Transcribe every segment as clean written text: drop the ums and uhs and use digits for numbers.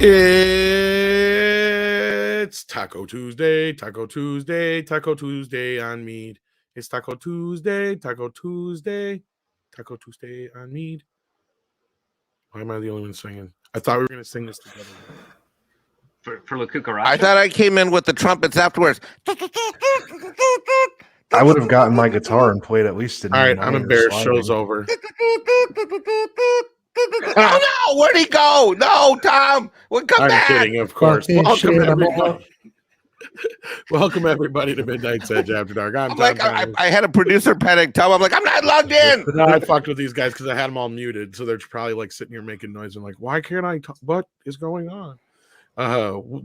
It's Taco Tuesday, Taco Tuesday, Taco Tuesday on Mead. It's Taco Tuesday, Taco Tuesday, Taco Tuesday on Mead. Why am I the only one singing? I thought we were going to sing this together. For La Cucaracha? I thought I came in with the trumpets afterwards. I would have gotten my guitar and played at least. All right, I'm embarrassed. Show's over. Oh no, where'd he go? No, Tom. Well, come back. I'm kidding, of course. Welcome everybody. Welcome everybody to Midnight's Edge After Dark. I'm like, I had a producer panic. Tom, I'm like, I'm not logged in. No, I fucked with these guys because I had them all muted, so they're probably like sitting here making noise and like, why can't I talk? What is going on?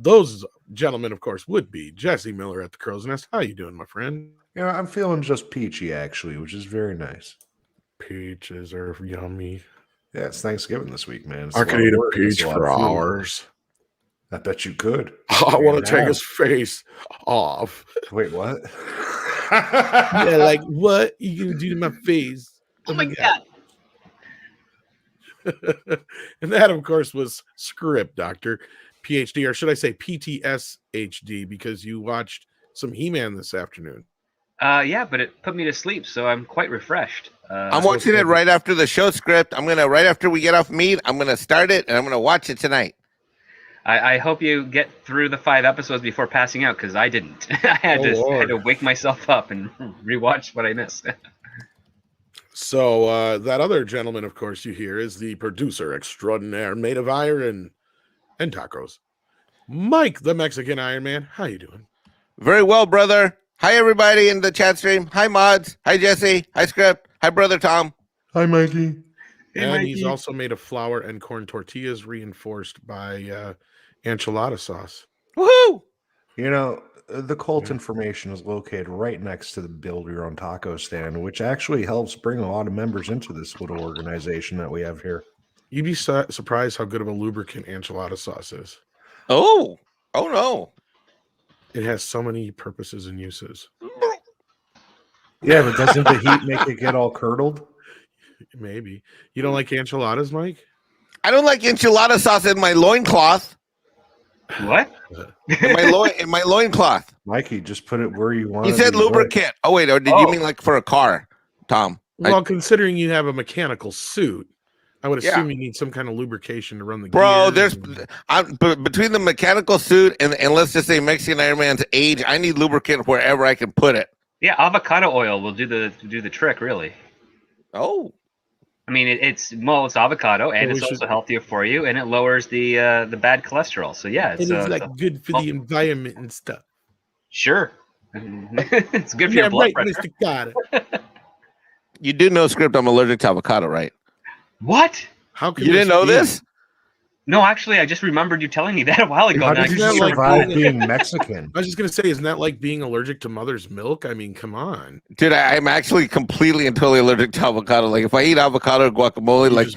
Those gentlemen, of course, would be Jesse Miller at the Crow's Nest. How you doing, my friend? You know, I'm feeling just peachy actually, which is very nice. Peaches are yummy. Yeah, it's Thanksgiving this week, man. I could eat a peach for hours. I bet you could. I want to take his face off. Wait, what? Yeah, like what you gonna do to my face? Oh my god! And that, of course, was Script Doctor, PhD, or should I say PTSHD, because you watched some He-Man this afternoon. Yeah, but it put me to sleep, so I'm quite refreshed. I'm watching it right after the show script. Right after we get off Mead, I'm gonna start it and I'm gonna watch it tonight. I hope you get through the 5 episodes before passing out, because I didn't. I had to wake myself up and rewatch what I missed. So that other gentleman, of course, you hear is the producer extraordinaire, made of iron and tacos, Mike, the Mexican Iron Man. How you doing? Very well, brother. Hi, everybody in the chat stream. Hi, Mods. Hi, Jesse. Hi, Script. Hi, brother Tom. Hi, Mikey. Hey, and Mikey. He's also made of flour and corn tortillas reinforced by enchilada sauce. Woohoo! You know, the cult information is located right next to the Build Your Own Taco stand, which actually helps bring a lot of members into this little organization that we have here. You'd be surprised how good of a lubricant enchilada sauce is. Oh no. It has so many purposes and uses. Yeah, but doesn't the heat make it get all curdled? Maybe. You don't like enchiladas, Mike? I don't like enchilada sauce in my loincloth. What? in my loincloth. Mikey, just put it where you want. He said lubricant. Oh, wait. Or did you mean like for a car, Tom? Well, considering you have a mechanical suit, I would assume you need some kind of lubrication to run the gears. Between the mechanical suit and let's just say Mexican Iron Man's age, I need lubricant wherever I can put it. Yeah, avocado oil will do the trick, really. Oh, I mean, it's avocado, and it's also healthier for you, and it lowers the bad cholesterol. So yeah, it's good for the environment and stuff. Sure, it's good for your blood pressure. Mr. Carter. You do know, Script, I'm allergic to avocado, right? What? How can you didn't know this? No, actually, I just remembered you telling me that a while ago. How did you survive being Mexican? I was just going to say, isn't that like being allergic to mother's milk? I mean, come on. Dude, I'm actually completely and totally allergic to avocado. Like, if I eat avocado or guacamole, like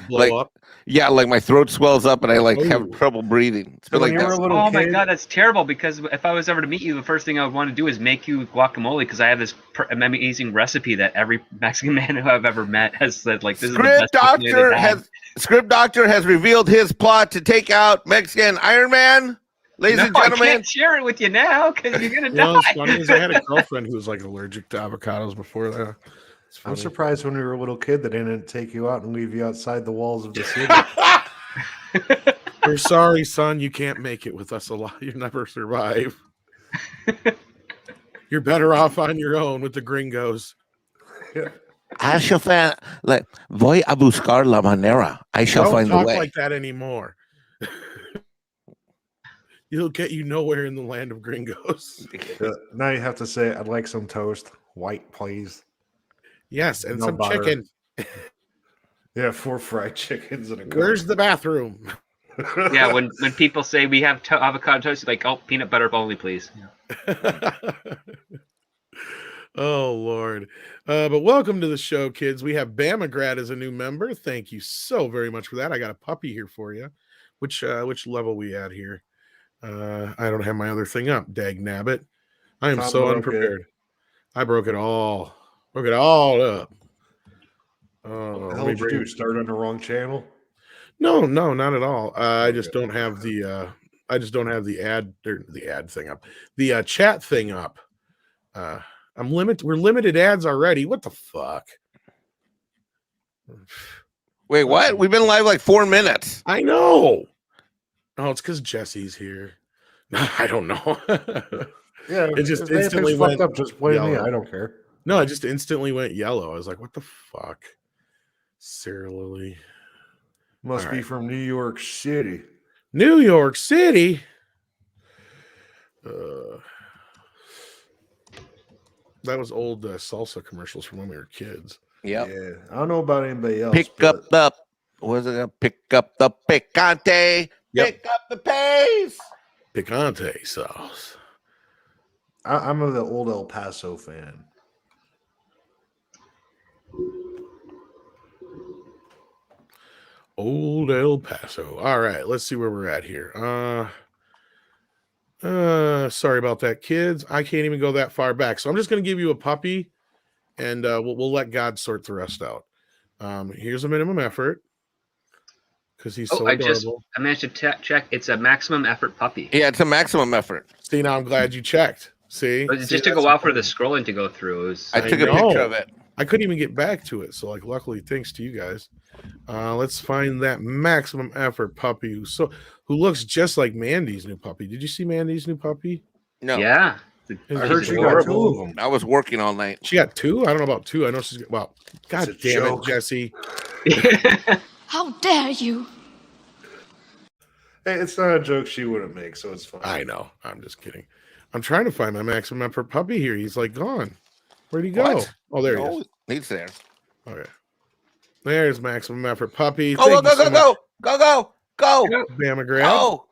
my throat swells up and I have trouble breathing. So like oh my god, that's terrible, because if I was ever to meet you, the first thing I would want to do is make you guacamole, because I have this amazing recipe that every Mexican man who I've ever met has said, like, this is the best. Script Doctor has revealed his plot to take out Mexican Iron Man. Ladies and gentlemen, I can't share it with you now because you're gonna die. What's funny is I had a girlfriend who was like allergic to avocados before that. I'm surprised when you were a little kid they didn't take you out and leave you outside the walls of the city. We're sorry, son. You can't make it with us a lot. You never survive. You're better off on your own with the gringos. I shall find, like, voy a buscar la manera. I shall find the way. Don't talk like that anymore. It'll get you nowhere in the land of gringos. Now you have to say, I'd like some toast. White, please. Yes, and some chicken. Yeah, 4 fried chickens and a Coke. Where's the bathroom? Yeah, when people say we have avocado toast, like, oh, peanut butter only, please. Yeah. Oh, Lord. But welcome to the show, kids. We have Bamagrad as a new member. Thank you so very much for that. I got a puppy here for you. Which level we at here? I don't have my other thing up. Dag nabbit. I am so unprepared. I broke it all. Broke it all up. What the hell did you do? Start on the wrong channel? No, not at all. I just don't have the ad thing up. The chat thing up. We're limited ads already. What the fuck? Wait, what? We've been live like 4 minutes. I know. Oh, it's because Jesse's here. I don't know. Yeah, it just instantly went fucked up. Just blame yellow. me. I don't care. No, it just instantly went yellow. I was like, what the fuck? Sarah Lily. Must be from New York City. New York City? That was old salsa commercials from when we were kids. Yep. Yeah. I don't know about anybody else. Pick up the picante. Yep. Pick up the pace. Picante sauce. I'm the old El Paso fan. Old El Paso. All right, let's see where we're at here. Sorry about that, kids. I can't even go that far back. So I'm just going to give you a puppy, and we'll let God sort the rest out. Here's a minimum effort because he's so adorable. I managed to check. It's a maximum effort puppy. Yeah, it's a maximum effort. See, now I'm glad you checked. See, but it just took a while for the scrolling to go through. I took a picture of it. I couldn't even get back to it. So, like, luckily, thanks to you guys. Let's find that maximum effort puppy who looks just like Mandy's new puppy. Did you see Mandy's new puppy? No. Yeah. I heard she got 2 of them. I was working all night. She got 2? I don't know about 2. I know she's God damn it, Jesse. How dare you? Hey, it's not a joke she wouldn't make, so it's fine. I know. I'm just kidding. I'm trying to find my maximum effort puppy here. He's like gone. Where'd he go? What? Oh, there he is. He's there. Okay. There's maximum effort puppy. Go. Bama grab. Go.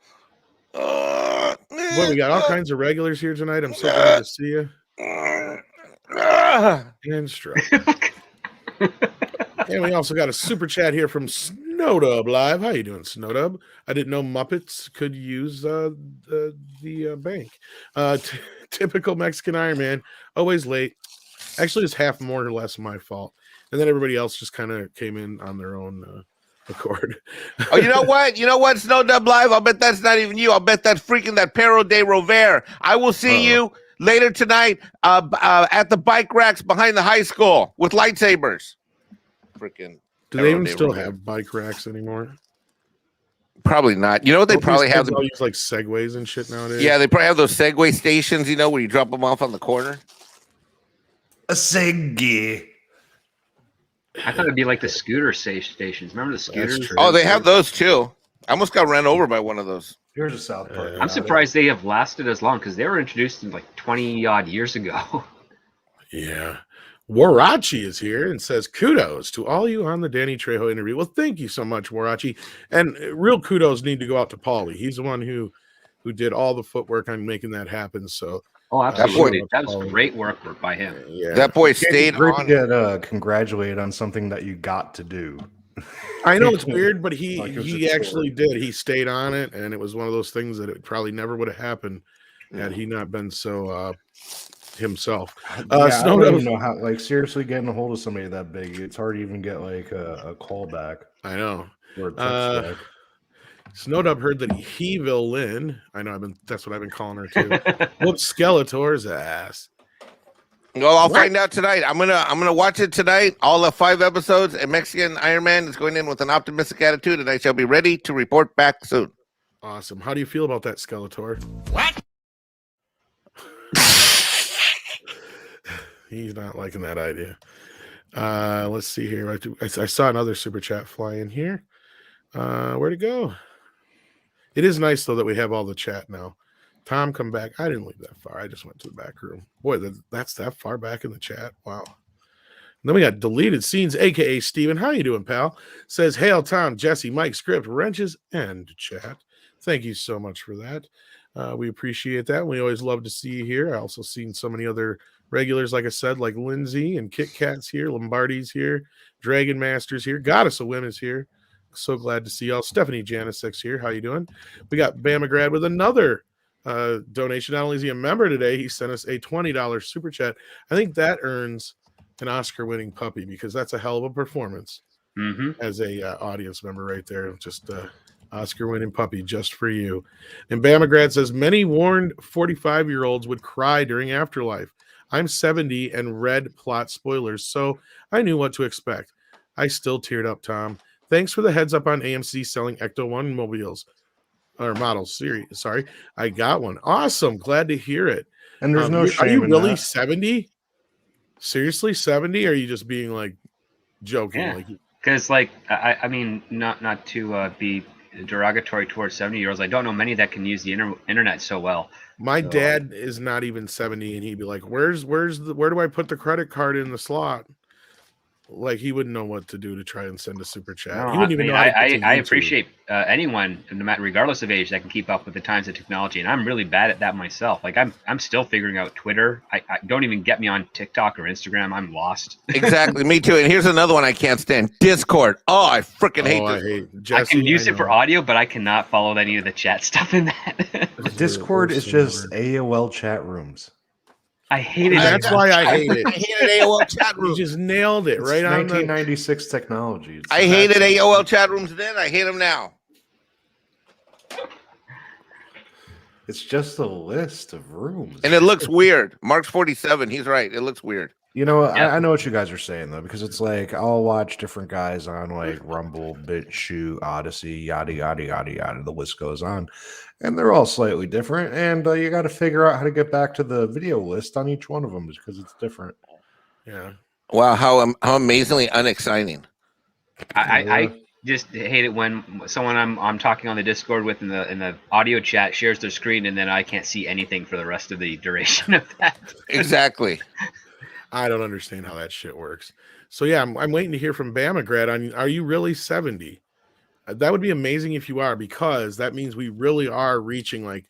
Well, we got all kinds of regulars here tonight. I'm so glad to see you. And stroke. And we also got a super chat here from Snowdub Live. How you doing, Snowdub? I didn't know Muppets could use the bank. Typical Mexican Iron Man, always late. Actually, it's half more or less my fault. And then everybody else just kind of came in on their own accord. Oh, you know what? Snowdub Live? I'll bet that's not even you. I'll bet that's freaking that Perro de Rover. I will see you later tonight at the bike racks behind the high school with lightsabers. Freaking. Do they even still have bike racks anymore? Probably not. You know what they probably have? They use like Segways and shit nowadays. Yeah, they probably have those Segway stations, where you drop them off on the corner. A Segway. I thought it'd be like the scooter stations. Remember the scooters? Oh, they have those too. I almost got ran over by one of those. Here's a South Park. I'm surprised they have lasted as long because they were introduced in like 20 odd years ago. Yeah. Warachi is here and says, kudos to all you on the Danny Trejo interview. Well, thank you so much, Warachi. And real kudos need to go out to Paulie. He's the one who did all the footwork on making that happen. So, absolutely. That was great work by him. Yeah. That boy stayed on. Great to get congratulated on something that you got to do. I know it's weird, but he actually did. He stayed on it, and it was one of those things that it probably never would have happened had he not been so himself. I don't even know how. Like, seriously, getting a hold of somebody that big, it's hard to even get like a call back. I know. Or a text back. Snowdub heard that Heville Lynn. I know. That's what I've been calling her too. Whoops, Skeletor's ass. Well, I'll find out tonight. I'm gonna watch it tonight. All the 5 episodes. And Mexican Iron Man is going in with an optimistic attitude, and I shall be ready to report back soon. Awesome. How do you feel about that, Skeletor? What? He's not liking that idea. Let's see here. I saw another super chat fly in here. Where'd it go? It is nice though that we have all the chat now. Tom, come back. I didn't leave that far. I just went to the back room. Boy, that's that far back in the chat. Wow. And then we got deleted scenes, aka Steven. How you doing, pal? Says, hail Tom, Jesse, Mike, Script, Wrenches, and chat. Thank you so much for that. We appreciate that. We always love to see you here. I also seen so many other regulars, like I said, like Lindsay and Kit Kat's here, Lombardi's here, Dragon Master's here, Goddess of Women is here. So glad to see y'all. Stephanie Janisek's here. How you doing? We got Bamagrad with another donation. Not only is he a member today, he sent us a $20 super chat. I think that earns an Oscar-winning puppy because that's a hell of a performance as a audience member right there. Just Oscar-winning puppy just for you. And Bamagrad says, many warned 45-year-olds would cry during Afterlife. I'm 70 and read plot spoilers, so I knew what to expect. I still teared up, Tom. Thanks for the heads up on AMC selling Ecto-1 mobiles. Or models, sorry. I got one. Awesome. Glad to hear it. And there's no shame Are you in really that. 70? Seriously, 70? Or are you just being like joking? Yeah. Like, Because I mean, not to be derogatory towards 70-year-olds. I don't know many that can use the internet so well. my dad is not even 70, and he'd be like, where do I put the credit card in the slot? Like, he wouldn't know what to do to try and send a super chat. No, He wouldn't even know how to get to I YouTube. appreciate anyone, no matter regardless of age, that can keep up with the times of technology, and I'm really bad at that myself. Like I'm still figuring out Twitter. I don't even get me on TikTok or Instagram. I'm lost. Exactly, me too. And here's another one I can't stand: Discord. Oh, I freaking hate I this. hate Jesse, I can use I it for know. audio, but I cannot follow any of the chat stuff in that. Discord is just AOL chat rooms. I hate it. That's why I hate it. I hated AOL chat You rooms. just nailed it It's right on the. 1996 technology. It's I hated AOL chat rooms then. I hate them now. It's just a list of rooms. And it looks weird. Mark's 47. He's right. It looks weird. You know, Yeah. I know what you guys are saying though, because it's like I'll watch different guys on like Rumble, BitChute, Odyssey, yada yada yada yada. The list goes on, and they're all slightly different. And you got to figure out how to get back to the video list on each one of them because it's different. Yeah. Wow, how amazingly unexciting. I just hate it when someone I'm talking on the Discord with in the audio chat shares their screen and then I can't see anything for the rest of the duration of that. Exactly. I don't understand how that shit works. So yeah, I'm waiting to hear from Bamagrad on, are you really 70? That would be amazing if you are, because that means we really are reaching like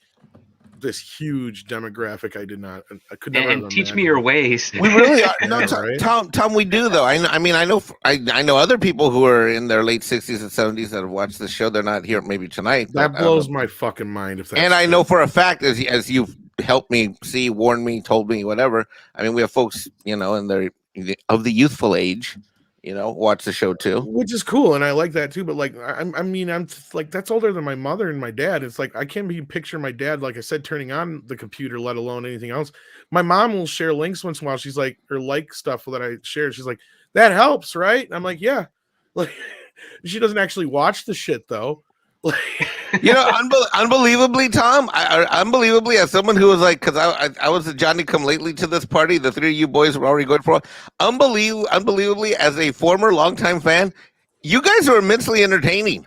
this huge demographic. I could never. And teach me your ways. We really are. No, Yeah, right? Tom, we do though. I mean, I know other people who are in their late 60s and 70s that have watched the show. They're not here maybe tonight. That but, blows my fucking mind. If that's and I true. know for a fact, as you've helped me see, warned me, told me, whatever. I mean, we have folks, in their of the youthful age, watch the show too. Which is cool, and I like that too. But like, I'm like, that's older than my mother and my dad. It's like I can't even picture my dad, like I said, turning on the computer, let alone anything else. My mom will share links once in a while. She's like, or like stuff that I share. She's like, that helps, right? And I'm like, yeah. Like, she doesn't actually watch the shit though. Like, Unbelievably, Tom, unbelievably, as someone who was like, because I was the Johnny come lately to this party, the three of you boys were already going for, unbelievably, as a former longtime fan, you guys are immensely entertaining.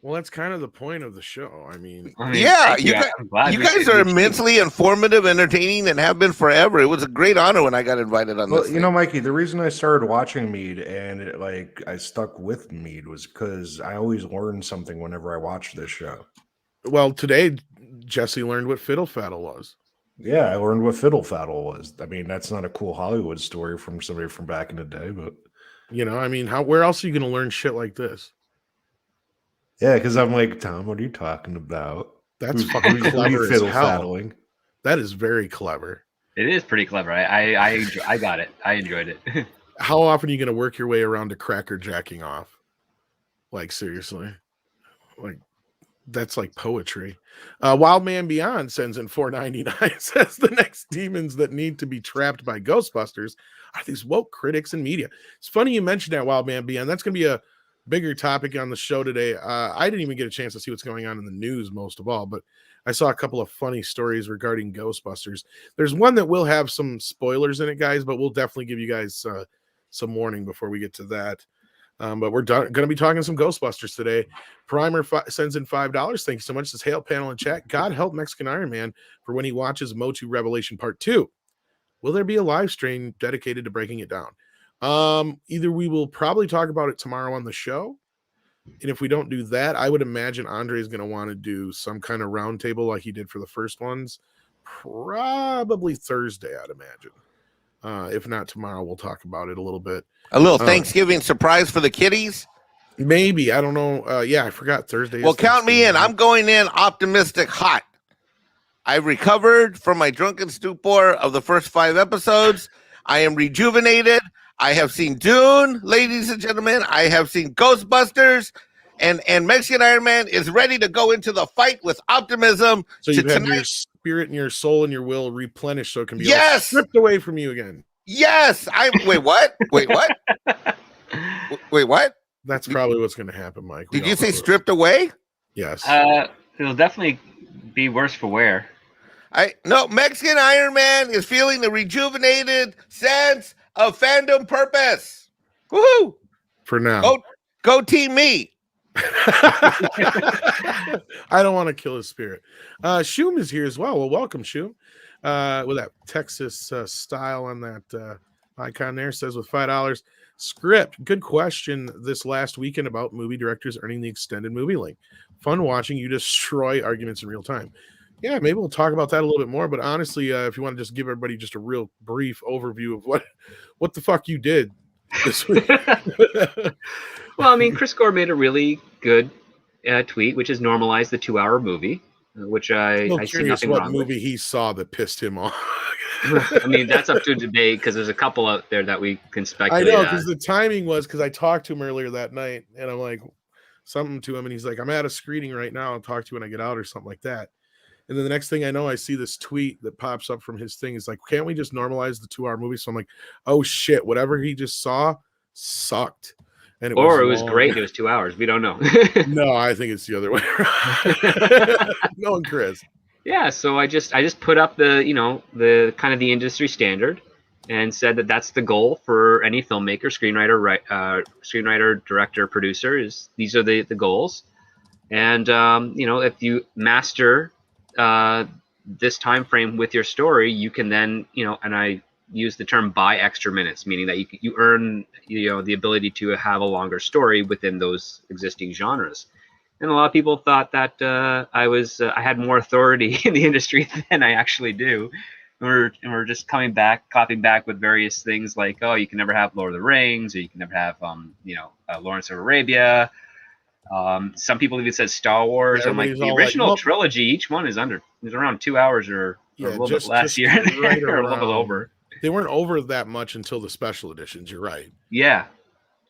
well, that's kind of the point of the show. I mean, Yeah, I'm glad you we guys did are reach immensely informative, entertaining, and have been forever. It was a great honor when I got invited on Well, this. Mikey, the reason I started watching Mead and I stuck with Mead was because I always learned something whenever I watched this show. well, today Jesse learned what Fiddle Faddle was. Yeah, I learned what Fiddle Faddle was. I mean, that's not a cool Hollywood story from somebody from back in the day, but I mean, where else are you going to learn shit like this? yeah, because I'm like, Tom, what are you talking about? That's fucking clever as fiddle hell. faddling. That is very clever. It is pretty clever. I got it. I enjoyed it. How often are you going to work your way around to cracker jacking off? Like, seriously. Like, that's like poetry. Wild Man Beyond sends in $4.99. Says the next demons that need to be trapped by Ghostbusters are these woke critics and media. It's funny you mentioned that, Wild Man Beyond. That's going to be a bigger topic on the show today. I didn't even get a chance to see what's going on in the news most of all, but I saw a couple of funny stories regarding Ghostbusters. There's one that will have some spoilers in it, guys, but we'll definitely give you guys some warning before we get to that. But we're going to be talking some Ghostbusters today. Primer sends in $5. Thank you so much. Says, hail panel in chat. God help Mexican Iron Man for when he watches Motu Revelation Part 2. Will there be a live stream dedicated to breaking it down? Either we will probably talk about it tomorrow on the show, and if we don't do that, I would imagine Andre is going to want to do some kind of roundtable like he did for the first ones, probably Thursday, I'd imagine. If not tomorrow, we'll talk about it a little bit. A little Thanksgiving surprise for the kiddies. Maybe, I don't know. Yeah, I forgot Thursday. Well, count me in. I'm going in optimistic, hot. I've recovered from my drunken stupor of the first 5 episodes. I am rejuvenated. I have seen Dune, ladies and gentlemen. I have seen Ghostbusters, and Mexican Iron Man is ready to go into the fight with optimism. So to you've had tonight. your spirit and your soul and your will replenished, so it can be all Yes, stripped away from you again. yes. Wait, what? Wait, what? Wait, what? That's probably what's going to happen, Mike. We Did you all say know it. stripped away? Yes. It'll definitely be worse for wear. No, Mexican Iron Man is feeling the rejuvenated sense of fandom purpose. Woohoo! For now. Go team me. I don't want to kill his spirit. Shum is here as well. Well, welcome, Shum. With that Texas style on that icon there, says with $5. Script, good question this last weekend about movie directors earning the extended movie link. Fun watching you destroy arguments in real time. Yeah, maybe we'll talk about that a little bit more. But honestly, if you want to just give everybody just a real brief overview of what the fuck you did this week. Well, I mean, Chris Gore made a really good tweet, which is normalize the 2-hour movie, which I see nothing what wrong movie with. he saw that pissed him off. I mean, that's up to debate because there's a couple out there that we can speculate. I know, because the timing was because I talked to him earlier that night, and I'm like something to him, and he's like, "I'm at a screening right now. I'll talk to you when I get out," or something like that. And then the next thing I know, I see this tweet that pops up from his thing. It's like, can't we just normalize the 2-hour movie? So I'm like, oh shit, whatever he just saw sucked. And it was great. It was 2 hours. We don't know. No, I think it's the other way around. No, Chris. Yeah, so I just put up the kind of the industry standard and said that that's the goal for any filmmaker, screenwriter, director, producer. Is these are the goals. And if you master this time frame with your story, you can then and I use the term buy extra minutes, meaning that you earn the ability to have a longer story within those existing genres. And a lot of people thought that I had more authority in the industry than I actually do. And we're just copying back with various things like, oh, you can never have Lord of the Rings, or you can never have Lawrence of Arabia. Some people even said Star Wars. Yeah, I'm like, the original trilogy, each one is around 2 hours or a little bit less here, right or a little bit over. They weren't over that much until the special editions. You're right. Yeah.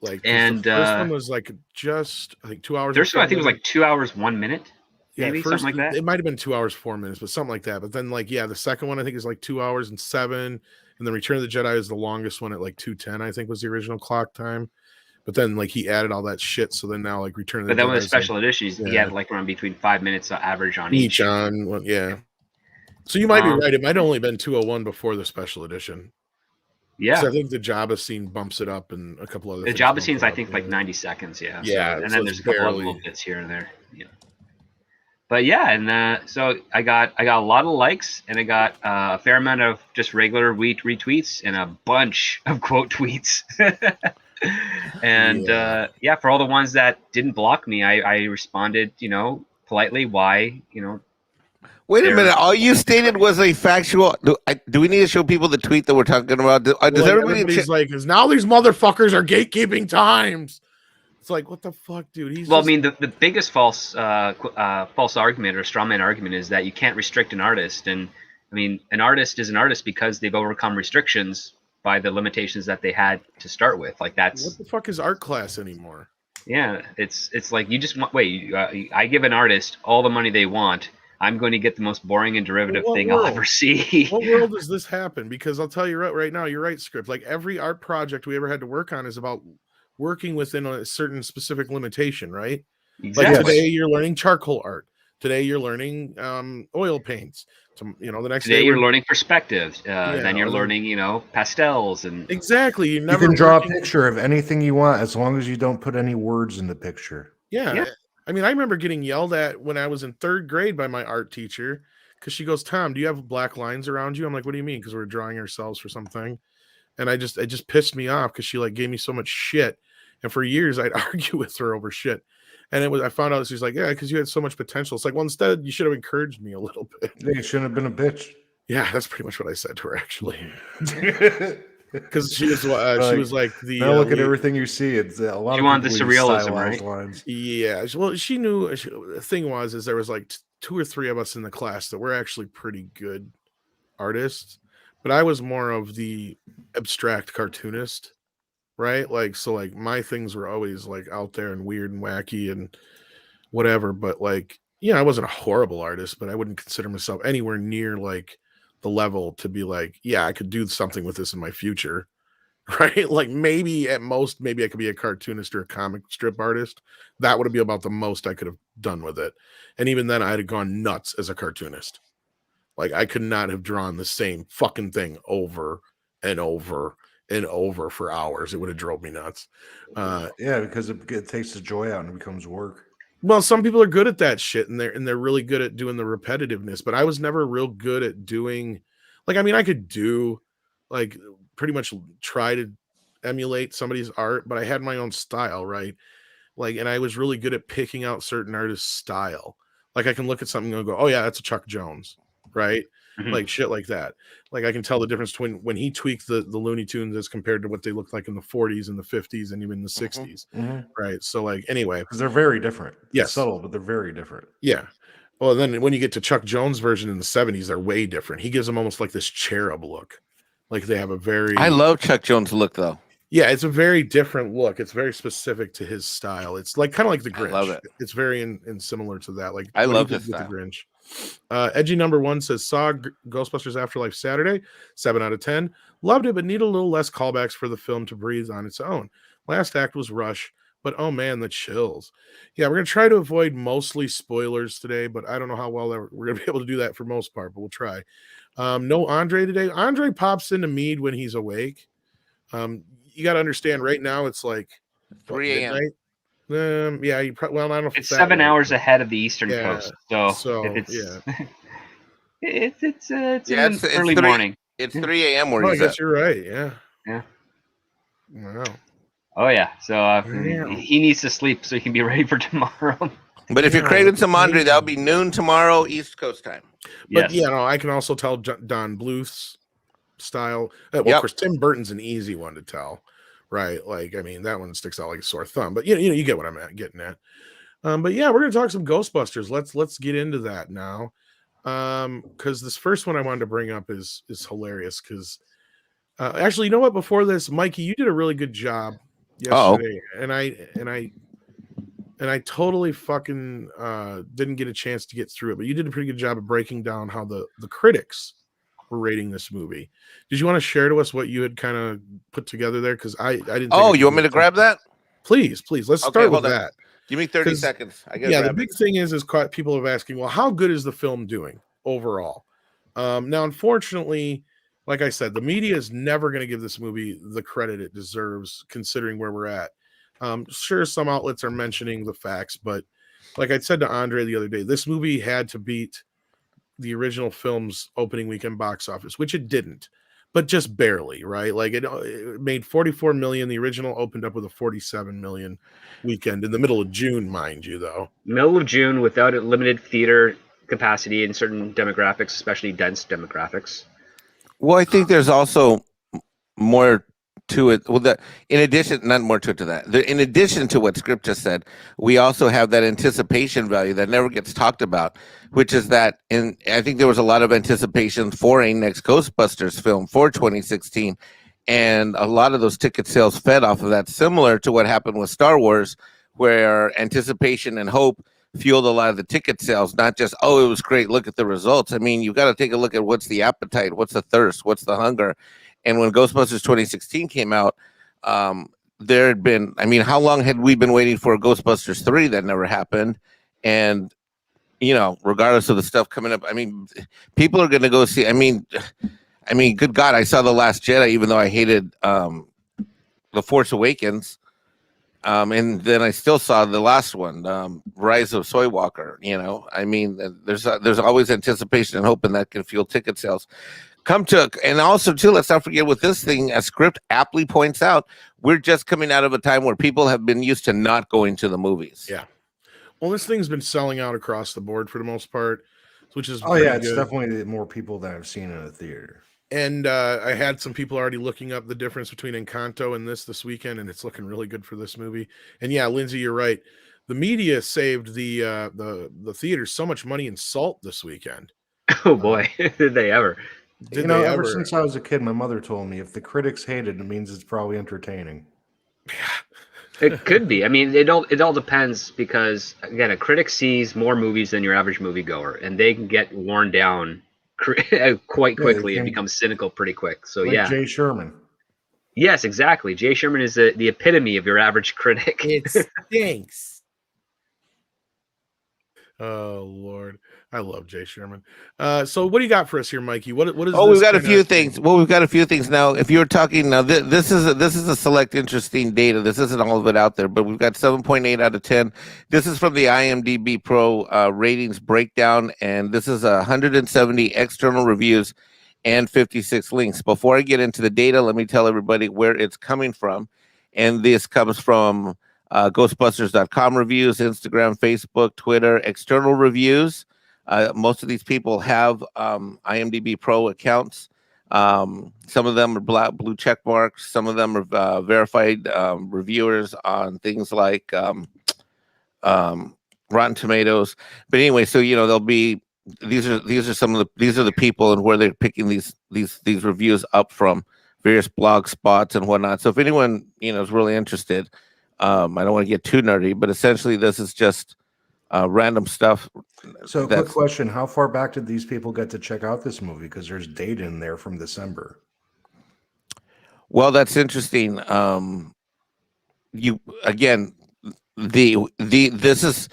Like, and the first one was like just I think 2 hours. First one I think was like 2 hours 1 minute. Maybe first, something like that. It might have been 2 hours 4 minutes, but something like that. But then the second one I think is like 2 hours and 7, and then Return of the Jedi is the longest one at like 2:10. I think was the original clock time. But then he added all that shit, so then now Return of the Jedi. But then with the special editions, he had like around between 5 minutes average on each. Yeah. So you might be right. It might have only been 2:01 before the special edition. Yeah, I think the Jabba scene bumps it up, and a couple other. The Jabba scene's I think like 90 seconds. Yeah. Yeah, and then there's a couple of little bits here and there. Yeah. But yeah, and so I got a lot of likes, and I got a fair amount of just regular retweets and a bunch of quote tweets. And for all the ones that didn't block me, I responded, politely why, Wait a minute. All you stated was a factual. Do we need to show people the tweet that we're talking about? Does everybody's like, because now these motherfuckers are gatekeeping times. It's like, what the fuck, dude? I mean, the biggest false argument or straw man argument is that you can't restrict an artist. And I mean, an artist is an artist because they've overcome restrictions by the limitations that they had to start with. Like that's what the fuck is art class anymore? Yeah, it's like you just I give an artist all the money they want. I'm going to get the most boring and derivative thing I'll ever see. What world does this happen? Because I'll tell you right now, you're right, Script. Like every art project we ever had to work on is about working within a certain specific limitation, right? Exactly. Like today you're learning charcoal art. Today you're learning oil paints. The next day you're learning perspective. Then you're learning, pastels and exactly. You can draw a picture of anything you want as long as you don't put any words in the picture. Yeah. I mean, I remember getting yelled at when I was in 3rd grade by my art teacher because she goes, "Tom, do you have black lines around you?" I'm like, "What do you mean?" Because we're drawing ourselves for something, and it just pissed me off because she gave me so much shit, and for years I'd argue with her over shit. And I found out she's like, yeah, because you had so much potential. It's like, well, instead you should have encouraged me a little bit. You shouldn't have been a bitch. Yeah, that's pretty much what I said to her, actually. Because she was like the. Now look at everything you see. It's a lot. You want the surrealism, right? Lines. Yeah. Well, she knew. The thing was, there was like 2 or 3 of us in the class that were actually pretty good artists, but I was more of the abstract cartoonist. right? Like, so like my things were always like out there and weird and wacky and whatever. But like, yeah, I wasn't a horrible artist, but I wouldn't consider myself anywhere near like the level to be like, yeah, I could do something with this in my future. Right? Like maybe at most, maybe I could be a cartoonist or a comic strip artist. That would be about the most I could have done with it. And even then, I'd have gone nuts as a cartoonist. Like I could not have drawn the same fucking thing over and over and over for hours. It would have drove me nuts. Yeah, because it takes the joy out and it becomes work. Well, some people are good at that shit, and they're really good at doing the repetitiveness. But I was never real good at doing, like, I mean, I could do, like, pretty much try to emulate somebody's art, but I had my own style, right? Like, and I was really good at picking out certain artists' style. Like, I can look at something and go, "Oh yeah, that's a Chuck Jones," right? Mhm. Like shit like that. Like I can tell the difference between when he tweaked the Looney Tunes as compared to what they looked like in the 40s and the 50s and even the 60s, right? So like anyway, Because they're very different. yes, It's subtle, but they're very different. yeah. Well, then when you get to Chuck Jones' version in the 70s, they're way different. He gives them almost like this cherub look. Like they have a very I love Chuck Jones' look, though. yeah, it's a very different look. It's very specific to his style. It's like kind of like the Grinch. I love it. It's very in similar to that. Like I what he love did his with style. the Grinch. Edgy number 1 says saw Ghostbusters Afterlife Saturday, 7 out of 10. Loved it, but need a little less callbacks for the film to breathe on its own. Last act was rush, but oh man, the chills. Yeah, we're gonna try to avoid mostly spoilers today, but I don't know how well we're gonna be able to do that for most part, but we'll try. No Andre today. Andre pops into Mead when he's awake. You got to understand right now it's like 3 a.m. midnight. Yeah, you probably well, I don't know if It's that 7 late, hours but ahead of the Eastern yeah. Coast, so So if it's yeah, it's Yeah, in it's early 3 morning. It's 3 a.m. where oh, I he's guess at. you're right. Yeah. Yeah. Wow. Oh yeah. So Yeah. he needs to sleep so he can be ready for tomorrow. But if you're Yeah, craving some Andre, amazing. that'll be noon tomorrow, East Coast time. But Yes. you know, I can also tell Don Bluth's style. Well, Yep. of course, Tim Burton's an easy one to tell, right? Like, I mean, that one sticks out like a sore thumb. But you get what I'm getting at. But yeah, we're gonna talk some Ghostbusters. Let's get into that now. Because this first one I wanted to bring up is hilarious. Because actually, you know what? Before this, Mikey, you did a really good job yesterday, and I totally fucking didn't get a chance to get through it, but you did a pretty good job of breaking down how the critics were rating this movie. Did you want to share to us what you had kind of put together there? Because I didn't. Oh, you want me to grab that? Please. Let's Okay, start with hold on. that. Give me 30 'Cause, seconds. I yeah, the big thing is people are asking, well, how good is the film doing overall? Now, unfortunately, like I said, the media is never going to give this movie the credit it deserves, considering where we're at. Sure, some outlets are mentioning the facts, but like I said to Andre the other day, this movie had to beat the original film's opening weekend box office, which it didn't, but just barely, right? Like it made 44 million. The original opened up with a 47 million weekend in the middle of June, mind you, though. Middle of June without a limited theater capacity in certain demographics, especially dense demographics. Well, I think there's also more to it. Well, in addition, not more to it to that. In addition to what Script just said, we also have that anticipation value that never gets talked about, which is that I think there was a lot of anticipation for a next Ghostbusters film for 2016, and a lot of those ticket sales fed off of that, similar to what happened with Star Wars, where anticipation and hope fueled a lot of the ticket sales, not just, oh, it was great, look at the results. I mean, you've got to take a look at what's the appetite, what's the thirst, what's the hunger. And when Ghostbusters 2016 came out, there had been, I mean, how long had we been waiting for Ghostbusters 3 that never happened? And, regardless of the stuff coming up, I mean, people are going to go see, I mean, good God, I saw The Last Jedi, even though I hated The Force Awakens. And then I still saw the last one, Rise of Soywalker. I mean, there's always anticipation and hope, and that can fuel ticket sales. And also too, let's not forget with this thing, as Script aptly points out, we're just coming out of a time where people have been used to not going to the movies. Yeah. Well, this thing's been selling out across the board for the most part, which is it's good. definitely more people than I've seen in a theater. And I had some people already looking up the difference between Encanto and this weekend, and it's looking really good for this movie. And yeah, Lindsay, you're right. The media saved the theater so much money in salt this weekend. Oh boy, did they ever? Ever since I was a kid, my mother told me if the critics hate it, it means it's probably entertaining. It could be. I mean, it all depends because again, a critic sees more movies than your average moviegoer, and they can get worn down quite quickly and become cynical pretty quick. So like Jay Sherman. Yes, exactly. Jay Sherman is the epitome of your average critic. It stinks. Oh Lord, I love Jay Sherman. So what do you got for us here, Mikey? What is? Oh, this we've got a kinda few thing? things. Well, we've got a few things now. If you're talking now, this is a select interesting data. This isn't all of it out there, but we've got 7.8 out of 10. This is from the IMDb Pro ratings breakdown, and this is 170 external reviews and 56 links. Before I get into the data, let me tell everybody where it's coming from, and this comes from Ghostbusters.com reviews, Instagram, Facebook, Twitter, external reviews. Most of these people have IMDb Pro accounts. Some of them are blue check marks. Some of them are verified reviewers on things like Rotten Tomatoes. But anyway, so they'll be these are the people and where they're picking these reviews up from, various blog spots and whatnot. So if anyone is really interested, I don't want to get too nerdy, but essentially this is just random stuff. So, quick question: how far back did these people get to check out this movie? Because there's data in there from December. Well, that's interesting. You again, this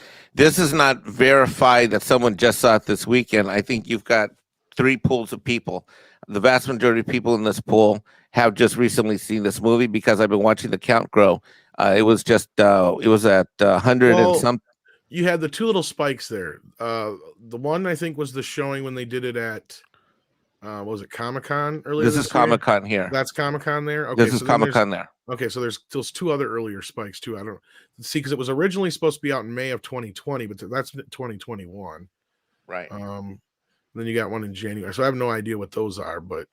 is not verified that someone just saw it this weekend. I think you've got three pools of people. The vast majority of people in this pool have just recently seen this movie because I've been watching the count grow. It was at 100 and some. You had the two little spikes there. The one I think was the showing when they did it at what was it, Comic-Con earlier? This is Comic-Con here. That's Comic-Con there. Okay, this is Comic-Con there. Okay, so there's two other earlier spikes too. I don't see because it was originally supposed to be out in May of 2020, but that's 2021. Right. Then you got one in January. So I have no idea what those are, but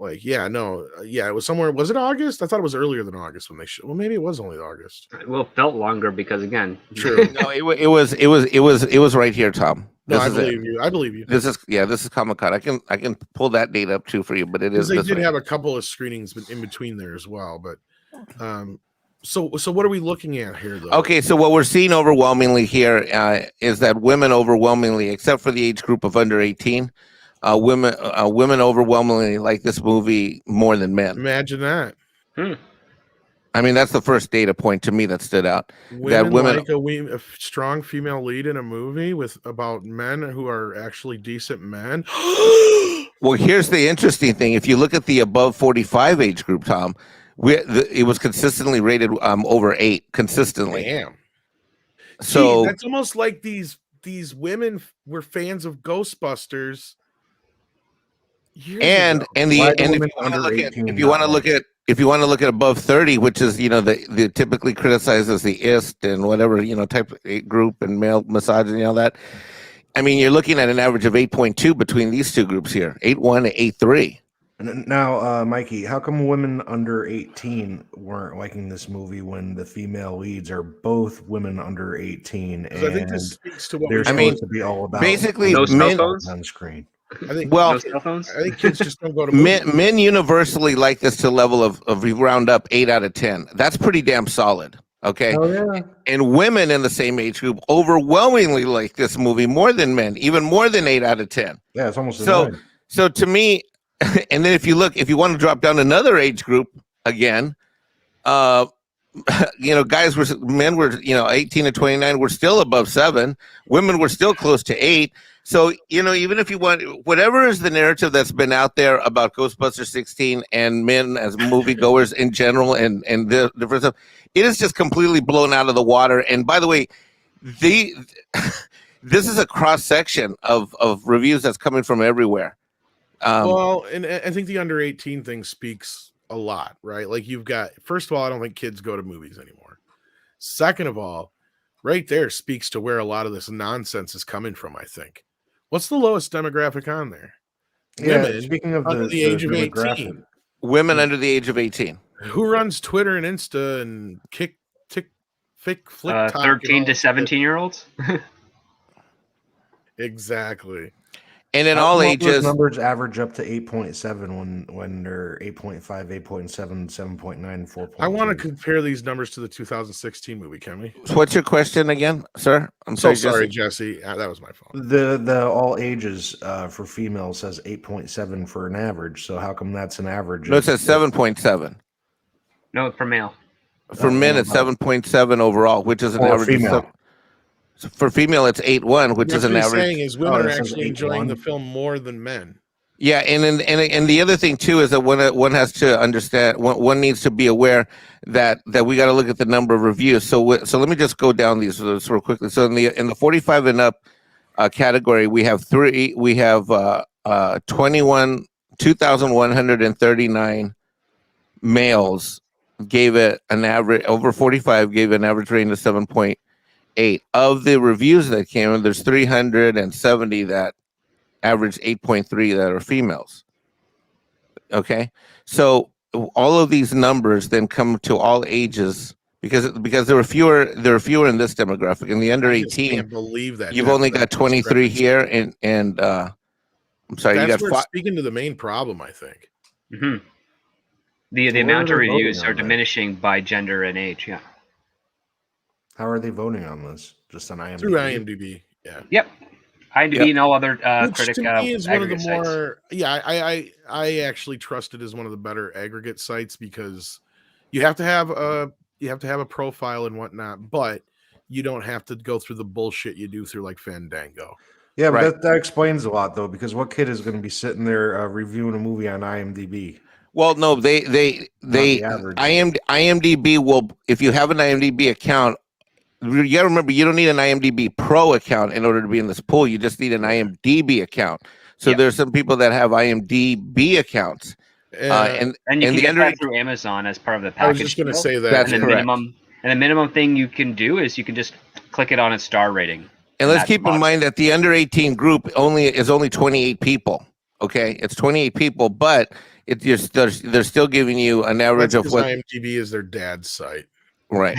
it was somewhere. Was it August? I thought it was earlier than August when they showed. Well, maybe it was only August. Well, it felt longer because again, true. No, it was right here, Tom. No, I believe you. I believe you. This is Comic-Con. I can pull that date up too for you, but it is. They did have a couple of screenings in between there as well, but so what are we looking at here though? Okay, so what we're seeing overwhelmingly here is that women overwhelmingly, except for the age group of under 18, women overwhelmingly like this movie more than men. Imagine that. I mean, that's the first data point to me that stood out. Women like a strong female lead in a movie with about men who are actually decent men. Well, here's the interesting thing. If you look at the above 45 age group, Tom, it was consistently rated over 8 consistently. Damn. So that's almost like these women were fans of Ghostbusters. And if you want to look at above 30, which is the typically criticized as the IST and whatever type of group and male misogyny and all that. I mean, you're looking at an average of 8.2 between these two groups here, 8.1 to 8.3. And now, Mikey, how come women under 18 weren't liking this movie when the female leads are both women under 18? And I think this speaks to what they're supposed to be all about. Basically, no men on screen. I think no cell phones. I think kids just don't go to movies. Men universally like this to the level of round up 8 out of 10. That's pretty damn solid. Okay. Oh, yeah. And women in the same age group overwhelmingly like this movie more than men, even more than 8 out of 10. Yeah, it's almost so to me. And then if you want to drop down another age group again, men were 18 to 29 were still above 7. Women were still close to 8. So even if you want whatever is the narrative that's been out there about Ghostbusters 16 and men as moviegoers in general and the different stuff, it is just completely blown out of the water. And by the way, this is a cross section of reviews that's coming from everywhere. Well, and I think the under 18 thing speaks a lot, right? Like you've got, first of all, I don't think kids go to movies anymore. Second of all, right there speaks to where a lot of this nonsense is coming from, I think. What's the lowest demographic on there? Yeah, women speaking of under the age of 18. Women under the age of 18. Who runs Twitter and Insta and flick 13 to 17-year-olds? Exactly. And in How all come those ages, numbers average up to 8.7 when they're 8.5, 8.7, 7.9, 4.2. I want to compare these numbers to the 2016 movie. Can we? what's your question again, sir? I'm So sorry, sorry, Jesse. Jesse. That was my fault. The all ages for females says 8.7 for an average. So how come that's an average? No, it says 7.7. No, for male. For men, it's 7.7 overall, which is an Or average. female. For female, it's 8.1, which That's is an what he's average. saying is women it are says actually enjoying 8.1. the film more than men. Yeah, and the other thing too is that one has to understand, one needs to be aware that we got to look at the number of reviews. So let me just go down these real quickly. So in the 45 and up category, we have 2,139 males gave it an average, over 45 gave an average rating of 7.8. Of the reviews that came in, there's 370 that average 8.3 that are females. Okay, so all of these numbers then come to all ages because there are fewer in this demographic. In the under I just 18, can't believe that you've only got 23 here, and I'm sorry, That's you got where it's speaking to the main problem, I think. Mm-hmm. The Where amount are of they reviews voting are on that? diminishing by gender and age. Yeah. How are they voting on this? Just on IMDb? Through IMDb. Yeah. Yep. IMDb and all other Which critic to me is one of the aggregate sites. more I actually trust it as one of the better aggregate sites because you have to have a profile and whatnot, but you don't have to go through the bullshit you do through like Fandango. Yeah, but Right. that explains a lot though, because what kid is going to be sitting there reviewing a movie on IMDb? Well, no, they the average. IMDb will, if you have an IMDb account, you got to remember you don't need an IMDb Pro account in order to be in this pool. You just need an IMDb account. So Yep. there's some people that have IMDb accounts, and you can the get under that through Amazon as part of the package. I was just going to deal. say that. That's and the correct. minimum thing you can do is you can just click it on its star rating. And let's keep in mind that the under 18 group is only 28 people. Okay, it's 28 people, but they're still giving you an average That's of what IMDb is their dad's site. right.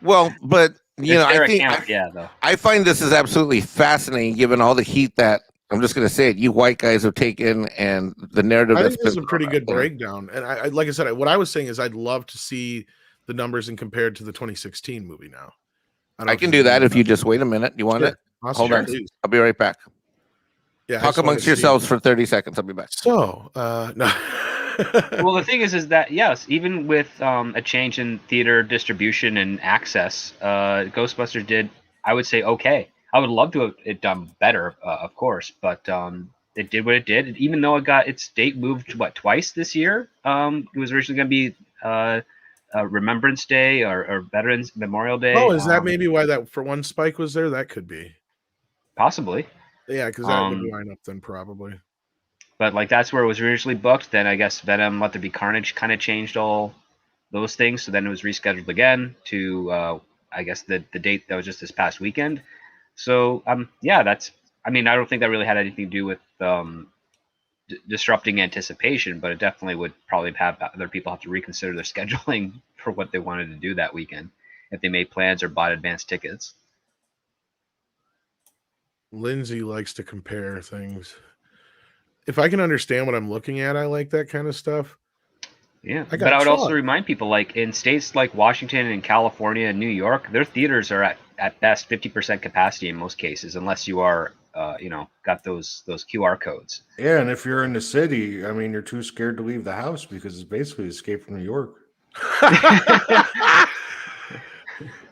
Well, but I find this is absolutely fascinating, given all the heat that I'm just going to say it. You white guys have taken, and the narrative. I think this is a pretty good breakdown. And I like I said, what I was saying is I'd love to see the numbers and compared to the 2016 movie. Now, I can do that if you just wait a minute. You want it? Awesome. Hold on, please. I'll be right back. Yeah, talk amongst yourselves for 30 seconds. I'll be back. So, no. Well, the thing is that yes, even with a change in theater distribution and access, Ghostbusters did, I would say, okay. I would love to have it done better, of course, but it did what it did. Even though it got its date moved twice this year, it was originally going to be Remembrance Day or Veterans Memorial Day. Oh, is that maybe why that for one Spike was there? That could be possibly. Yeah, because that would line up then probably. But like that's where it was originally booked. Then I guess Venom Let There Be Carnage kind of changed all those things. So then it was rescheduled again to I guess the date that was just this past weekend. So yeah, that's. I mean, I don't think that really had anything to do with disrupting anticipation, but it definitely would probably have other people have to reconsider their scheduling for what they wanted to do that weekend if they made plans or bought advanced tickets. Lindsay likes to compare things. If I can understand what I'm looking at, I like that kind of stuff. Yeah, but I would also remind people, like in states like Washington and California and New York, their theaters are at best 50% capacity in most cases, unless you are, got those QR codes. Yeah, and if you're in the city, I mean, you're too scared to leave the house because it's basically Escape from New York.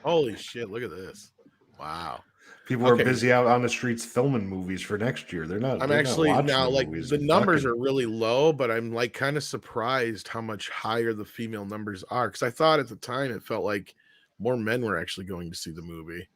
Holy shit! Look at this! Wow. People are busy out on the streets filming movies for next year. They're not. I'm actually now like the numbers are really low, but I'm like kind of surprised how much higher the female numbers are because I thought at the time it felt like more men were actually going to see the movie.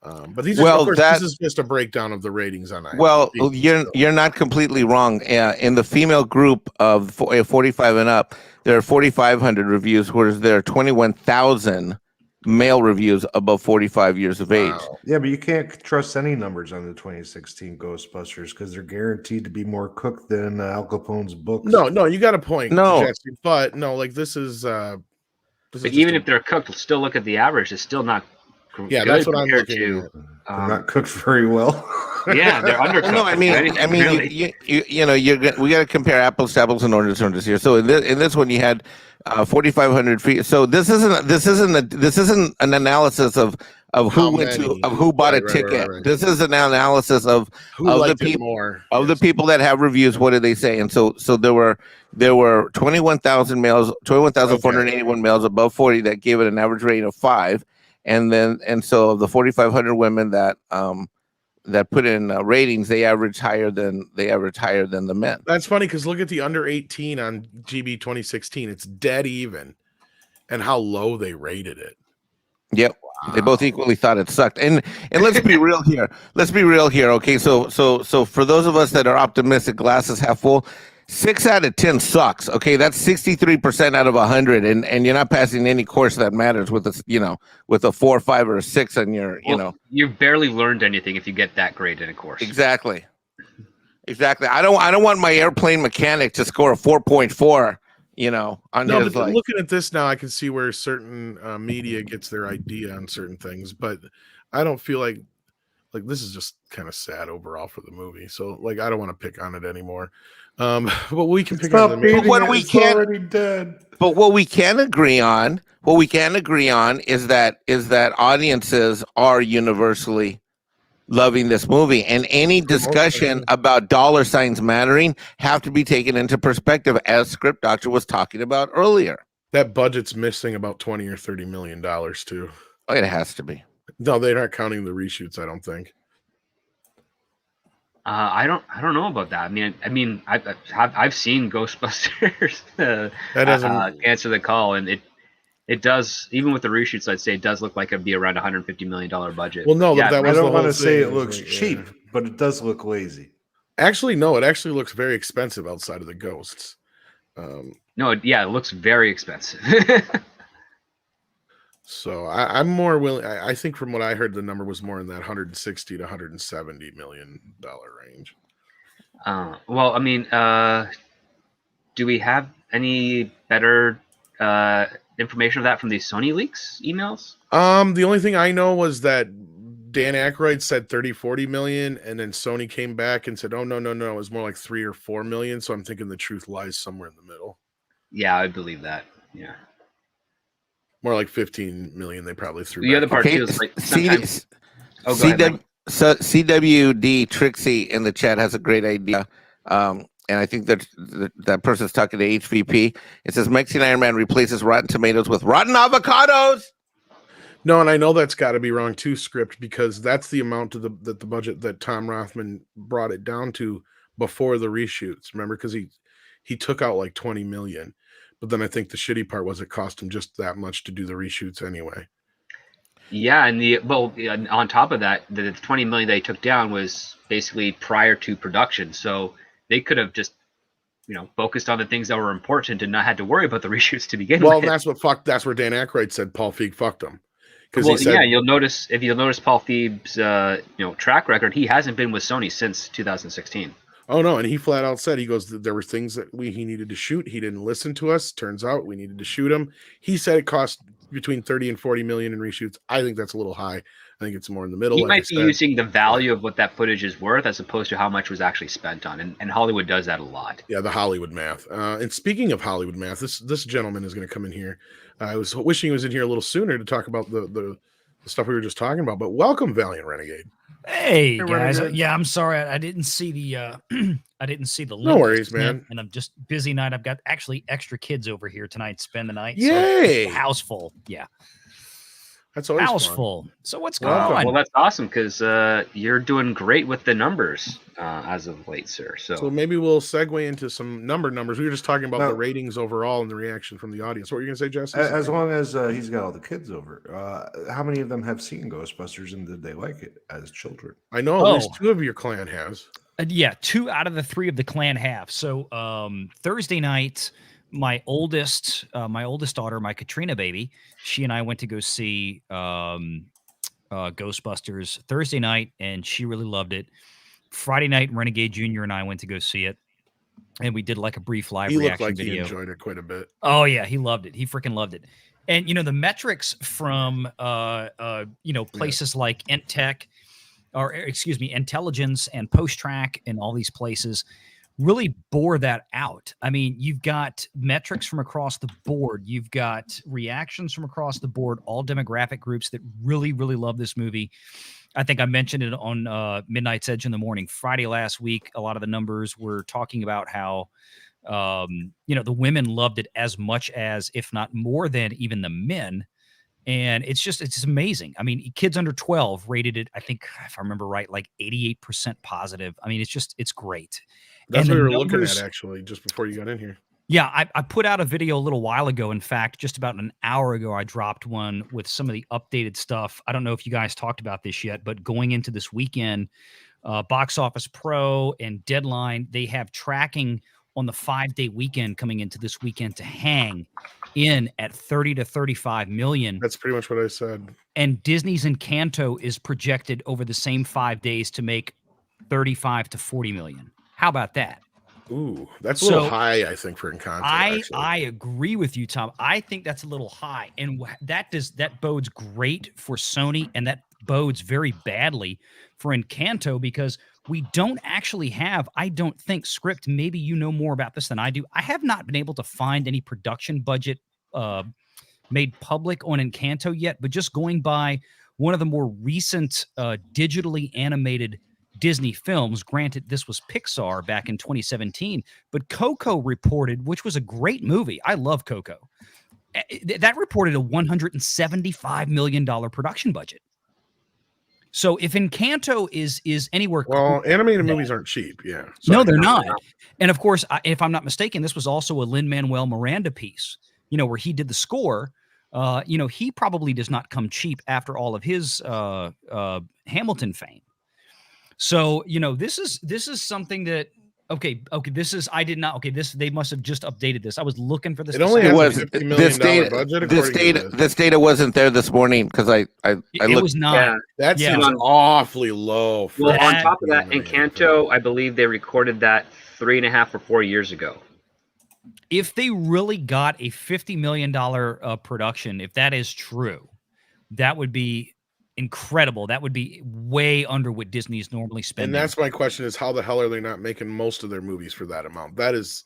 But these are, of course, this is just a breakdown of the ratings on IMDb. Well, you're not completely wrong. In the female group of 45 and up, there are 4,500 reviews, whereas there are 21,000 male reviews above 45 years of age. Yeah, but you can't trust any numbers on the 2016 Ghostbusters because they're guaranteed to be more cooked than Al Capone's books. No, you got a point. No, Jesse, but no, like this is. But even if they're cooked, still look at the average. It's still not. Yeah, that's what I'm looking at. They're not cooked very well. Yeah, they're undercooked. Well, no, I mean, Really. we got to compare apples to apples in order to turn this here. So in this one, you had 4,500 feet. So this isn't an analysis of How who many? of who bought a Right. ticket. This is an analysis of Who of the liked it people more? of the people that have reviews. What did they say? And so there were 21,000 males, 21,481 males above 40 that gave it an average rating of 5, and so of the 4,500 women that put in ratings, they average higher than the men. That's funny because look at the under 18 on GB 2016. It's dead even, and how low they rated it. Yep. Wow. They both equally thought it sucked. And let's be real here. Okay, so for those of us that are optimistic, glasses half full, 6 out of 10 sucks. Okay, that's 63% out of 100, and you're not passing any course that matters with a 4, 5, or a 6 on your, You've barely learned anything if you get that grade in a course. Exactly. I don't want my airplane mechanic to score a 4.4. Looking at this now, I can see where certain media gets their idea on certain things, but I don't feel like this is just kind of sad overall for the movie. So I don't want to pick on it anymore. But we can pick on the movie. Already dead. But what we can agree on is that audiences are universally loving this movie, and any discussion about dollar signs mattering have to be taken into perspective, as Script Doctor was talking about earlier. That budget's missing about $20 or $30 million too. Oh, it has to be. No, they're not counting the reshoots, I don't think. I don't know about that. I mean, I've seen Ghostbusters. That doesn't answer the call, and it does, even with the reshoots, I'd say it does look like it'd be around $150 million budget. Well, no, I don't want to say it looks cheap, but it does look lazy. Actually, no, it actually looks very expensive outside of the ghosts. It looks very expensive. So I'm more willing. I think from what I heard, the number was more in that 160 to 170 million dollar range. Well, I mean, do we have any better information of that from these Sony leaks emails? The only thing I know was that Dan Aykroyd said 30-40 million, and then Sony came back and said, "Oh no, it was more like 3 or 4 million." So I'm thinking the truth lies somewhere in the middle. Yeah, I believe that. Yeah. More like 15 million. They probably threw. The other part too is like sometimes. CWD Trixie in the chat has a great idea, and I think that person's talking to HVP. It says Mexican Iron Man replaces Rotten Tomatoes with Rotten Avocados. No, and I know that's got to be wrong too, Script, because that's the amount of the budget that Tom Rothman brought it down to before the reshoots. Remember, because he took out like 20 million. But then I think the shitty part was it cost him just that much to do the reshoots anyway. Yeah, and on top of that, the 20 million they took down was basically prior to production, so they could have just, focused on the things that were important and not had to worry about the reshoots to begin with. Well, that's where Dan Aykroyd said Paul Feig fucked him. Well, he said, you'll notice Paul Feig's track record, he hasn't been with Sony since 2016. Oh no, and he flat out said, he goes, there were things that he needed to shoot. He didn't listen to us. Turns out we needed to shoot him. He said it cost between 30 and 40 million in reshoots. I think that's a little high. I think it's more in the middle. He might be using the value of what that footage is worth as opposed to how much was actually spent on. And Hollywood does that a lot. Yeah, the Hollywood math. And speaking of Hollywood math, this gentleman is going to come in here. I was wishing he was in here a little sooner to talk about the stuff we were just talking about. But welcome, Valiant Renegade. Hey guys, yeah, I'm sorry I didn't see the I didn't see the link. No worries, man. And I'm just busy night. I've got actually extra kids over here tonight to spend the night. Yay! So house full. Yeah. That's always house fun. full. So what's going on? Well, that's awesome because you're doing great with the numbers as of late, sir. So maybe we'll segue into some numbers. We were just talking about the ratings overall and the reaction from the audience. What were you going to say, Jesse? As long as he's got all the kids over, how many of them have seen Ghostbusters and did they like it as children? I know at least 2 of your clan has. Yeah, 2 out of the 3 of the clan have. So Thursday night, my oldest daughter, my Katrina baby, she and I went to go see Ghostbusters Thursday night, and she really loved it. Friday night, Renegade Jr. and I went to go see it, and we did like a brief live reaction video. He enjoyed it quite a bit. Oh yeah, he loved it. He freaking loved it. And the metrics from places like Entech, or excuse me, intelligence and post track and all these places really bore that out. I mean, you've got metrics from across the board. You've got reactions from across the board, all demographic groups that really, really love this movie. I think I mentioned it on Midnight's Edge in the Morning Friday last week. A lot of the numbers were talking about how, the women loved it as much as, if not more than even the men. And it's just amazing. I mean, kids under 12 rated it, I think, if I remember right, like 88% positive. I mean, it's great. That's And what the we were looking numbers- at, actually, just before you got in here. Yeah, I put out a video a little while ago. In fact, just about an hour ago, I dropped one with some of the updated stuff. I don't know if you guys talked about this yet, but going into this weekend, Box Office Pro and Deadline, they have tracking on the 5-day weekend coming into this weekend to hang in at 30 to 35 million. That's pretty much what I said. And Disney's Encanto is projected over the same 5 days to make 35 to 40 million. How about that? Ooh, that's a little high, I think, for Encanto. I agree with you, Tom. I think that's a little high, and that bodes great for Sony, and that bodes very badly for Encanto because we don't actually have, I don't think, script. Maybe you know more about this than I do. I have not been able to find any production budget made public on Encanto yet, but just going by one of the more recent digitally animated Disney films, granted this was Pixar back in 2017, but Coco reported, which was a great movie. I love Coco. That reported a $175 million production budget. So if Encanto is anywhere, well, animated movies aren't cheap. Yeah, no, they're not. And of course, if I'm not mistaken, this was also a Lin-Manuel Miranda piece. Where he did the score. He probably does not come cheap after all of his Hamilton fame. So, this is something that they must have just updated this. I was looking for this. It only has a $50 million budget. This data wasn't there this morning because I looked. It was not. Yeah. That seems awfully low. Well, on top of that, Encanto, I believe they recorded that 3.5 or 4 years ago. If they really got a $50 million production, if that is true, that would be incredible. That would be way under what Disney's normally spending. And that's my question: is how the hell are they not making most of their movies for that amount? That is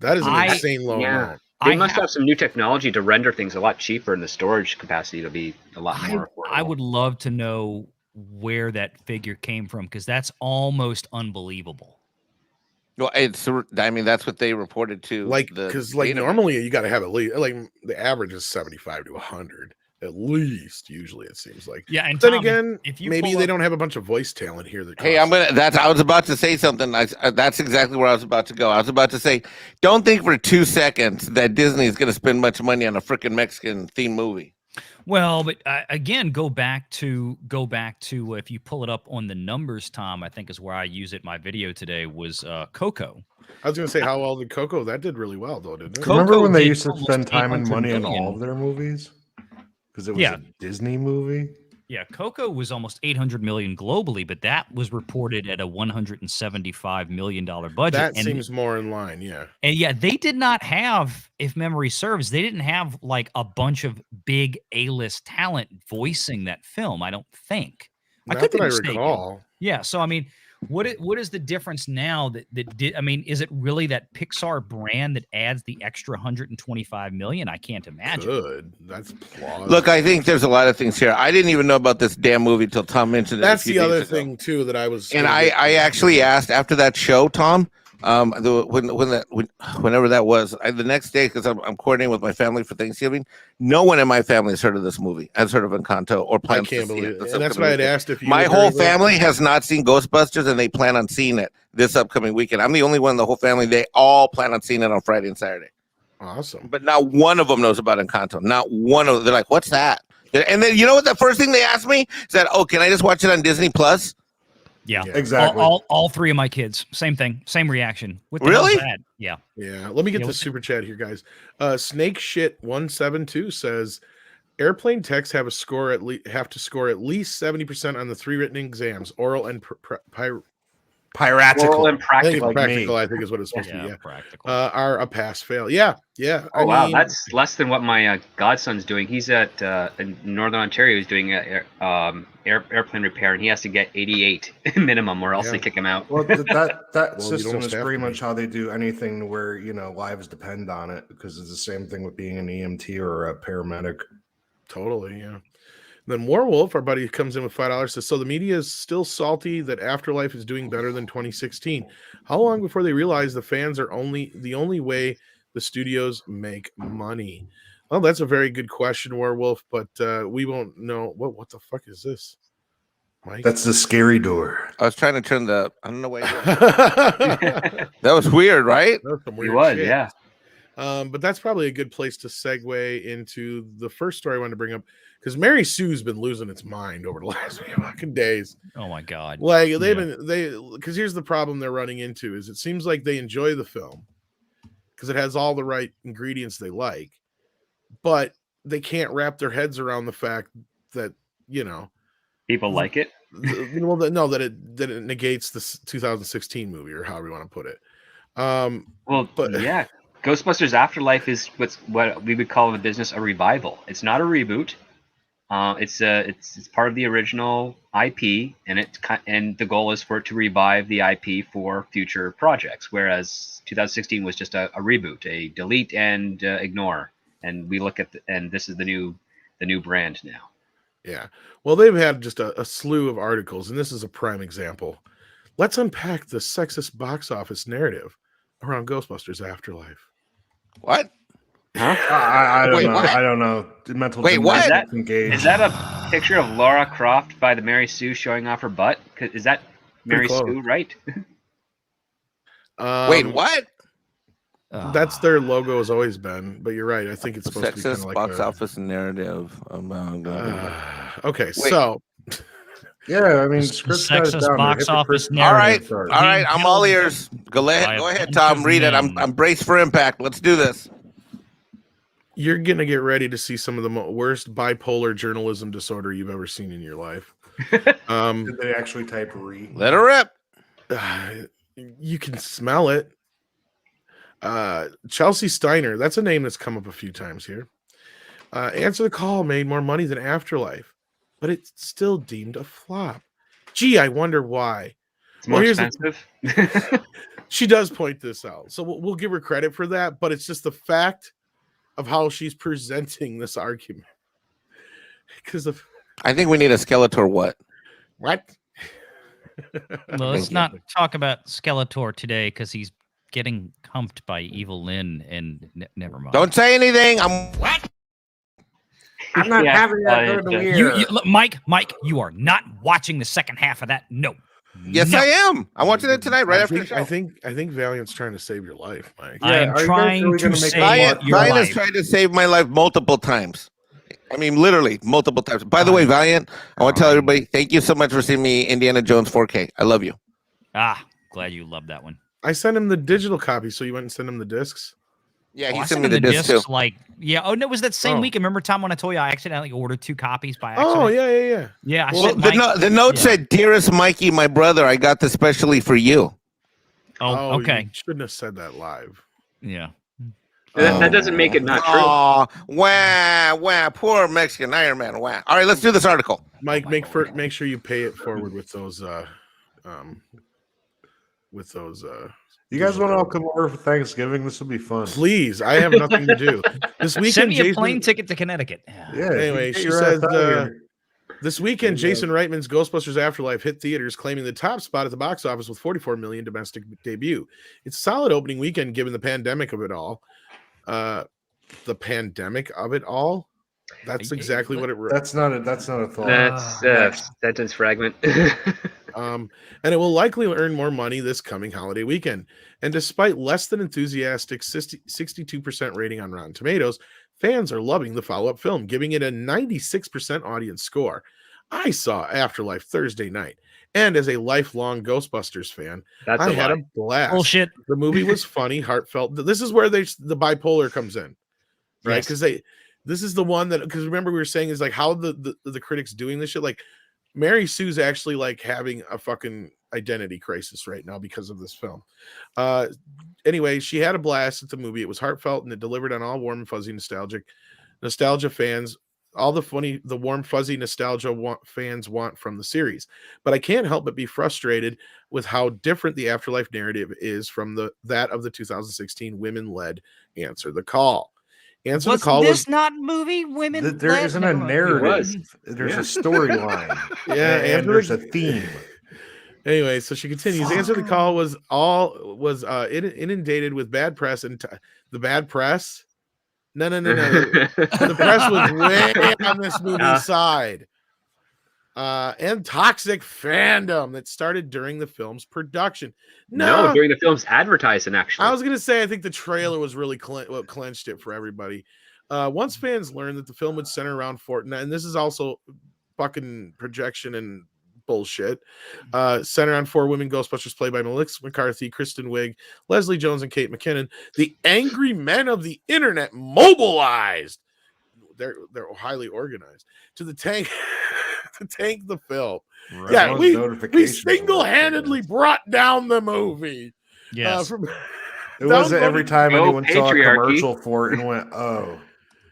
an insane low amount. They must have some new technology to render things a lot cheaper, and the storage capacity to be a lot more affordable. I would love to know where that figure came from because that's almost unbelievable. Well, that's what they reported to. Because normally you got to have at least the average is 75 to 100 at least. Usually it seems like. Yeah, and then Tom, again, maybe they don't have a bunch of voice talent here. I was about to say something. That's exactly where I was about to go. I was about to say, don't think for 2 seconds that Disney is going to spend much money on a freaking Mexican themed movie. Well, but again, go back to if you pull it up on the numbers, Tom, I think is where I use it. My video today was Coco. I was going to say, how well did Coco? That did really well, though, didn't it? Remember when they used to spend time and money on all of their movies? Because it was a Disney movie. Yeah, Coco was almost 800 million globally, but that was reported at a $175 million budget. That seems more in line, yeah. And yeah, they did not have, if memory serves, they didn't have like a bunch of big A-list talent voicing that film, I don't think. Not I could be mistaken. Recall. Yeah, so I mean, what is the difference now is it really that Pixar brand that adds the extra 125 million? I can't imagine. Good. That's plausible. Look, I think there's a lot of things here. I didn't even know about this damn movie till Tom mentioned it. That's the other thing too that I was. And I actually asked after that show, Tom, whenever that was, the next day, because I'm coordinating with my family for Thanksgiving. No one in my family has heard of this movie, has heard of Encanto, or plans to see it. And that's why I'd asked if you. My whole family has not seen Ghostbusters, and they plan on seeing it this upcoming weekend. I'm the only one in the whole family. They all plan on seeing it on Friday and Saturday. Awesome. But not one of them knows about Encanto. Not one of them. They're like, "What's that?" And then you know what? The first thing they asked me is that, "Oh, can I just watch it on Disney Plus?" Yeah, exactly. All three of my kids, same thing, same reaction. What the really? hell's that? Yeah. Let me get the super chat here, guys. Snake Shit 172 says airplane techs have to score at least 70% on the 3 written exams, oral and Piratical. and I think it's practical. practical. I think is what it's supposed to be. Yeah, Yeah. practical. Are a pass fail. Yeah. Oh wow, that's less than what my godson's doing. He's at in Northern Ontario. He's doing airplane repair, and he has to get 88 minimum, or else they kick him out. Well, that Well, system almost is have pretty to be. much how they do anything where lives depend on it, because it's the same thing with being an EMT or a paramedic. Totally, yeah. Then Warwolf, our buddy, comes in with $5, says, so the media is still salty that Afterlife is doing better than 2016. How long before they realize the fans are the only way the studios make money? Well, that's a very good question, Warwolf, but we won't know. What the fuck is this, Mike? That's the scary door. I was trying to turn the. I don't know why. That That was weird, right? was some He weird was, shit. yeah. But that's probably a good place to segue into the first story I wanted to bring up, because Mary Sue's been losing its mind over the last few fucking days. Oh my god! Like because here's the problem they're running into is it seems like they enjoy the film because it has all the right ingredients they like, but they can't wrap their heads around the fact that People like it. that it negates the 2016 movie, or however you want to put it. But Yeah, Ghostbusters Afterlife is what we would call in the business a revival. It's not a reboot. It's part of the original IP, and the goal is for it to revive the IP for future projects. Whereas 2016 was just a reboot, a delete and ignore. And we look at and this is the new brand now. yeah, well, they've had just a slew of articles, and this is a prime example. Let's unpack the sexist box office narrative around Ghostbusters Afterlife. What? Huh? I don't Wait, know. what? I don't know. The mental Wait, what? gymnastics engaged. Is that a picture of Laura Croft by the Mary Sue showing off her butt? Is that Mary Pretty close. Sue, right? Wait, what? That's their logo has always been, but you're right. I think it's supposed to be kind Sexist of like box office narrative about. Okay, Wait. so Yeah, I mean, The Scripps got it sexist down there. box office Hypocrite- All right, narrative. all right. I'm all ears. Go by ahead, a go ahead, bunch Tom. of Read it. men. I'm braced for impact. Let's do this. you're gonna get ready to see some of the worst bipolar journalism disorder you've ever seen in your life. Did they actually type re? Let her rip. You can smell it. Chelsea Steiner, that's a name that's come up a few times here. Answer the Call made more money than Afterlife, but it's still deemed a flop. Gee, I wonder why. It's more Well, here's the- expensive. She does point this out, so we'll give her credit for that, but it's just the fact of how she's presenting this argument. Because of I think we need a Skeletor. What? what? Well, let's Thank you. not talk about Skeletor today because he's getting humped by Evil Lynn, and never mind. Don't say anything. I'm what? I'm not Yeah, having that good of the year. Look, Mike, you are not watching the second half of that. No. Yes, No. I am. I'm watching it tonight, right I after the think, show. I think Valiant's trying to save your life, Mike. I am are you guys trying really to gonna make save Valiant, your Valiant has life. tried to save my life multiple times. I mean, literally multiple times. By the way, Valiant, I want to tell everybody, thank you so much for seeing me Indiana Jones 4K. I love you. Glad you love that one. I sent him the digital copy, so you went and sent him the discs. Yeah, he I sent me him the disc too. discs, like, yeah. Oh no, it was that same Oh. week. Remember, Tom, when I told you I accidentally ordered 2 copies by accident? Oh yeah. Yeah. I Well, sent Mike- the note yeah. said, "Dearest Mikey, my brother, I got this specially for you." Oh, okay. You shouldn't have said that live. Yeah. That doesn't make it not true. Oh, wah, poor Mexican Iron Man. Wah. All right, let's do this article. Mike, make sure you pay it forward with those You guys want to all come over for Thanksgiving? This will be fun. please. I have nothing to do. This weekend, Send me a Jason, plane ticket to Connecticut. Yeah. Anyway, get she your ass says out of here. this weekend, Yeah. Jason Reitman's Ghostbusters Afterlife hit theaters, claiming the top spot at the box office with 44 million domestic debut. It's a solid opening weekend given the pandemic of it all. The pandemic of it all. That's exactly what it. That's not a thought. That's sentence fragment. And it will likely earn more money this coming holiday weekend. And despite less than enthusiastic 62% rating on Rotten Tomatoes, fans are loving the follow-up film, giving it a 96% audience score. I saw Afterlife Thursday night, and as a lifelong Ghostbusters fan, That's I a had lie. a blast. Bullshit. The movie was funny, heartfelt. This is where the bipolar comes in, right? Yes. Because this is the one that, because remember we were saying is like how the critics doing this shit, like Mary Sue's actually like having a fucking identity crisis right now because of this film. Anyway, she had a blast at the movie. It was heartfelt and it delivered on all warm and fuzzy nostalgia fans, all the warm fuzzy nostalgia fans want from the series. But I can't help but be frustrated with how different the Afterlife narrative is from that of the 2016 women-led Answer the Call. Answer the Call was not movie women. There isn't a narrative. There's a storyline. and there's a theme. Anyway, so she continues. Answer the Call was inundated with bad press and the bad press. No. The press was way on this movie's side. And toxic fandom that started during the film's production. No, during the film's advertising, actually. I was going to say, I think the trailer was really what clenched it for everybody. Once fans learned that the film would center around Fortnite, and this is also fucking projection and bullshit, centered on 4 women Ghostbusters played by Melissa McCarthy, Kristen Wiig, Leslie Jones, and Kate McKinnon, the angry men of the internet mobilized. They're highly organized to tank the film. Right. Yeah, we single-handedly brought down the movie. Yes. It wasn't every time anyone saw a commercial for it and went, oh.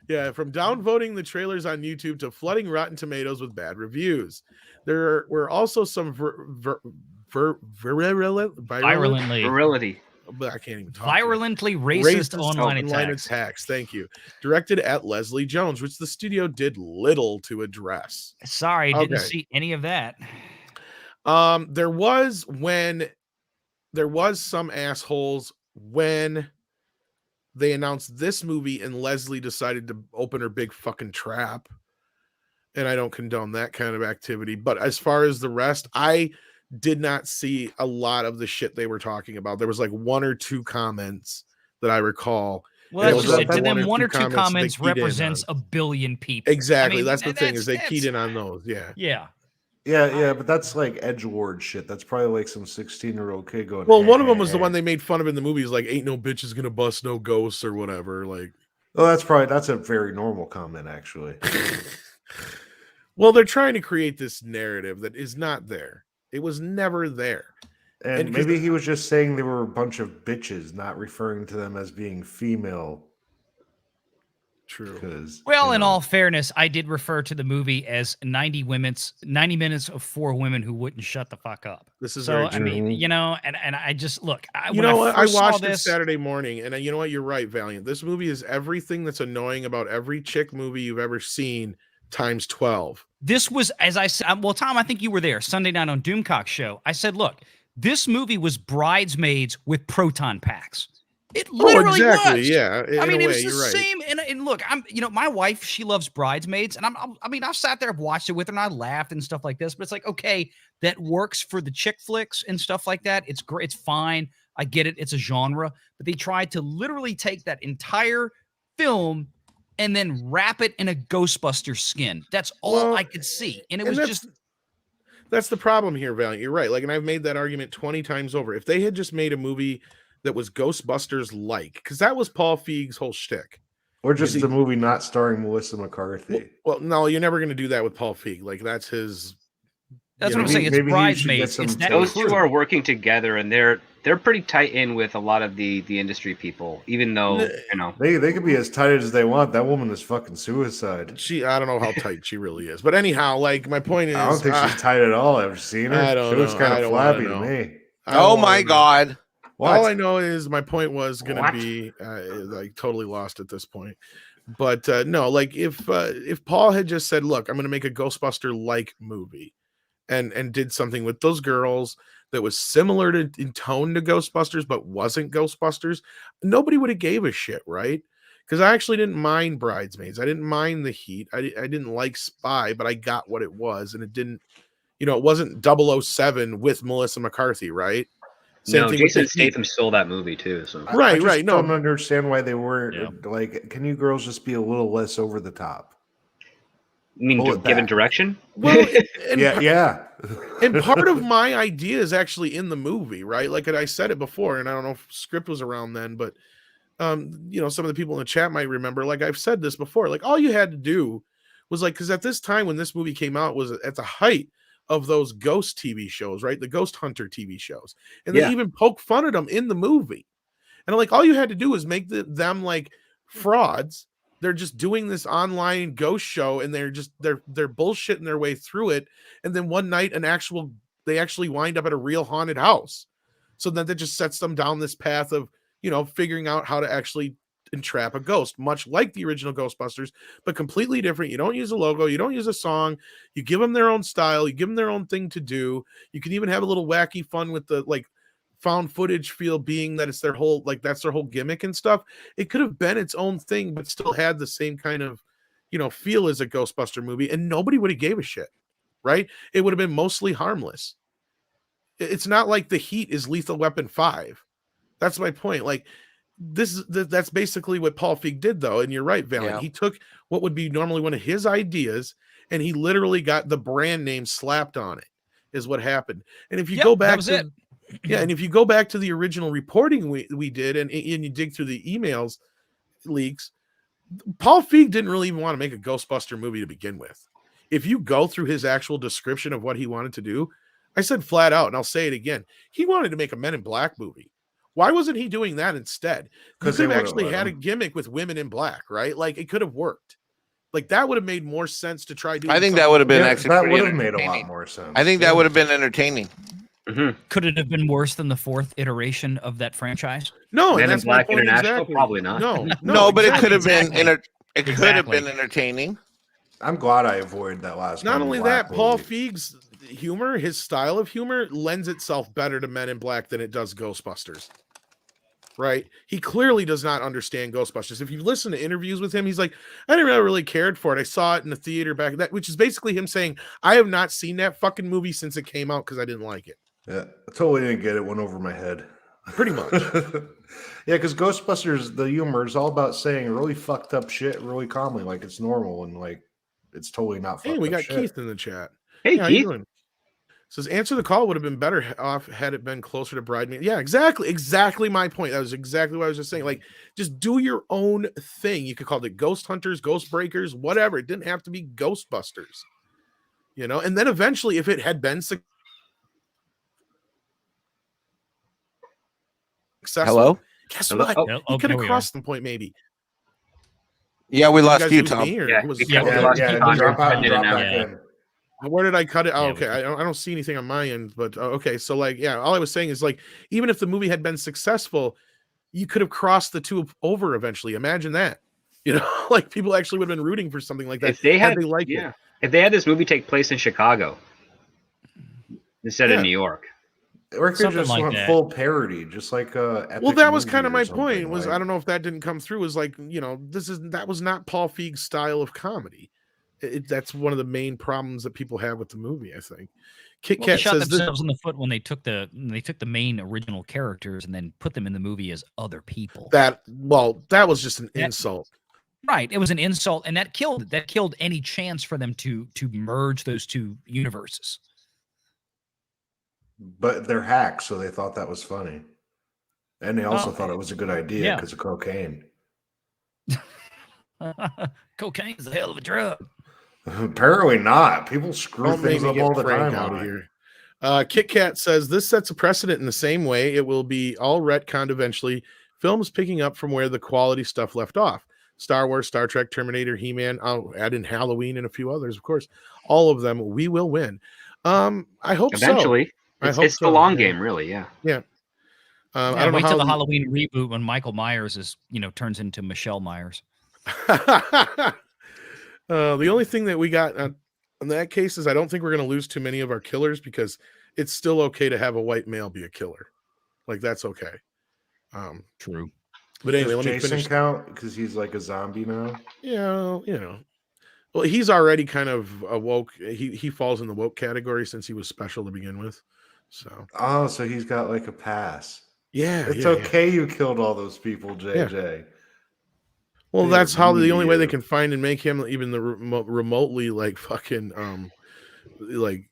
Yeah, from downvoting the trailers on YouTube to flooding Rotten Tomatoes with bad reviews. There were also some virility. But I can't even talk. Virulently racist online attacks. Thank you. Directed at Leslie Jones, which the studio did little to address. Sorry, didn't see any of that. There was some assholes when they announced this movie and Leslie decided to open her big fucking trap. And I don't condone that kind of activity. But as far as the rest, I did not see a lot of the shit they were talking about. There was like 1 or 2 comments that I recall. Well, to them, 1 or 2 comments represents a billion people. Exactly. I mean, that's the thing, is they keyed in on those. Yeah. But that's like edgelord shit. That's probably like some 16-year-old kid going. Well, one of them was the one they made fun of in the movie. Is like, ain't no bitches gonna bust no ghosts or whatever. Like, oh, that's a very normal comment, actually. Well, they're trying to create this narrative that is not there. It was never there. And maybe he was just saying they were a bunch of bitches, not referring to them as being female. True. Well, in all fairness, I did refer to the movie as 90 minutes of 4 women who wouldn't shut the fuck up. This is so, very true. I mean, and I just look. I watched it Saturday morning, and you know what? You're right, Valiant. This movie is everything that's annoying about every chick movie you've ever seen times 12. This was, as I said, well, Tom, I think you were there Sunday night on Doomcock's show. I said, look, this movie was Bridesmaids with proton packs. It literally was. Yeah. I mean, it was the same. And look, my wife, she loves Bridesmaids, and I've sat there, I've watched it with her, and I laughed and stuff like this. But it's like, okay, that works for the chick flicks and stuff like that. It's great. It's fine. I get it. It's a genre. But they tried to literally take that entire film and then wrap it in a Ghostbusters skin. That's all I could see, and it was just. That's the problem here, Valiant. You're right. Like, and I've made that argument 20 times over. If they had just made a movie that was Ghostbusters-like, because that was Paul Feig's whole shtick. Or just the movie not starring Melissa McCarthy. Well, no, you're never going to do that with Paul Feig. Like, that's his... That's what I'm saying. It's Bridesmaids. Those two are working together, and they're pretty tight in with a lot of the industry people, even though, They could be as tight as they want. That woman is fucking suicide. I don't know how tight she really is. But anyhow, like, my point is... I don't think she's tight at all. I've seen her. She looks kind of flabby to me. Oh, my God. What? All I know is my point was going to be like totally lost at this point. But no, like if Paul had just said, look, I'm going to make a Ghostbuster-like movie and did something with those girls that was similar in tone to Ghostbusters, but wasn't Ghostbusters, nobody would have gave a shit, right? Because I actually didn't mind Bridesmaids. I didn't mind the heat. I didn't like Spy, but I got what it was. And it didn't, it wasn't 007 with Melissa McCarthy, right? Same thing. Jason Statham stole that movie too. So right. I don't understand why they weren't like. Can you girls just be a little less over the top? You mean given direction? Well, yeah. And part of my idea is actually in the movie, right? Like I said it before, and I don't know if script was around then, but some of the people in the chat might remember. Like I've said this before. Like all you had to do was like, because at this time when this movie came out was at the height of those ghost TV shows, right? The Ghost Hunter TV shows. And they Yeah. even poke fun at them in the movie. And like all you had to do was make them like frauds. They're just doing this online ghost show and they're bullshitting their way through it. And then one night they actually wind up at a real haunted house. So then that just sets them down this path of, figuring out how to actually entrap a ghost, much like the original Ghostbusters, but completely different. You don't use a logo, you don't use a song, you give them their own style, you give them their own thing to do. You can even have a little wacky fun with the like found footage feel, being that it's their whole, like that's their whole gimmick and stuff. It could have been its own thing, but still had the same kind of, feel as a Ghostbuster movie, and nobody would have gave a shit, right? It would have been mostly harmless. It's not like The Heat is Lethal Weapon 5. That's my point. Like, that's basically what Paul Feig did, though. And you're right, Valiant. Yeah. He took what would be normally one of his ideas and he literally got the brand name slapped on it, is what happened. And if you go back to and if you go back to the original reporting we did and you dig through the emails leaks, Paul Feig didn't really even want to make a Ghostbuster movie to begin with. If you go through his actual description of what he wanted to do, I said flat out, and I'll say it again, he wanted to make a Men in Black movie. Why wasn't he doing that instead? Because they actually had a gimmick with women in black, right? Like it could have worked. Like that would have made more sense to try doing. I think that would have been actually that pretty would have made a entertaining. lot more sense. I think that would have been entertaining. Mm-hmm. Could it have been worse than the fourth iteration of that franchise? No, Men and in that's my Black point International, exactly. probably not. No, But it could have exactly. been it could have Exactly. been entertaining. I'm glad I avoided that last. Not Men in only Black that, Paul movie. Feig's humor, his style of humor, lends itself better to Men in Black than it does Ghostbusters. Right? He clearly does not understand Ghostbusters. If you listen to interviews with him, he's like, I never really cared for it. I saw it in the theater back that, which is basically him saying, I have not seen that fucking movie since it came out because I didn't like it. Yeah, I totally didn't get it. Went over my head. Pretty much. Yeah, because Ghostbusters, the humor is all about saying really fucked up shit really calmly, like it's normal and like it's totally not. Hey, we got shit. Keith in the chat. Hey, how you Keith. doing? Says answer the call would have been better off had it been closer to Bridesmaid. Yeah, exactly my point. That was exactly what I was just saying. Like, just do your own thing. You could call it Ghost Hunters, Ghost Breakers, whatever. It didn't have to be Ghostbusters, And then eventually, if it had been successful, Hello? guess Hello? what? Oh, He could have there we are. crossed the point, maybe. Yeah, we lost guys you, lose Tom. me, or Yeah, was- yeah, we lost you, Tom. drop out, Cutting in drop and out. back in. Where did I cut it? Oh, Yeah, okay. I don't see anything on my end, but okay. So like, yeah, all I was saying is like, even if the movie had been successful, you could have crossed the two over eventually. Imagine that, like people actually would have been rooting for something like that. If they had, they liked yeah, it. if they had this movie take place in Chicago instead Yeah. of New York, Or it could Something just like went that. full parody, just like Well, that was kind of my point. Was I don't know if that didn't come through. Was like, that was not Paul Feig's style of comedy. That's one of the main problems that people have with the movie, I think. Kit Well, they Kat shot says this, themselves in the foot when they took the main original characters and then put them in the movie as other people. that was just an insult. Right. It was an insult, and that killed any chance for them to merge those two universes. But they're hacks, so they thought that was funny, and they also Oh, thought it was a good idea yeah. because of cocaine. Cocaine is a hell of a drug. Apparently not. People screw Don't make things me up get all the Frank time out on of it. here. Kit Kat says this sets a precedent in the same way. It will be all retconned eventually. Films picking up from where the quality stuff left off. Star Wars, Star Trek, Terminator, He-Man. I'll add in Halloween and a few others, of course. All of them, we will win. I hope eventually, so. it's the long game, really. Yeah. I don't know wait how till the Halloween reboot when Michael Myers turns into Michelle Myers. The only thing that we got in that case is I don't think we're going to lose too many of our killers because it's still okay to have a white male be a killer. Like that's okay. True. But anyway, Does let me Jason finish. count because he's like a zombie now? Yeah, well, he's already kind of a woke. He falls in the woke category since he was special to begin with. So So he's got like a pass. yeah, It's yeah, okay you killed all those people, JJ. Well, They that's how the only way they you. can find and make him even the remotely like fucking like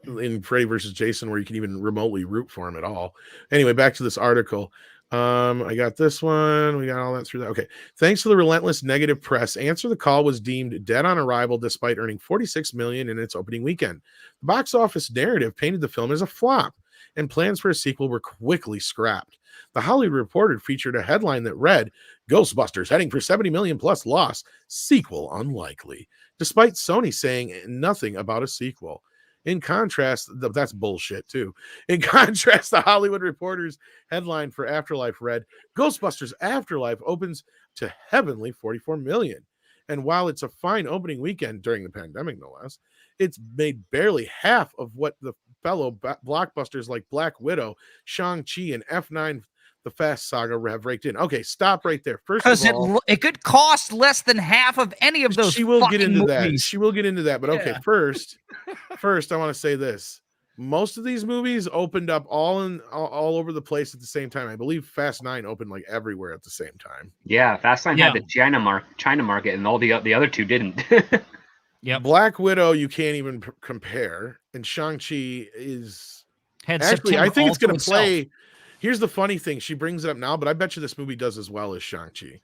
in Freddy versus Jason where you can even remotely root for him at all. Anyway, back to this article. I got this one. We got all that through that. Okay. Thanks to the relentless negative press, Answer the Call was deemed dead on arrival despite earning $46 million in its opening weekend. The box office narrative painted the film as a flop, and plans for a sequel were quickly scrapped. The Hollywood Reporter featured a headline that read, Ghostbusters heading for 70 million plus loss, sequel unlikely, despite Sony saying nothing about a sequel. In contrast, that's bullshit too. In contrast, the Hollywood Reporter's headline for Afterlife read, Ghostbusters Afterlife opens to heavenly 44 million. And while it's a fine opening weekend during the pandemic, no less, it's made barely half of what the fellow blockbusters like Black Widow, Shang-Chi, and F9 the Fast Saga have raked in. Okay, stop right there. First of all, it could cost less than half of any of those. She will get into movies. that. She will get into that. But okay, first, I want to say this. Most of these movies opened up all over the place at the same time. I believe Fast 9 opened like everywhere at the same time. Yeah, Fast 9 had the China market, and all the other two didn't. Yeah, Black Widow you can't even compare, and Shang-Chi is actually I think it's going to play. Here's the funny thing. She brings it up now, but I bet you this movie does as well as Shang-Chi.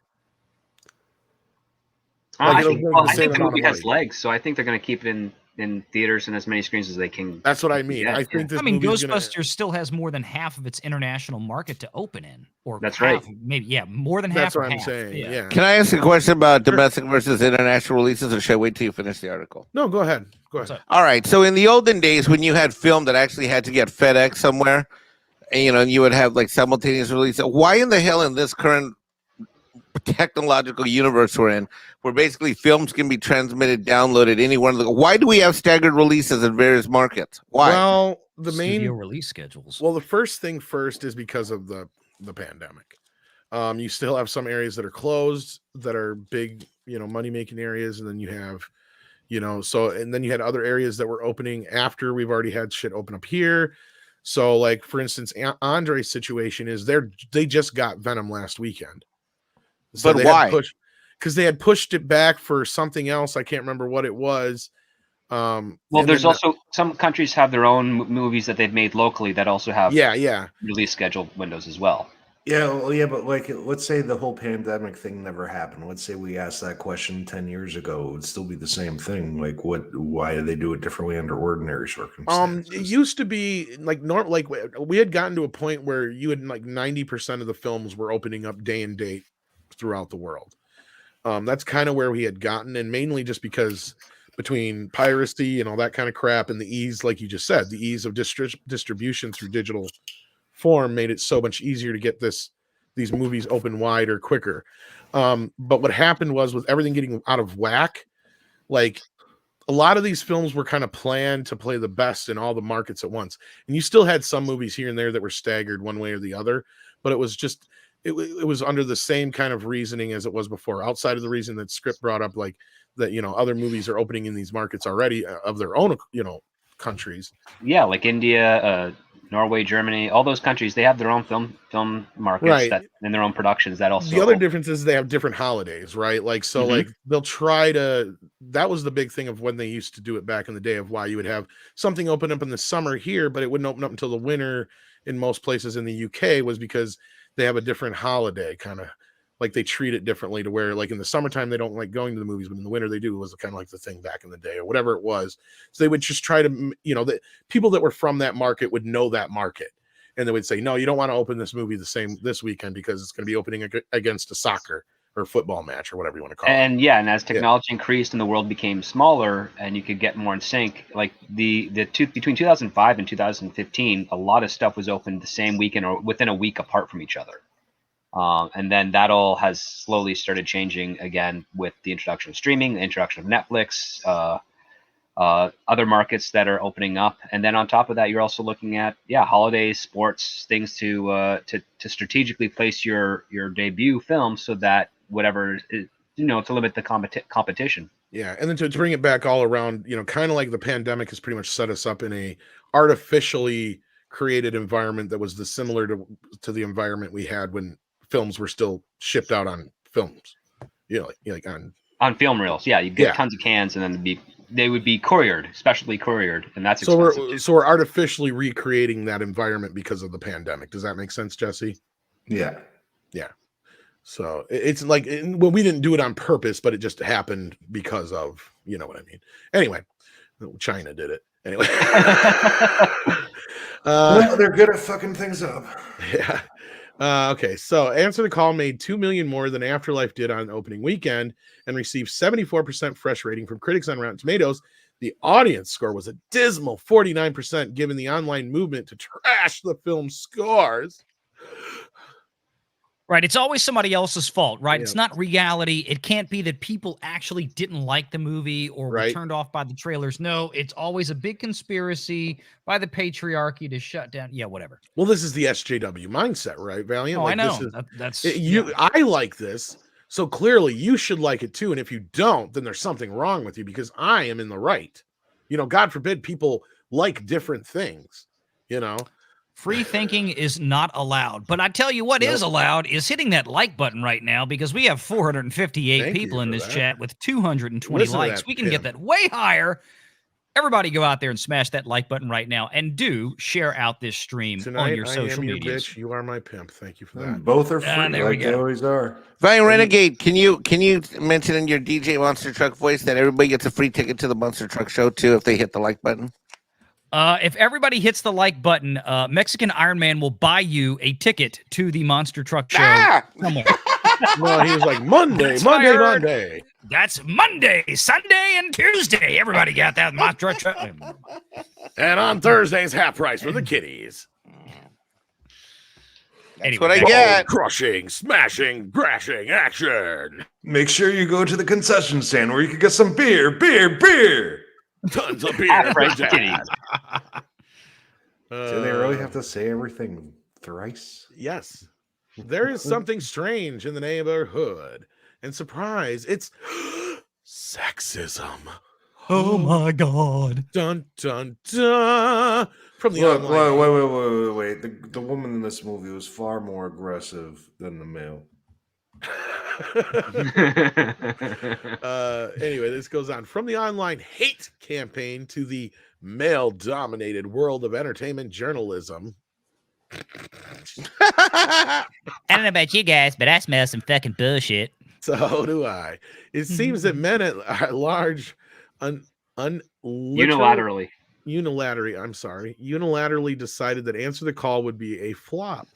I think the movie has legs, so I think they're going to keep it in theaters and as many screens as they can. That's what I mean. I think this Ghostbusters still has more than half of its international market to open in. Or that's half, right. Maybe, more than half. That's what I'm half. saying. Yeah. Can I ask a question about domestic versus international releases, or should I wait till you finish the article? No, go ahead. Go ahead. All right. So in the olden days, when you had film that actually had to get FedEx somewhere, and you would have like simultaneous release. Why in the hell in this current technological universe we're in, where basically films can be transmitted, downloaded, any one of the? Why do we have staggered releases in various markets? Why? Well, the studio release schedules. Well, the first thing first is because of the pandemic. You still have some areas that are closed that are big, money making areas, and then you have, and then you had other areas that were opening after we've already had shit open up here. So, like, for instance, Andre's situation is they just got Venom last weekend. So but why? Because they had pushed it back for something else. I can't remember what it was. Well, there's also some countries have their own movies that they've made locally that also have release schedule windows as well. Yeah, but like, let's say the whole pandemic thing never happened. Let's say we asked that question 10 years ago. It would still be the same thing. Like, why do they do it differently under ordinary circumstances? It used to be like we had gotten to a point where you had like 90% of the films were opening up day and date throughout the world. That's kind of where we had gotten, and mainly just because between piracy and all that kind of crap and the ease, like you just said, the ease of distribution through digital form made it so much easier to get these movies open wider quicker. But what happened was, with everything getting out of whack, like a lot of these films were kind of planned to play the best in all the markets at once. And you still had some movies here and there that were staggered one way or the other, but it was just, it was under the same kind of reasoning as it was before, outside of the reason that Script brought up, like that, other movies are opening in these markets already of their own, countries. Yeah. Like India, Norway, Germany, all those countries, they have their own film markets and their own productions. That also, the other difference is they have different holidays, right? Like, so like they'll try to, that was the big thing of when they used to do it back in the day, of why you would have something open up in the summer here, but it wouldn't open up until the winter in most places in the UK, was because they have a different holiday, kind of like they treat it differently, to where like in the summertime they don't like going to the movies, but in the winter they do. It was kind of like the thing back in the day or whatever it was. So they would just try to, the people that were from that market would know that market, and they would say, no, you don't want to open this movie the same this weekend because it's going to be opening against a soccer or football match or whatever you want to call it. And and as technology increased and the world became smaller and you could get more in sync, like between 2005 and 2015, a lot of stuff was opened the same weekend or within a week apart from each other. And then that all has slowly started changing again with the introduction of streaming, the introduction of Netflix, other markets that are opening up. And then on top of that, you're also looking at, holidays, sports, things to strategically place your debut film so that whatever, to limit the competition. Yeah. And then to bring it back all around, kind of like the pandemic has pretty much set us up in a artificially created environment that was similar to the environment we had when films were still shipped out on films, like on film reels. Yeah, you get tons of cans, and then they would be couriered, specially couriered, and that's expensive. So we're artificially recreating that environment because of the pandemic. Does that make sense, Jesse? Yeah. So it's like, well, we didn't do it on purpose, but it just happened because of, you know what I mean. Anyway, China did it. Anyway. Well, they're good at fucking things up. Yeah. Okay, so Answer the Call made $2 million more than Afterlife did on opening weekend and received 74% fresh rating from critics on Rotten Tomatoes. The audience score was a dismal 49%, given the online movement to trash the film's scores. Right. It's always somebody else's fault, right? Yeah. It's not reality. It can't be that people actually didn't like the movie or were Right. turned off by the trailers. No, it's always a big conspiracy by the patriarchy to shut down. Yeah, whatever. Well, this is the SJW mindset, right, Valiant? Oh, Like, I know. This is, That's you. yeah. I like this, so clearly you should like it too. And if you don't, then there's something wrong with you because I am in the right. You know, God forbid people like different things. You know, Free thinking is not allowed. But I tell you what is allowed is hitting that like button right now, because we have 458 Thank people you in for this that. chat with 220 Listen to likes. that We can get pimp. that way higher. Everybody go out there and smash that like button right now, and do share out this stream Tonight on your I social am your medias. bitch. You are my pimp. Thank you for that. Both are free, there we like they go. always are. Valiant Renegade, can you mention in your DJ Monster Truck voice that everybody gets a free ticket to the Monster Truck show too if they hit the like button? If everybody hits the like button, Mexican Iron Man will buy you a ticket to the Monster Truck show somewhere. Well, he was like Monday. That's Monday, Sunday, and Tuesday. Everybody got that Monster Truck show. And on Thursdays, half price for the kiddies. That's what I get. Crushing, smashing, crashing action. Make sure you go to the concession stand where you can get some beer. Tons of beer. Half for price Jack. kitties. Do they really have to say everything thrice? Yes. There is something strange in the neighborhood. And surprise, it's sexism. Oh my God. Dun, dun, dun. From the online. Wait. The woman in this movie was far more aggressive than the male. Anyway, this goes on. From the online hate campaign to the male-dominated world of entertainment journalism. I don't know about you guys, but I smell some fucking bullshit. So do I. It seems that men at large unilaterally decided that Answer the Call would be a flop.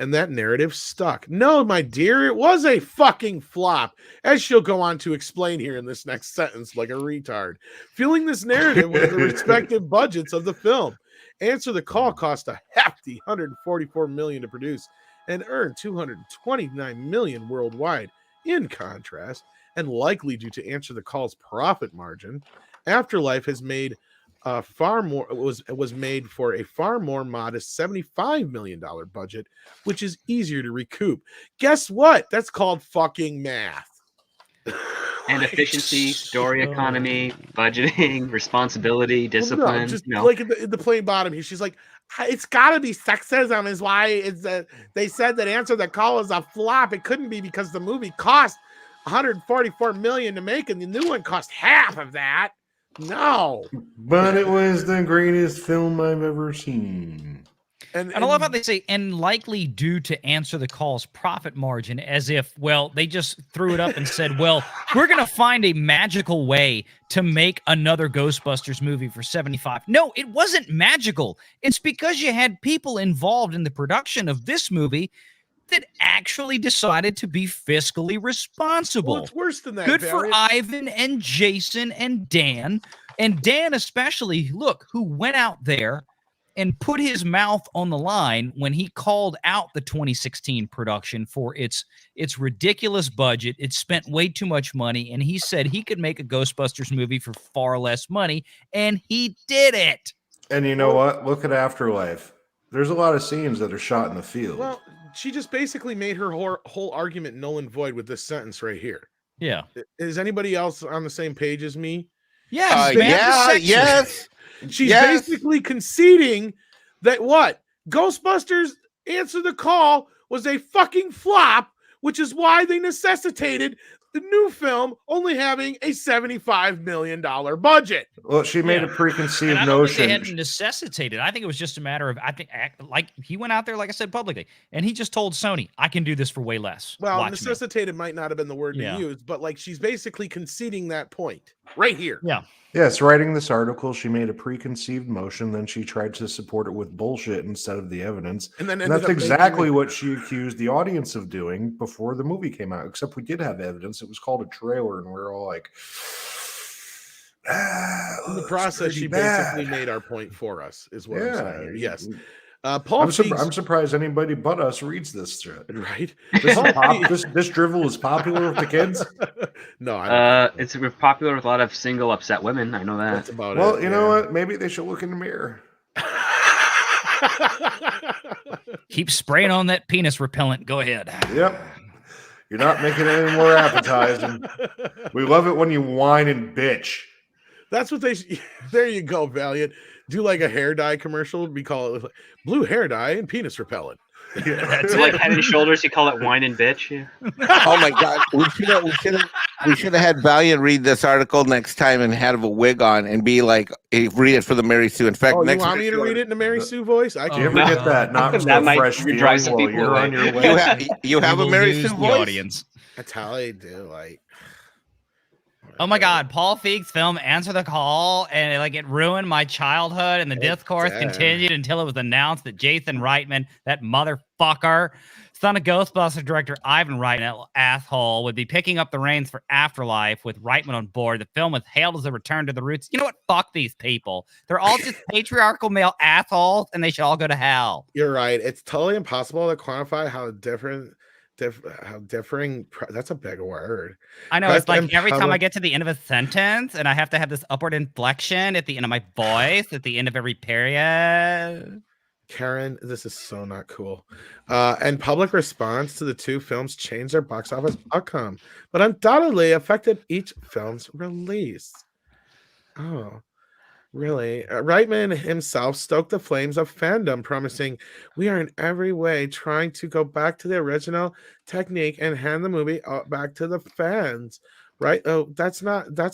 And that narrative stuck. No, my dear, it was a fucking flop, as she'll go on to explain here in this next sentence like a retard. Fueling this narrative with the respective budgets of the film. Answer the Call cost a hefty $144 million to produce and earned $229 million worldwide. In contrast, and likely due to Answer the Call's profit margin, Afterlife has made was made for a far more modest $75 million budget, which is easier to recoup. Guess what? That's called fucking math. And efficiency, story economy, budgeting, responsibility, discipline. Well, no, just like in the plain bottom here, she's like, it's got to be sexism is why it's they said that Answer the Call is a flop. It couldn't be because the movie cost $144 million to make, and the new one cost half of that. No, but it was the greatest film I've ever seen. And I love how they say, and likely due to Answer the Call's profit margin, as if, well, they just threw it up and said, well, we're going to find a magical way to make another Ghostbusters movie for 75. No, it wasn't magical. It's because you had people involved in the production of this movie that actually decided to be fiscally responsible. Well, it's worse than that. Good for Ivan and Jason and Dan. And Dan especially, look, who went out there and put his mouth on the line when he called out the 2016 production for its ridiculous budget. It spent way too much money, and he said he could make a Ghostbusters movie for far less money, and he did it. And you know what? Look at Afterlife. There's a lot of scenes that are shot in the field. Well, she just basically made her whole argument null and void with this sentence right here. Yeah. Is anybody else on the same page as me? Yes. Yes. She's basically conceding that what? Ghostbusters Answer the Call was a fucking flop, which is why they necessitated the new film only having a $75 million budget. Well, she made Yeah. a preconceived And I don't think they notion. had necessitated. I think it was just a matter of like he went out there, like I said publicly, and he just told Sony, "I can do this for way less." Well, Watch me." necessitated might not have been the word Yeah. to use, but like she's basically conceding that point right here. Yeah. Yes, writing this article, she made a preconceived motion, then she tried to support it with bullshit instead of the evidence. And then And ended that's up making exactly it- what she accused the audience of doing before the movie came out, except we did have evidence. It was called a trailer, and we were all like, in the process, she basically made our point for us, is what I'm saying here. Yes. Paul I'm Feig's- surprised anybody but us reads this shit. right? This drivel is popular with the kids. No, I don't It's popular with a lot of single upset women. I know that. that's about Well, it. you know what? Maybe they should look in the mirror. Keep spraying on that penis repellent. Go ahead. Yep. You're not making it any more appetizing. We love it when you whine and bitch. That's what they. There you go, Valiant. Do like a hair dye commercial. We call it like, blue hair dye and penis repellent. That's So like it. head and shoulders, you call it wine and bitch. Yeah. Oh my God, we should have had Valiant read this article next time and have a wig on and be like, read it for the Mary Sue. In fact, Oh, you next want me to read it in a Mary Sue voice? I Do you can. ever get that? Not That so might fresh drive some feeling while people you're on away. your way. you have We a will Mary lose Sue the voice. audience. That's how I do. Like, Oh my God, Paul Feig's film Answer the Call, and it ruined my childhood, and the discourse did. continued until it was announced that Jason Reitman, that motherfucker, son of Ghostbusters director Ivan Reitman, asshole, would be picking up the reins for Afterlife with Reitman on board. The film was hailed as a return to the roots. You know what? Fuck these people. They're all just patriarchal male assholes, and they should all go to hell. you're right. It's totally impossible to quantify how differing. That's a big word. I know, it's Press like every time I public- get to the end of a sentence, and I have to have this upward inflection at the end of my voice, at the end of every period. Karen, this is so not cool. And public response to the two films changed their box office outcome, but undoubtedly affected each film's release. Oh, really? Reitman himself stoked the flames of fandom, promising, "We are in every way trying to go back to the original technique and hand the movie back to the fans." Right? Oh, that's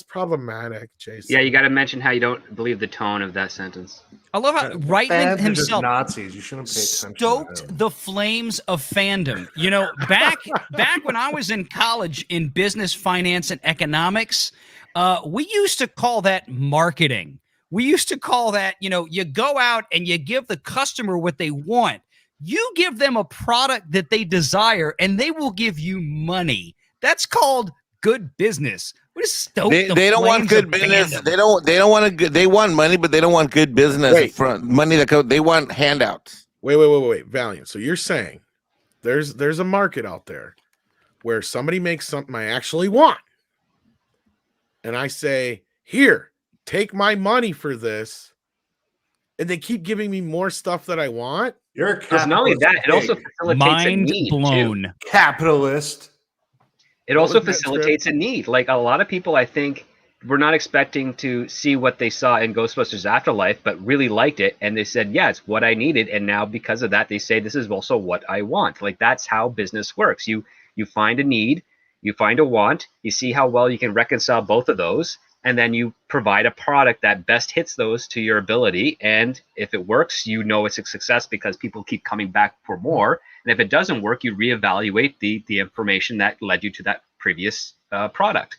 problematic, Jason. Yeah, you got to mention how you don't believe the tone of that sentence. I love how Reitman Fans are just himself Nazis. You shouldn't pay attention. to stoked them. the flames of fandom. You know, back when I was in college in business, finance, and economics, we used to call that marketing. We used to call that, you go out and you give the customer what they want. You give them a product that they desire, and they will give you money. That's called good business. We just stoke the They don't want flames good of business. fandom. They don't want a good. They want money, but they don't want good business. Wait. Money they want handouts. Wait, Valiant. So you're saying there's a market out there where somebody makes something I actually want, and I say, "Here, take my money for this," and they keep giving me more stuff that I want. You're a Because not only that, it also pig. facilitates a Mind need too. blown. Capitalist. It What also was that, Trip? facilitates a need. Like a lot of people, I think, were not expecting to see what they saw in Ghostbusters Afterlife, but really liked it, and they said, "Yeah, it's what I needed." And now, because of that, they say, "This is also what I want." Like that's how business works. You find a need, you find a want, you see how well you can reconcile both of those, and then you provide a product that best hits those to your ability. And if it works, you know it's a success because people keep coming back for more. And if it doesn't work, you reevaluate the information that led you to that previous product.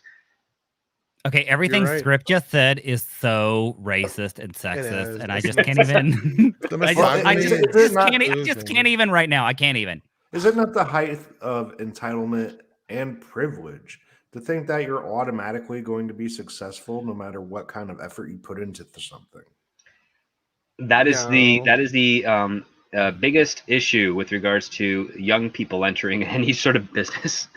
Okay, everything right. Script just said is so racist and is. sexist, and I It's- just can't even. The I misogyny just, is just not can't, I just oozing. can't even right now. I can't even. Is it not the height of entitlement and privilege to think that you're automatically going to be successful no matter what kind of effort you put into something? That is No. the biggest issue with regards to young people entering any sort of business.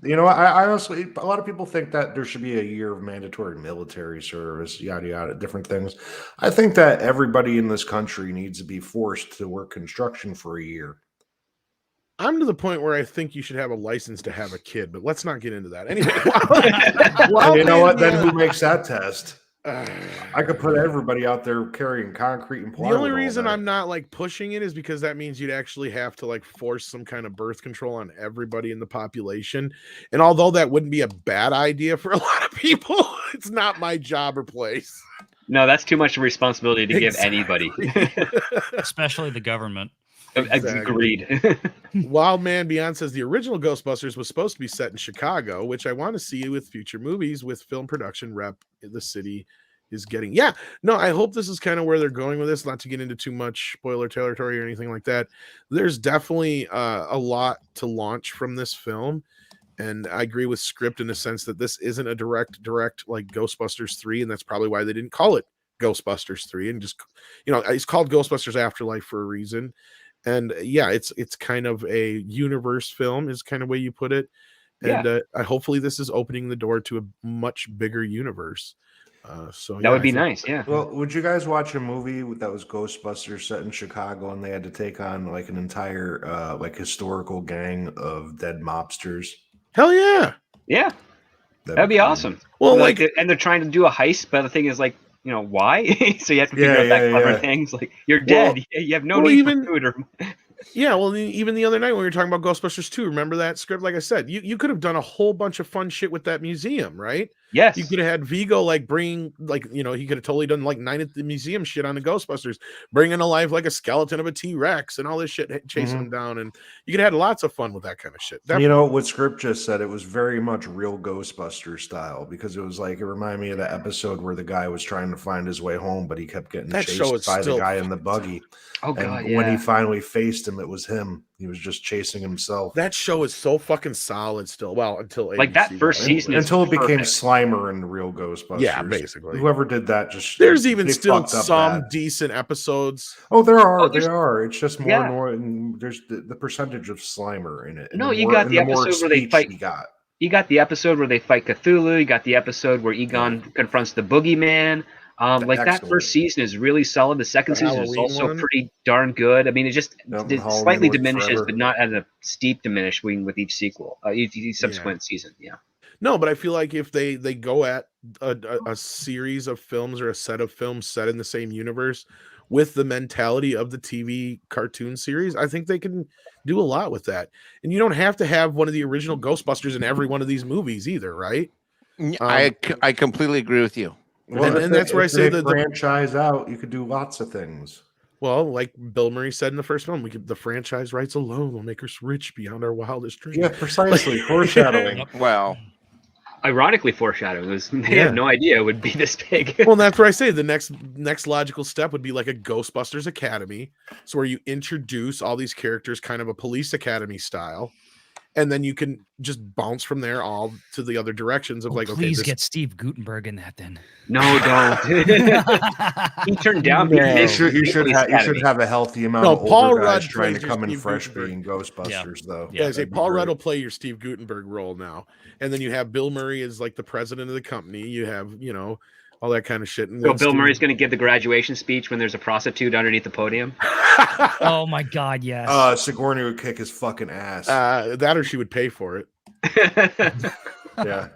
You know, I honestly, a lot of people think that there should be a year of mandatory military service, yada, yada, different things. I think that everybody in this country needs to be forced to work construction for a year. I'm to the point where I think you should have a license to have a kid, but let's not get into that. Anyway, And you know what? Then who makes that test? I could put everybody out there carrying concrete and The plywood. only all reason day. I'm not like pushing it is because that means you'd actually have to like force some kind of birth control on everybody in the population. And although that wouldn't be a bad idea for a lot of people, it's not my job or place. No, that's too much responsibility to give Exactly. anybody. Especially the government. Exactly. Agreed. Wild Man Beyond says the original Ghostbusters was supposed to be set in Chicago, which I want to see with future movies with film production rep the city is getting. Yeah, no, I hope this is kind of where they're going with this, not to get into too much spoiler territory or anything like that. There's definitely a lot to launch from this film. And I agree with Script in the sense that this isn't a direct like Ghostbusters 3, and that's probably why they didn't call it Ghostbusters 3 and just, it's called Ghostbusters Afterlife for a reason. And yeah, it's kind of a universe film is kind of way you put it. And hopefully this is opening the door to a much bigger universe. So That would be nice. Yeah. Well, would you guys watch a movie that was Ghostbusters set in Chicago and they had to take on like an entire like historical gang of dead mobsters? Hell yeah. Yeah. That'd be awesome. Well, and they're trying to do a heist, but the thing is like, why? So you have to figure out that clever things. Like you're dead. You have no need for food or. Yeah, well, even the other night when we were talking about Ghostbusters 2, remember that Script? Like I said, you could have done a whole bunch of fun shit with that museum, right? Yes. You could have had Vigo like bring like he could have totally done like Night at the Museum shit on the Ghostbusters, bringing to life like a skeleton of a T-Rex and all this shit, chasing them down, and you could have had lots of fun with that kind of shit. What Script just said, it was very much real Ghostbusters style because it was like it reminded me of the episode where the guy was trying to find his way home, but he kept getting chased by the guy in the buggy. Oh god! And when he finally faced him, it was him. He was just chasing himself. That show is so fucking solid still. Well, until like that first season, until it became Slimer and real Ghostbusters. Yeah, basically. Whoever did that just there's even still some decent episodes. Oh, there are. It's just more and there's the percentage of Slimer in it. No, you got the episode where they fight. You got the episode where they fight Cthulhu. You got the episode where Egon confronts the Boogeyman. That first season is really solid. The second season is also pretty darn good. I mean, it just slightly diminishes, but not at a steep diminishing with each sequel, each subsequent season. Yeah. No, but I feel like if they go at a series of films or a set of films set in the same universe with the mentality of the TV cartoon series, I think they can do a lot with that. And you don't have to have one of the original Ghostbusters in every one of these movies either, right? I completely agree with you. Well, and that's where I say the franchise out, you could do lots of things. Well, like Bill Murray said in the first film, the franchise rights alone will make us rich beyond our wildest dreams. Yeah, precisely. Foreshadowing. Well, ironically, foreshadowing was they had no idea it would be this big. Well, that's where I say the next logical step would be like a Ghostbusters Academy, so where you introduce all these characters, kind of a police academy style. And then you can just bounce from there all to the other directions of please get Steve Guttenberg in that then. No, don't. He turned down. You should have a healthy amount of older guys trying to come in fresh being Ghostbusters, though. Yeah, Paul Rudd will play your Steve Guttenberg role now. And then you have Bill Murray as like the president of the company. You have, all that kind of shit. And so Bill Murray's going to give the graduation speech when there's a prostitute underneath the podium. Oh my God, yes. Sigourney would kick his fucking ass. That or she would pay for it. Yeah.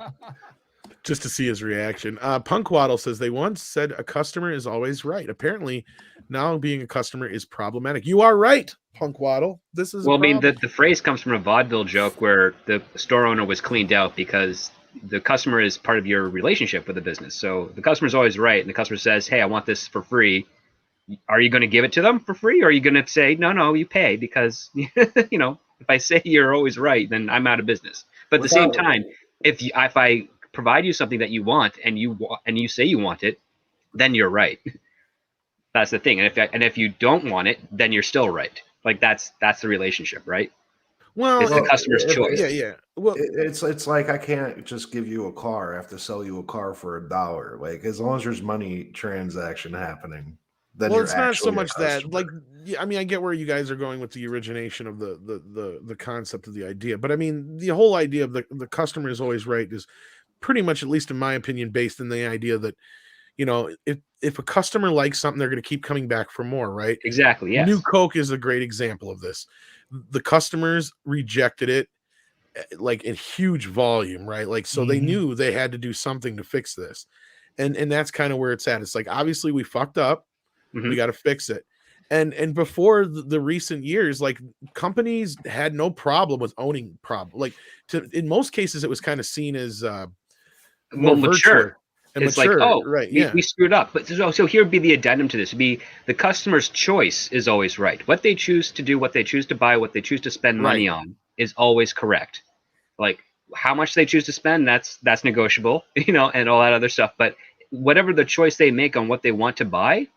Just to see his reaction. Punkwaddle says they once said a customer is always right. Apparently, now being a customer is problematic. You are right, Punkwaddle. This is the phrase comes from a vaudeville joke where the store owner was cleaned out because the customer is part of your relationship with the business. So the customer is always right, and the customer says, "Hey, I want this for free." Are you going to give it to them for free, or are you going to say, "No, you pay," because if I say you're always right, then I'm out of business. But at the same time, if I provide you something that you want and you say you want it, then you're right. That's the thing. And if you don't want it, then you're still right. Like that's the relationship, right? Well, it's the customer's choice. Yeah. Well, it's like I can't just give you a car. I have to sell you a car for $1. Like as long as there's money transaction happening, then it's not so much that. Like, I mean, I get where you guys are going with the origination of the concept of the idea, but I mean, the whole idea of the customer is always right is pretty much, at least in my opinion, based on the idea that if a customer likes something, they're going to keep coming back for more, right? Exactly. Yes. New Coke is a great example of this. The customers rejected it like in huge volume, right? Like, so they knew they had to do something to fix this. And that's kind of where it's at. It's like, obviously we fucked up. Mhm. We got to fix it. And before the recent years, like, companies had no problem with owning like, in most cases it was kind of seen as more mature. and It's like, mature, oh, right? we screwed up. But so here would be the addendum to this. Would be the customer's choice is always right. What they choose to do, what they choose to buy, what they choose to spend money on is always correct. Like, how much they choose to spend, that's negotiable, and all that other stuff. But whatever the choice they make on what they want to buy,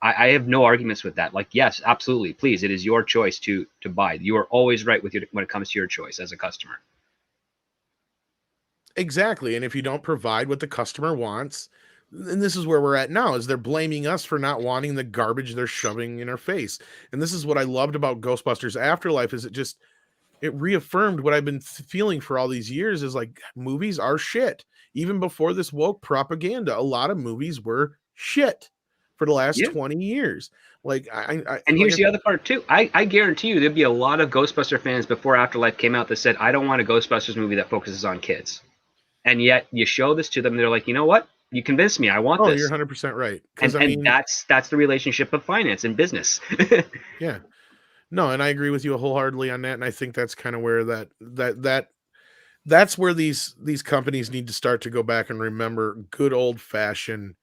I have no arguments with that. Like, yes, absolutely, please, it is your choice to buy. You are always right when it comes to your choice as a customer. Exactly. And if you don't provide what the customer wants, and this is where we're at now, is they're blaming us for not wanting the garbage they're shoving in our face. And this is what I loved about Ghostbusters Afterlife, is it reaffirmed what I've been feeling for all these years, is like, movies are shit. Even before this woke propaganda, a lot of movies were shit for the last 20 years. Like, and here's the other part too. I guarantee you there'd be a lot of Ghostbuster fans before Afterlife came out that said, I don't want a Ghostbusters movie that focuses on kids. And yet you show this to them, they're like, you know what? You convinced me. I want this. You're 100% right. And that's the relationship of finance and business. Yeah. No, and I agree with you wholeheartedly on that. And I think that's kind of where that's where these companies need to start to go back and remember good old fashioned,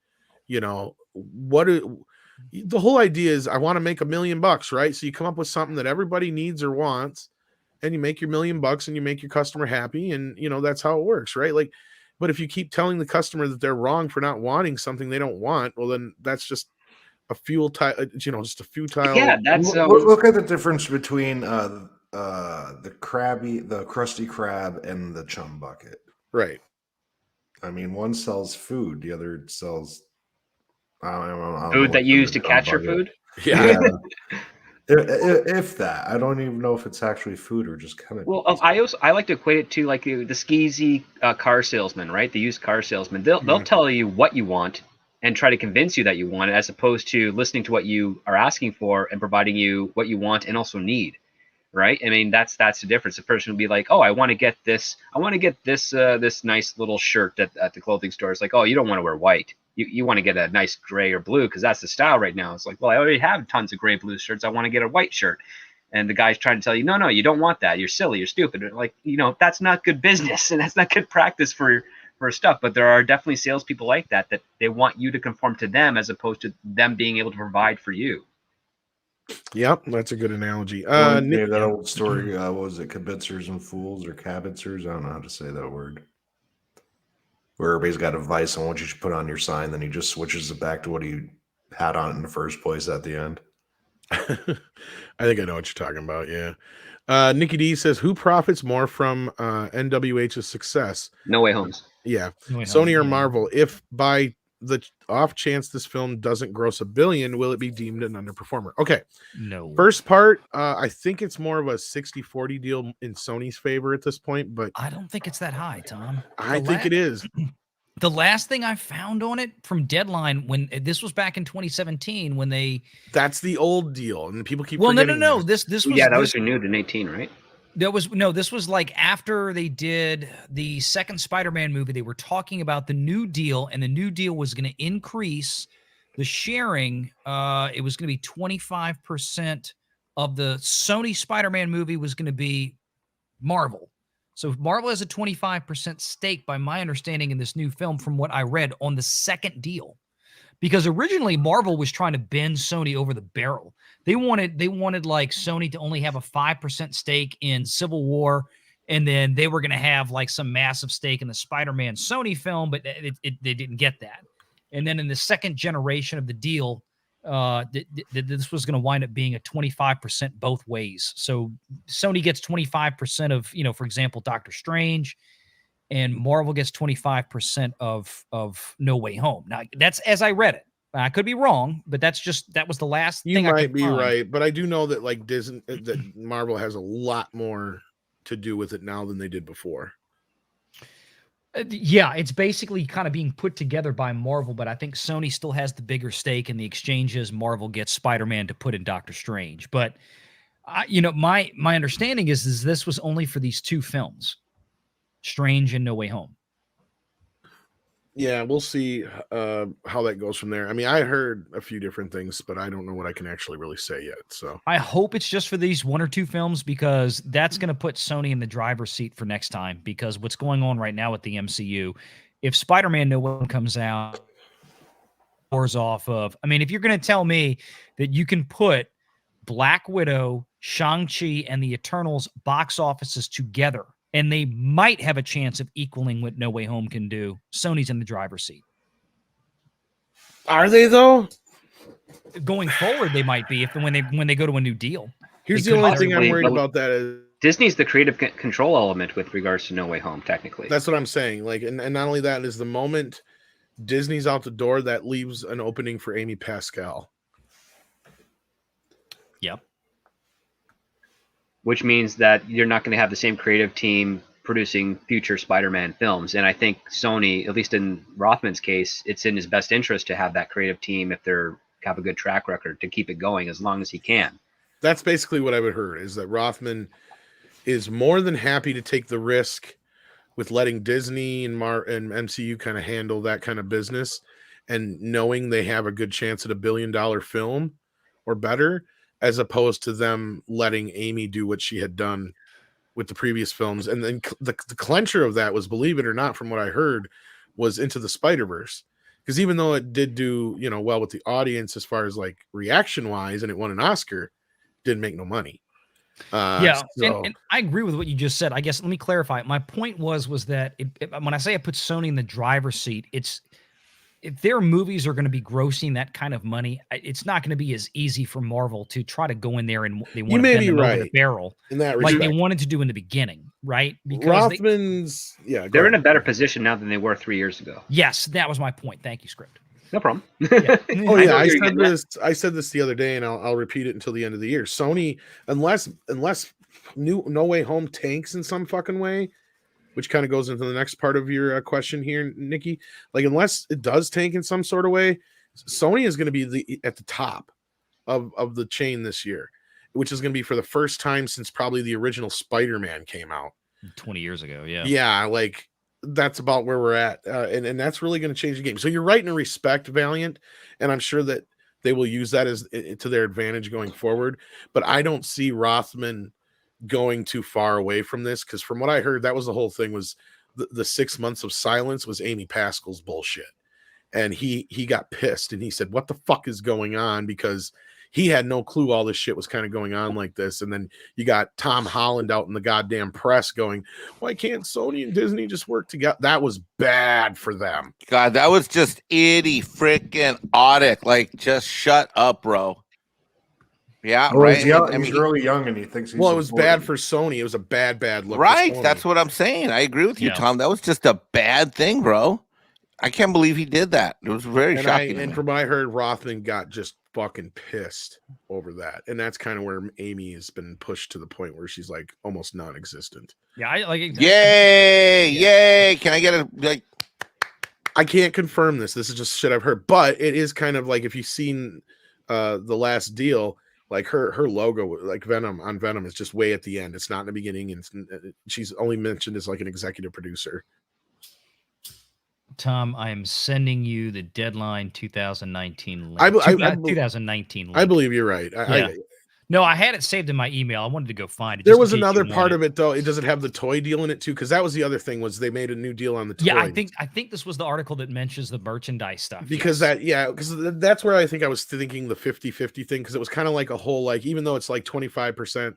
the whole idea is, I want to make $1 million, right? So you come up with something that everybody needs or wants, and you make your $1 million and you make your customer happy. And that's how it works, right? Like, but if you keep telling the customer that they're wrong for not wanting something they don't want, well, then that's just a just a futile. Yeah, that's look at the difference between the crusty crab and the chum bucket. Right. I mean, one sells food, the other sells food that you use to catch your food. Yeah. If that, I don't even know if it's actually food or just kind of. Well, I like to equate it to like the skeezy car salesman, right? The used car salesman. They'll tell you what you want and try to convince you that you want it, as opposed to listening to what you are asking for and providing you what you want and also need, right? I mean, that's the difference. The person will be like, oh, I want to get this this nice little shirt at the clothing store. It's like, oh, you don't want to wear white. You want to get a nice gray or blue because that's the style right now. It's like, well, I already have tons of gray, blue shirts. I want to get a white shirt. And the guy's trying to tell you, no, you don't want that. You're silly. You're stupid. Like, that's not good business and that's not good practice for stuff. But there are definitely salespeople like that they want you to conform to them as opposed to them being able to provide for you. Yep, that's a good analogy. That old story, what was it, Kibitzers and Fools or Kabitzers? I don't know how to say that word. Where everybody's got advice on what you should put on your sign, then he just switches it back to what he had on it in the first place at the end. I think I know what you're talking about, yeah. Nikki D says, who profits more from NWH's success? No Way Homes. Yeah. No Way Sony Home, or Marvel? If by the off chance this film doesn't gross $1 billion, will it be deemed an underperformer? Okay. No. First part, I think it's more of a 60-40 deal in Sony's favor at this point, but I don't think it's that high, Tom. I think it is. The last thing I found on it from Deadline, when this was back in 2017, when that's the old deal, and people keep no. that. This was that was renewed in 18, right? This was like after they did the second Spider-Man movie. They were talking about the new deal, and the new deal was going to increase the sharing. It was going to be 25% of the Sony Spider-Man movie was going to be Marvel. So Marvel has a 25% stake, by my understanding, in this new film, from what I read, on the second deal. Because originally Marvel was trying to bend Sony over the barrel. They wanted like Sony to only have a 5% stake in Civil War, and then they were going to have like some massive stake in the Spider-Man Sony film, but they didn't get that. And then in the second generation of the deal, this was going to wind up being a 25% both ways. So Sony gets 25% of, for example, Doctor Strange, and Marvel gets 25% of No Way Home. Now, that's as I read it. I could be wrong, but that was the last thing I could find. You might be right, but I do know that like Disney, that Marvel has a lot more to do with it now than they did before. Yeah, it's basically kind of being put together by Marvel, but I think Sony still has the bigger stake in the exchanges. Marvel gets Spider-Man to put in Doctor Strange. But, my understanding is this was only for these two films, Strange and No Way Home. Yeah, we'll see how that goes from there. I mean, I heard a few different things, but I don't know what I can actually really say yet. So I hope it's just for these 1 or 2 films because that's going to put Sony in the driver's seat for next time. Because what's going on right now with the MCU, if Spider-Man No Way Home comes out, doors off of. I mean, if you're going to tell me that you can put Black Widow, Shang-Chi, and the Eternals box offices together, and they might have a chance of equaling what No Way Home can do, Sony's in the driver's seat. are they though? Going forward, they might be when they go to a new deal. Here's They the could only thing I'm possibly, worried but- about that is Disney's the creative control element with regards to No Way Home, technically. that's what I'm saying. Like, and not only that is the moment Disney's out the door, that leaves an opening for Amy Pascal. Yep. Which means that you're not going to have the same creative team producing future Spider-Man films. And I think Sony, at least in Rothman's case, it's in his best interest to have that creative team if they're have a good track record to keep it going as long as he can. That's basically what I've heard, is that Rothman is more than happy to take the risk with letting Disney and MCU kind of handle that kind of business, and knowing they have a good chance at $1 billion film or better, as opposed to them letting Amy do what she had done with the previous films. And then the clencher of that was, believe it or not, from what I heard, was Into the Spider-Verse. Because even though it did do, well with the audience as far as like reaction wise, and it won an Oscar, didn't make no money. Yeah, so and I agree with what you just said. I guess let me clarify. My point was that when I say I put Sony in the driver's seat, it's if their movies are going to be grossing that kind of money, it's not going to be as easy for Marvel to try to go in there and they want to bend them over the barrel in that like respect. they wanted to do in the beginning, right? Because Rothman's, they're in a better position now than they were 3 years ago. Yes, that was my point. Thank you, Script. No problem. Yeah. Oh yeah, I said this the other day, and I'll repeat it until the end of the year. Sony, unless No Way Home tanks in some fucking way, which kind of goes into the next part of your question here, Nikki. Like, unless it does tank in some sort of way, Sony is going to be at the top of the chain this year, which is going to be for the first time since probably the original Spider-Man came out 20 years ago. Yeah. Yeah, like that's about where we're at, and that's really going to change the game. So you're right in respect, Valiant, and I'm sure that they will use that as to their advantage going forward. But I don't see Rothman going too far away from this, because from what I heard, that was the whole thing, was the 6 months of silence was Amy Pascal's bullshit, and he got pissed and he said, "What the fuck is going on?" Because he had no clue all this shit was kind of going on like this. And then you got Tom Holland out in the goddamn press going, "Why can't Sony and Disney just work together?" That was bad for them. God, that was just itty freaking audic. Like, just shut up, bro. Yeah, well, right. He's, young, I mean, he's really young, and he thinks he's well, it was important. bad for Sony. It was a bad look. Right. For Sony. That's what I'm saying. I agree with you, Yeah. Tom. That was just a bad thing, bro. I can't believe he did that. It was very shocking. to And me. from what I heard, Rothman got just fucking pissed over that. And that's kind of where Amy has been pushed to the point where she's like almost non-existent. Yeah. I like it. Yay! Can I get a like? I can't confirm this. This is just shit I've heard, but it is kind of like, if you've seen the last deal, like her logo, like Venom on Venom, is just way at the end. It's not in the beginning, and she's only mentioned as like an executive producer. Tom, I am sending you the Deadline 2019 link. 2019 link. I believe you're right. No, I had it saved in my email. I wanted to go find it. There was another part of it though. It doesn't have the toy deal in it too, because that was the other thing, was they made a new deal on the toy. Yeah, I think this was the article that mentions the merchandise stuff. Because because that's where I think I was thinking the 50-50 thing, because it was kind of like a whole, like, even though it's like 25%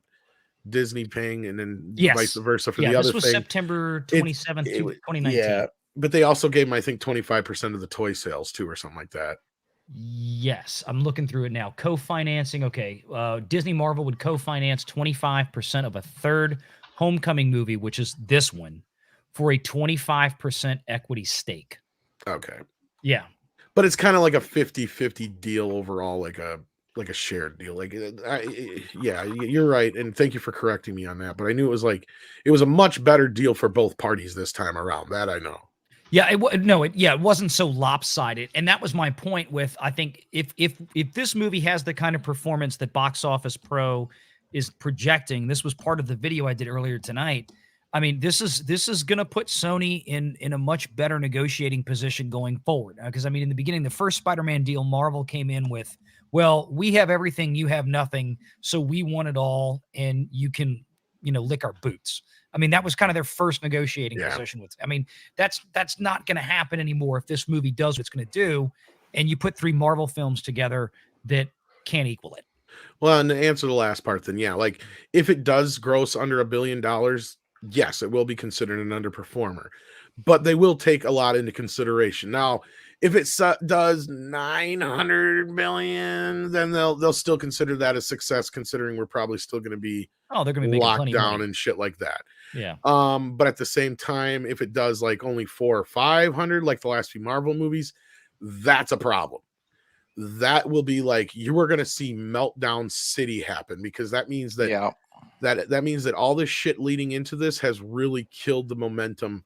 Disney paying and then vice versa for the other this was thing. September 27th, 2019. Yeah, but they also gave them, I think, 25% of the toy sales too, or something like that. Yes, I'm looking through it now. Co-financing. Okay. Disney Marvel would co-finance 25% of a third Homecoming movie, which is this one, for a 25% equity stake. Okay. Yeah. But it's kind of like a 50-50 deal overall, like a shared deal. Like, yeah, you're right. And thank you for correcting me on that. But I knew it was a much better deal for both parties this time around. That I know. Yeah, it wasn't so lopsided, and that was my point. With, I think if this movie has the kind of performance that Box Office Pro is projecting, this was part of the video I did earlier tonight. I mean, this is going to put Sony in a much better negotiating position going forward. Because I mean, in the beginning, the first Spider-Man deal, Marvel came in with, well, we have everything, you have nothing, so we want it all, and you can, lick our boots. I mean, that was kind of their first negotiating position with. I mean, that's not going to happen anymore if this movie does what it's going to do, and you put 3 Marvel films together that can't equal it. Well, and to answer the last part, then yeah, like if it does gross under $1 billion, yes, it will be considered an underperformer, but they will take a lot into consideration. Now, if it does 900 million, then they'll still consider that a success, considering we're probably still going to be they're going to be locked down and shit like that. Yeah. But at the same time, if it does like only 400 or 500, like the last few Marvel movies, that's a problem. That will be like you are going to see Meltdown City happen, because that means that that means that all this shit leading into this has really killed the momentum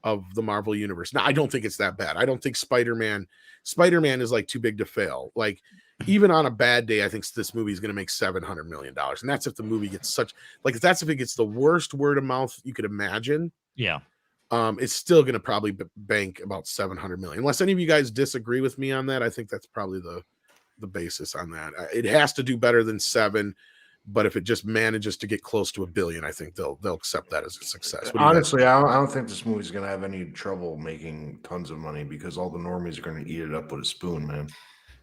of the Marvel universe. Now, I don't think it's that bad. I don't think Spider-Man is like too big to fail. Like even on a bad day, I think this movie is going to make $700 million, and that's if the movie gets that's if it gets the worst word of mouth you could imagine. Yeah. It's still going to probably bank about 700 million. Unless any of you guys disagree with me on that, I think that's probably the basis on that. It has to do better than 7, but if it just manages to get close to $1 billion, I think they'll accept that as a success. Honestly, I don't think this movie's going to have any trouble making tons of money, because all the normies are going to eat it up with a spoon, man.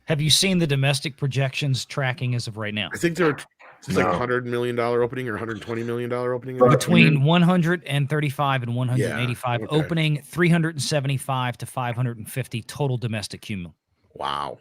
Have you seen the domestic projections tracking as of right now? I think they're like $100 million opening or $120 million opening. Between 135 and 185 opening, 375 to 550 total domestic cumulative. Wow.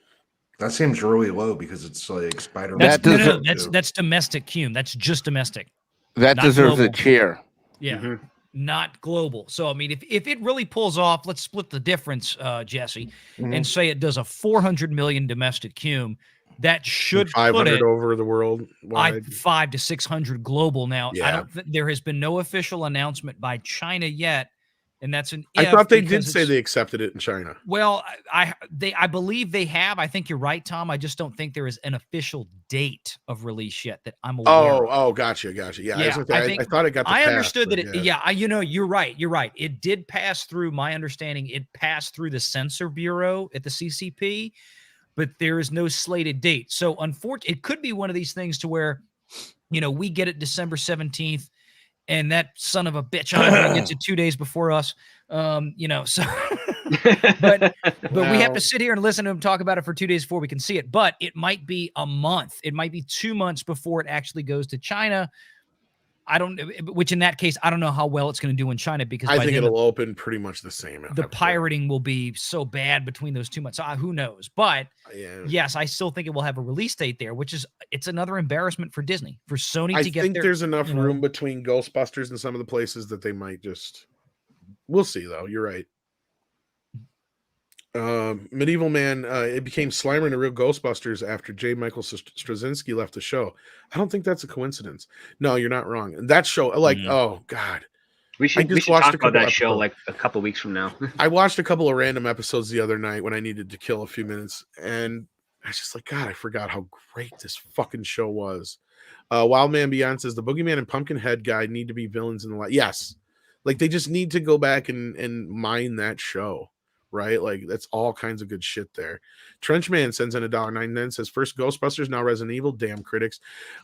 That seems really low, because it's like Spider-Man. That's domestic cum. That's just domestic. That deserves a cheer. Yeah. Mm-hmm. Not global. So, I mean, if it really pulls off, let's split the difference, Jesse, and say it does a 400 million domestic cum. That should 500 put it over the world wide. 500 to 600 global. Now, yeah. I don't think there has been no official announcement by China yet, and that's an. I thought they did say they accepted it in China. Well, I believe they have. I think you're right, Tom. I just don't think there is an official date of release yet that I'm aware of. Oh, gotcha. Yeah, I thought it got. I understood that. You're right. You're right. It did pass through. My understanding, it passed through the censor bureau at the CCP. But there is no slated date. So unfortunately, it could be one of these things to where, we get it December 17th, and that son of a bitch gets it 2 days before us. So but we have to sit here and listen to him talk about it for 2 days before we can see it. But it might be a month. It might be 2 months before it actually goes to China. Which in that case, I don't know how well it's going to do in China, because I think it'll open pretty much the same. The pirating will be so bad between those 2 months. Who knows? But yes, I still think it will have a release date there, it's another embarrassment for Disney, for Sony to get there. I think there's enough room between Ghostbusters and some of the places that they might just. We'll see, though. You're right. Medieval Man, it became Slimer and the Real Ghostbusters after J. Michael Straczynski left the show. I don't think that's a coincidence. No, you're not wrong. And that show, oh God, we should talk about that show like a couple weeks from now. I watched a couple of random episodes the other night when I needed to kill a few minutes, and I was just like, God, I forgot how great this fucking show was. Wildman Beyond says the Boogeyman and Pumpkinhead guy need to be villains in the light. Yes, like they just need to go back and mine that show. Right, like that's all kinds of good shit there. Trenchman sends in $1.99, says first Ghostbusters, now Resident Evil. Damn critics.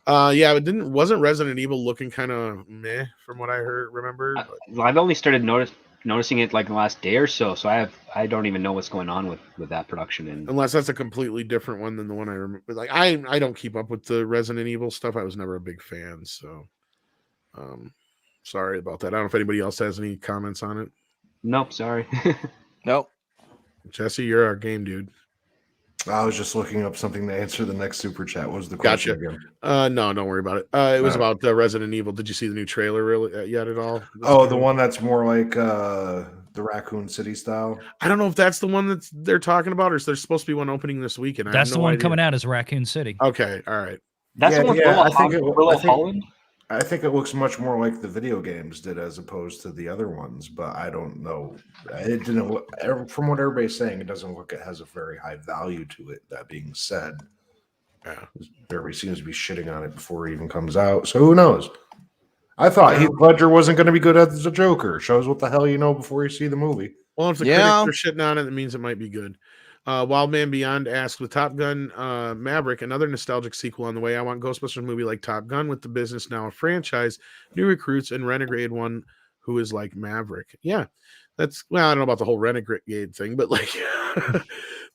Wasn't Resident Evil looking kind of meh from what I remember. I've only started noticing it like the last day or so. So I don't even know what's going on with that production. And unless that's a completely different one than the one I remember. Like I don't keep up with the Resident Evil stuff. I was never a big fan, so sorry about that. I don't know if anybody else has any comments on it. Nope, sorry. Nope. Jesse, you're our game dude. I was just looking up something to answer the next super chat. What was the question again? No, don't worry about it. It was about Resident Evil. Did you see the new trailer really yet at all? The one that's more like the Raccoon City style. I don't know if that's the one that they're talking about, or is there supposed to be one opening this weekend? That's the one coming out as Raccoon City. Okay, all right. That's the one with Holland. I think it looks much more like the video games did as opposed to the other ones, but I don't know. It didn't look, from what everybody's saying, it doesn't look, it has a very high value to it. That being said, everybody seems to be shitting on it before it even comes out. So who knows? I thought Well- Heath Ledger wasn't going to be good as the Joker. Shows what the hell you know before you see the movie. Well, if the Yeah. critics are shitting on it, that means it might be good. Wild Man Beyond asked, with Top Gun Maverick, another nostalgic sequel on the way, I want Ghostbusters movie like Top Gun with the business now a franchise, new recruits, and Renegade one who is like Maverick. Yeah, that's, well, I don't know about the whole Renegade thing, but like, yeah,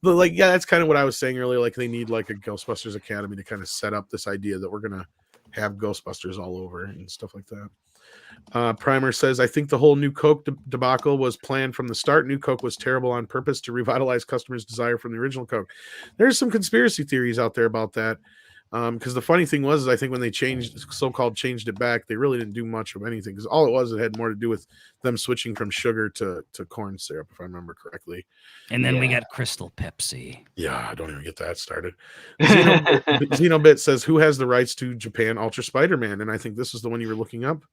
that's kind of what I was saying earlier. Like, they need like a Ghostbusters Academy to kind of set up this idea that we're gonna have Ghostbusters all over and stuff like that. Primer says, I think the whole New Coke debacle was planned from the start. New Coke was terrible on purpose to revitalize customers' desire from the original Coke. There's some conspiracy theories out there about that. Because the funny thing was, is I think when they so-called changed it back, they really didn't do much of anything. Because all it had more to do with them switching from sugar to corn syrup, if I remember correctly. And then we got Crystal Pepsi. Yeah, don't even get that started. Xenobit says, who has the rights to Japan Ultra Spider-Man? And I think this is the one you were looking up.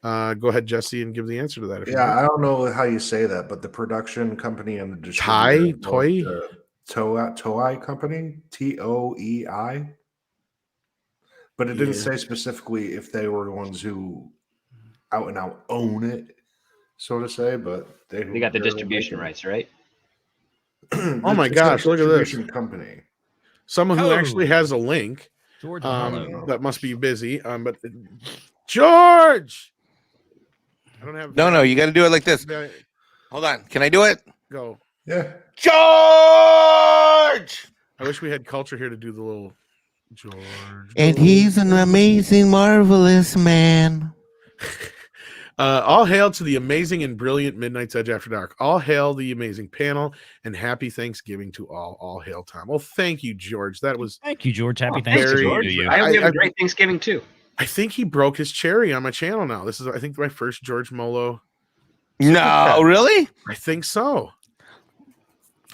Go ahead, Jesse, and give the answer to that. I don't know how you say that, but the production company and the distributor, Toei company, TOEI. But it didn't say specifically if they were the ones who out and out own it, so to say. But they got the distribution rights, right? Oh my gosh, look at this company. Someone who actually has a link. George, that must be busy. But George. I don't have. No, you got to do it like this. Hold on. Can I do it? Go. Yeah. George! I wish we had Culture here to do the little George. And he's an amazing, marvelous man. All hail to the amazing and brilliant Midnight's Edge After Dark. All hail the amazing panel, and happy Thanksgiving to all. All hail Tom. Well, thank you, George. Thank you, George. Happy Thanksgiving to you. I hope you have a great Thanksgiving too. I think he broke his cherry on my channel now. This is, I think, my first George Molo. No, really? I think so.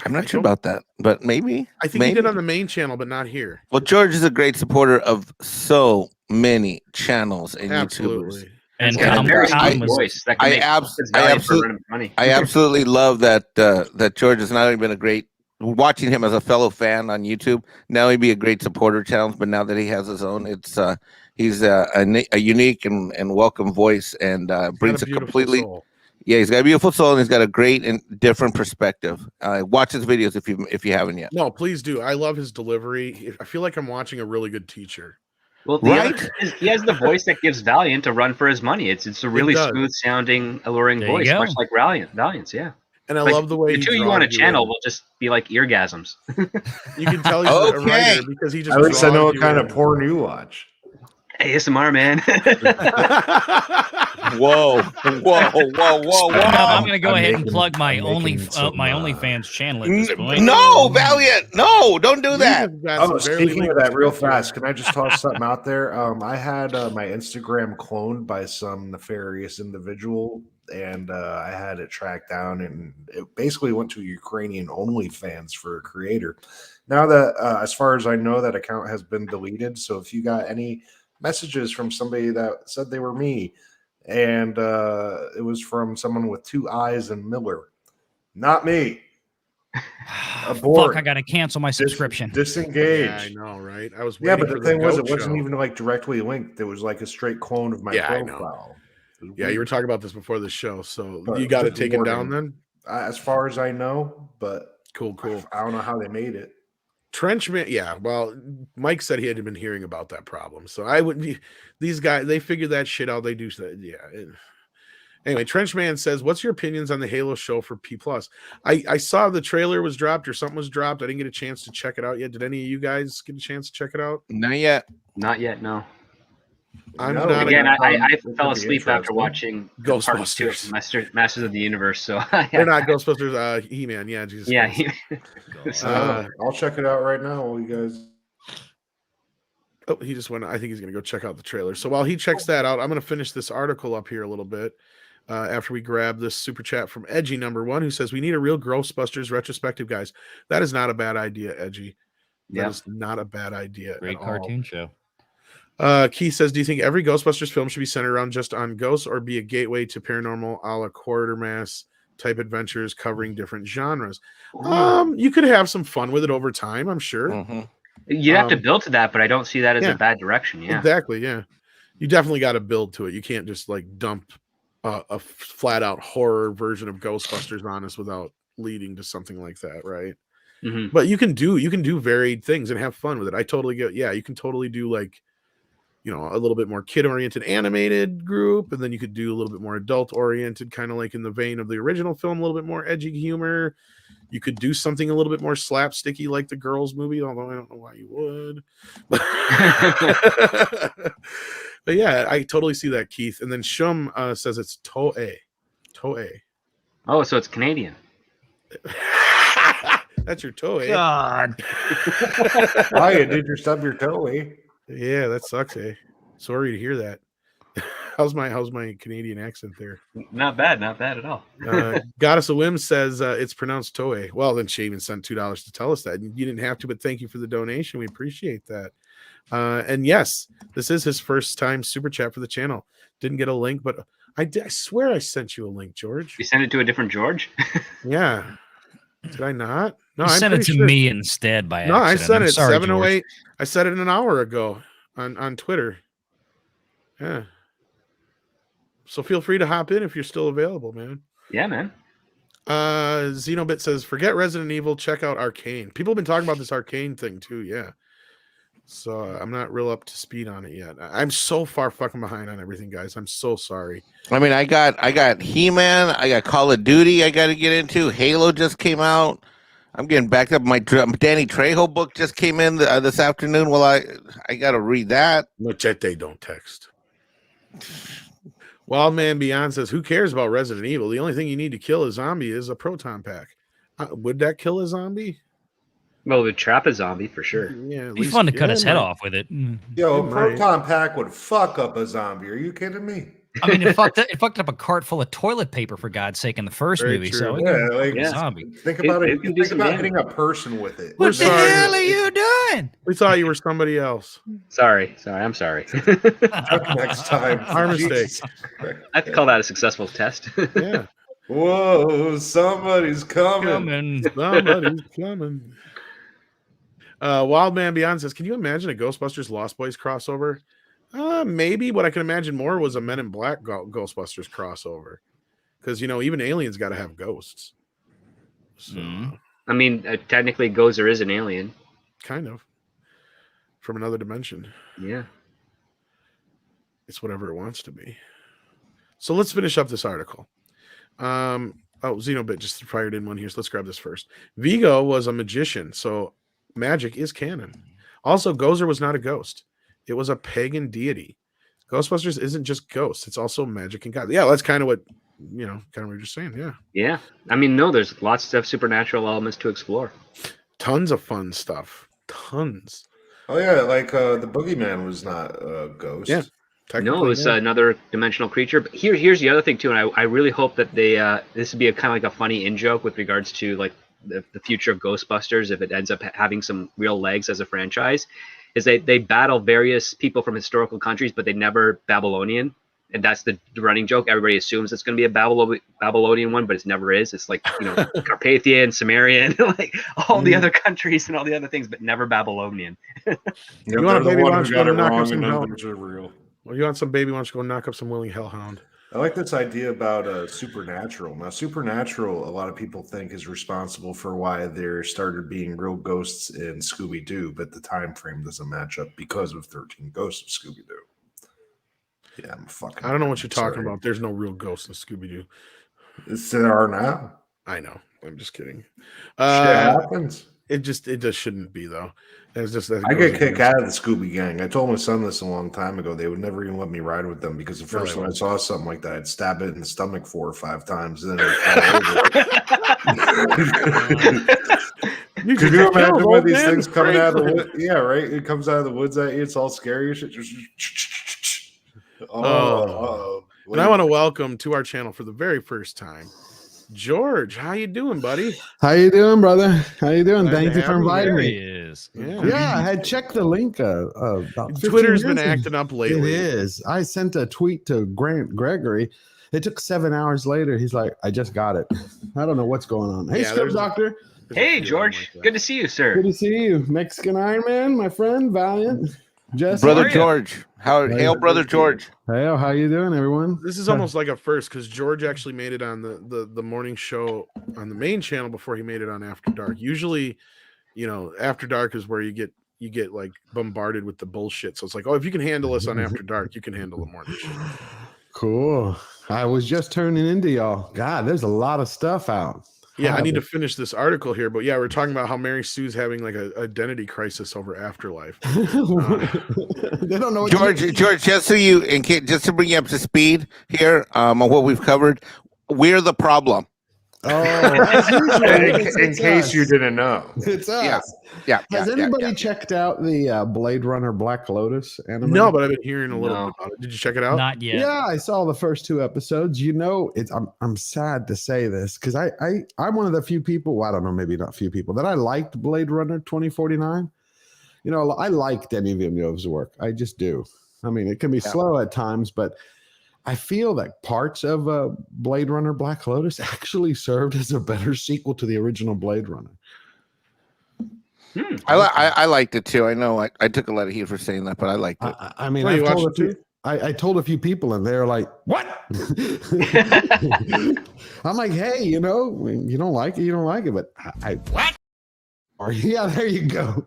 I'm not sure about that, but maybe. I think he did on the main channel, but not here. Well, George is a great supporter of so many channels and YouTubers. And I absolutely love that that George has not only been a great, watching him as a fellow fan on YouTube, not only be a great supporter of channels, but now that he has his own, it's he's a unique and welcome voice, and brings a completely soul. Yeah, he's got a beautiful soul, and he's got a great and different perspective. Watch his videos if you haven't yet. No, please do. I love his delivery. I feel like I'm watching a really good teacher. Well, he has the voice that gives Valiant a run for his money. It's a really smooth sounding, alluring voice, much like Valiant's. Yeah. And I love the way the two you on a channel will just be like eargasms. You can tell he's a writer because he just. At least I know what kind of porn you watch. ASMR, man. Whoa. I'm going to go ahead and plug my OnlyFans channel at this point. No, Valiant. No, don't do that. Speaking of that real fast, can I just toss something out there? I had my Instagram cloned by some nefarious individual, and I had it tracked down, and it basically went to Ukrainian OnlyFans for a creator. Now that, as far as I know, that account has been deleted. So if you got any messages from somebody that said they were me, and it was from someone with 2 eyes and Miller, not me. Fuck, I gotta cancel my subscription. Disengage. Yeah, I know, right? I was but the thing was, it wasn't even like directly linked. It was like a straight clone of my profile. Yeah, you were talking about this before the show, so you got it taken down then? As far as I know, but cool. I don't know how they made it. Trenchman, yeah. Well, Mike said he had been hearing about that problem, so I wouldn't be. These guys, they figured that shit out. They do, yeah. Anyway, Trenchman says, "What's your opinions on the Halo show for P+?" I saw the trailer was dropped or something was dropped. I didn't get a chance to check it out yet. Did any of you guys get a chance to check it out? Not yet. Not yet. No. I'm not. Again, I fell asleep after watching Ghostbusters, Masters of the Universe. So they're not Ghostbusters. He-Man, yeah, Jesus. Yeah. I'll check it out right now. While you guys. Oh, he just went. I think he's gonna go check out the trailer. So while he checks that out, I'm gonna finish this article up here a little bit. After we grab this super chat from Edgy #1, who says we need a real Ghostbusters retrospective, guys. That is not a bad idea, Edgy. That is not a bad idea. Great cartoon show. Keith says, do you think every Ghostbusters film should be centered around just on ghosts or be a gateway to paranormal a la Quartermass type adventures covering different genres? You could have some fun with it over time, I'm sure. You have to build to that, but I don't see that as a bad direction. Yeah, exactly. Yeah. You definitely got to build to it. You can't just like dump a flat out horror version of Ghostbusters on us without leading to something like that, right? Mm-hmm. But you can do varied things and have fun with it. I totally get. Yeah, you can totally do like, a little bit more kid oriented animated group, and then you could do a little bit more adult oriented, kind of like in the vein of the original film, a little bit more edgy humor. You could do something a little bit more slapsticky like the Girls movie, although I don't know why you would. But yeah, I totally see that, Keith. And then Shum says it's Toei. Toei. Oh, so it's Canadian. That's your Toei. God. Oh, you did your stub your toe, eh? Yeah, that sucks, eh? Sorry to hear that. How's my Canadian accent there? Not bad at all. Goddess of Whim says it's pronounced Toei. Well, then Shaven sent $2 to tell us that. You didn't have to, but thank you for the donation. We appreciate that. And yes, this is his first time super chat for the channel. Didn't get a link, but I swear I sent you a link, George. You sent it to a different George? Yeah. Did I not? No, You I'm sent it to pretty sure. me instead by No, accident. I sent I'm it sorry, 708. George. I said it an hour ago on Twitter. Yeah. So feel free to hop in if you're still available, man. Yeah, man. Xenobit says, forget Resident Evil, check out Arcane. People have been talking about this Arcane thing too, yeah. So I'm not real up to speed on it yet. I'm so far fucking behind on everything, guys. I'm so sorry. I mean, I got He-Man, I got Call of Duty I got to get into. Halo just came out. I'm getting backed up. My Danny Trejo book just came in this afternoon. Well, I got to read that. Machete don't text. Wild Man Beyond says, who cares about Resident Evil? The only thing you need to kill a zombie is a proton pack. Would that kill a zombie? Well, it would trap a zombie for sure. Yeah, It'd be fun to cut his head off with it. Yo, a It proton pack would fuck up a zombie. Are you kidding me? I mean, it fucked up a cart full of toilet paper, for God's sake, in the first Very movie. true. So Yeah, like Yeah. zombie. think about It it. can do Think some about damage. hitting a person with it. What the sorry. hell are you doing? We thought you were somebody else. Sorry. I'm sorry. Next time. Our mistake. Jesus. I have to call that a successful test. Yeah. Whoa, somebody's coming. Coming. Somebody's coming. Wild Man Beyond says, can you imagine a Ghostbusters Lost Boys crossover? Maybe. What I can imagine more was a Men in Black Ghostbusters crossover. Because, even aliens got to have ghosts. So, I mean, technically, Gozer is an alien. kind of. From another dimension. Yeah. It's whatever it wants to be. So let's finish up this article. Xenobit just fired in one here, so let's grab this first. Vigo was a magician, so magic is canon. Also, Gozer was not a ghost. It was a pagan deity. Ghostbusters isn't just ghosts, it's also magic and God. Yeah, that's kind of what what you're saying. Yeah. Yeah. I mean, no, there's lots of supernatural elements to explore. Tons of fun stuff. Tons. Oh yeah, like the boogeyman was not a ghost. Yeah. No, it was another dimensional creature. But here's the other thing too, and I really hope that they this would be a kind of like a funny in joke with regards to like the future of Ghostbusters if it ends up having some real legs as a franchise. Is they battle various people from historical countries, but they never Babylonian, and that's the running joke. Everybody assumes it's going to be a Babylonian one, but it never is. It's like Carpathian, Sumerian, like all the other countries and all the other things, but never Babylonian. You want a baby? Why don't you go knock up some hell? Are real. Well, you want some baby? Why don't you go knock up some willing hellhound? I like this idea about supernatural. Now, supernatural, a lot of people think is responsible for why there started being real ghosts in Scooby-Doo, but the time frame doesn't match up because of 13 Ghosts of Scooby-Doo. Yeah, I'm fucking. I don't know what you're talking sorry. about. There's no real ghosts in Scooby-Doo. There are now. I know. I'm just kidding. Shit happens. It just shouldn't be though. It's just that I get kicked out of the Scooby Gang. I told my son this a long time ago. They would never even let me ride with them because the first time I saw something like that, I'd stab it in the stomach 4 or 5 times. And then Could you imagine one of these things coming out of the woods? Yeah, right. It comes out of the woods at you. It's all scary. Shit. And I want to welcome to our channel for the very first time, George. How you doing, buddy? How you doing, brother? How you doing? Glad to Thank you have for you. inviting There he me. is. Yeah, I had checked the link. About 15 Twitter's been years ago. acting up It lately. is. I sent a tweet to Grant Gregory. It took 7 hours later. He's like, I just got it. I don't know what's going on. Hey, Yeah, Script there's a- Doctor. There's a Hey, feeling George. like that. Good to see you, sir. Good to see you. Mexican Iron Man, my friend, Valiant. Jesse. Brother are you? George. Hail, Brother George. Hey, how you doing, everyone? This is almost like a first because George actually made it on the morning show on the main channel before he made it on After Dark. Usually, After Dark is where you get like bombarded with the bullshit. So it's like, oh, if you can handle us on After Dark, you can handle the morning show. Cool. I was just turning into y'all. God, there's a lot of stuff out. Yeah, I need to finish this article here, but yeah, we're talking about how Mary Sue's having like an identity crisis over Afterlife. They don't know what George, just to bring you up to speed here on what we've covered, we're the problem. Oh, as usual, in case you didn't know. It's us. Yeah. Has anybody checked out the Blade Runner Black Lotus anime? No, but I've been hearing a little bit about it. Did you check it out? Not yet. Yeah, I saw the first 2 episodes. I'm sad to say this because I'm one of the few people. Well, I don't know, maybe not few people that I liked Blade Runner 2049. I like Denis Villeneuve's work. I just do. I mean, it can be slow at times, but I feel that parts of Blade Runner Black Lotus actually served as a better sequel to the original Blade Runner. I liked it too. I know I took a lot of heat for saying that, but I liked it. I mean, Well, you watched it too? I told a few people, and they're like, "What?" I'm like, "Hey, you don't like it, you don't like it." But I what? Or yeah, there you go.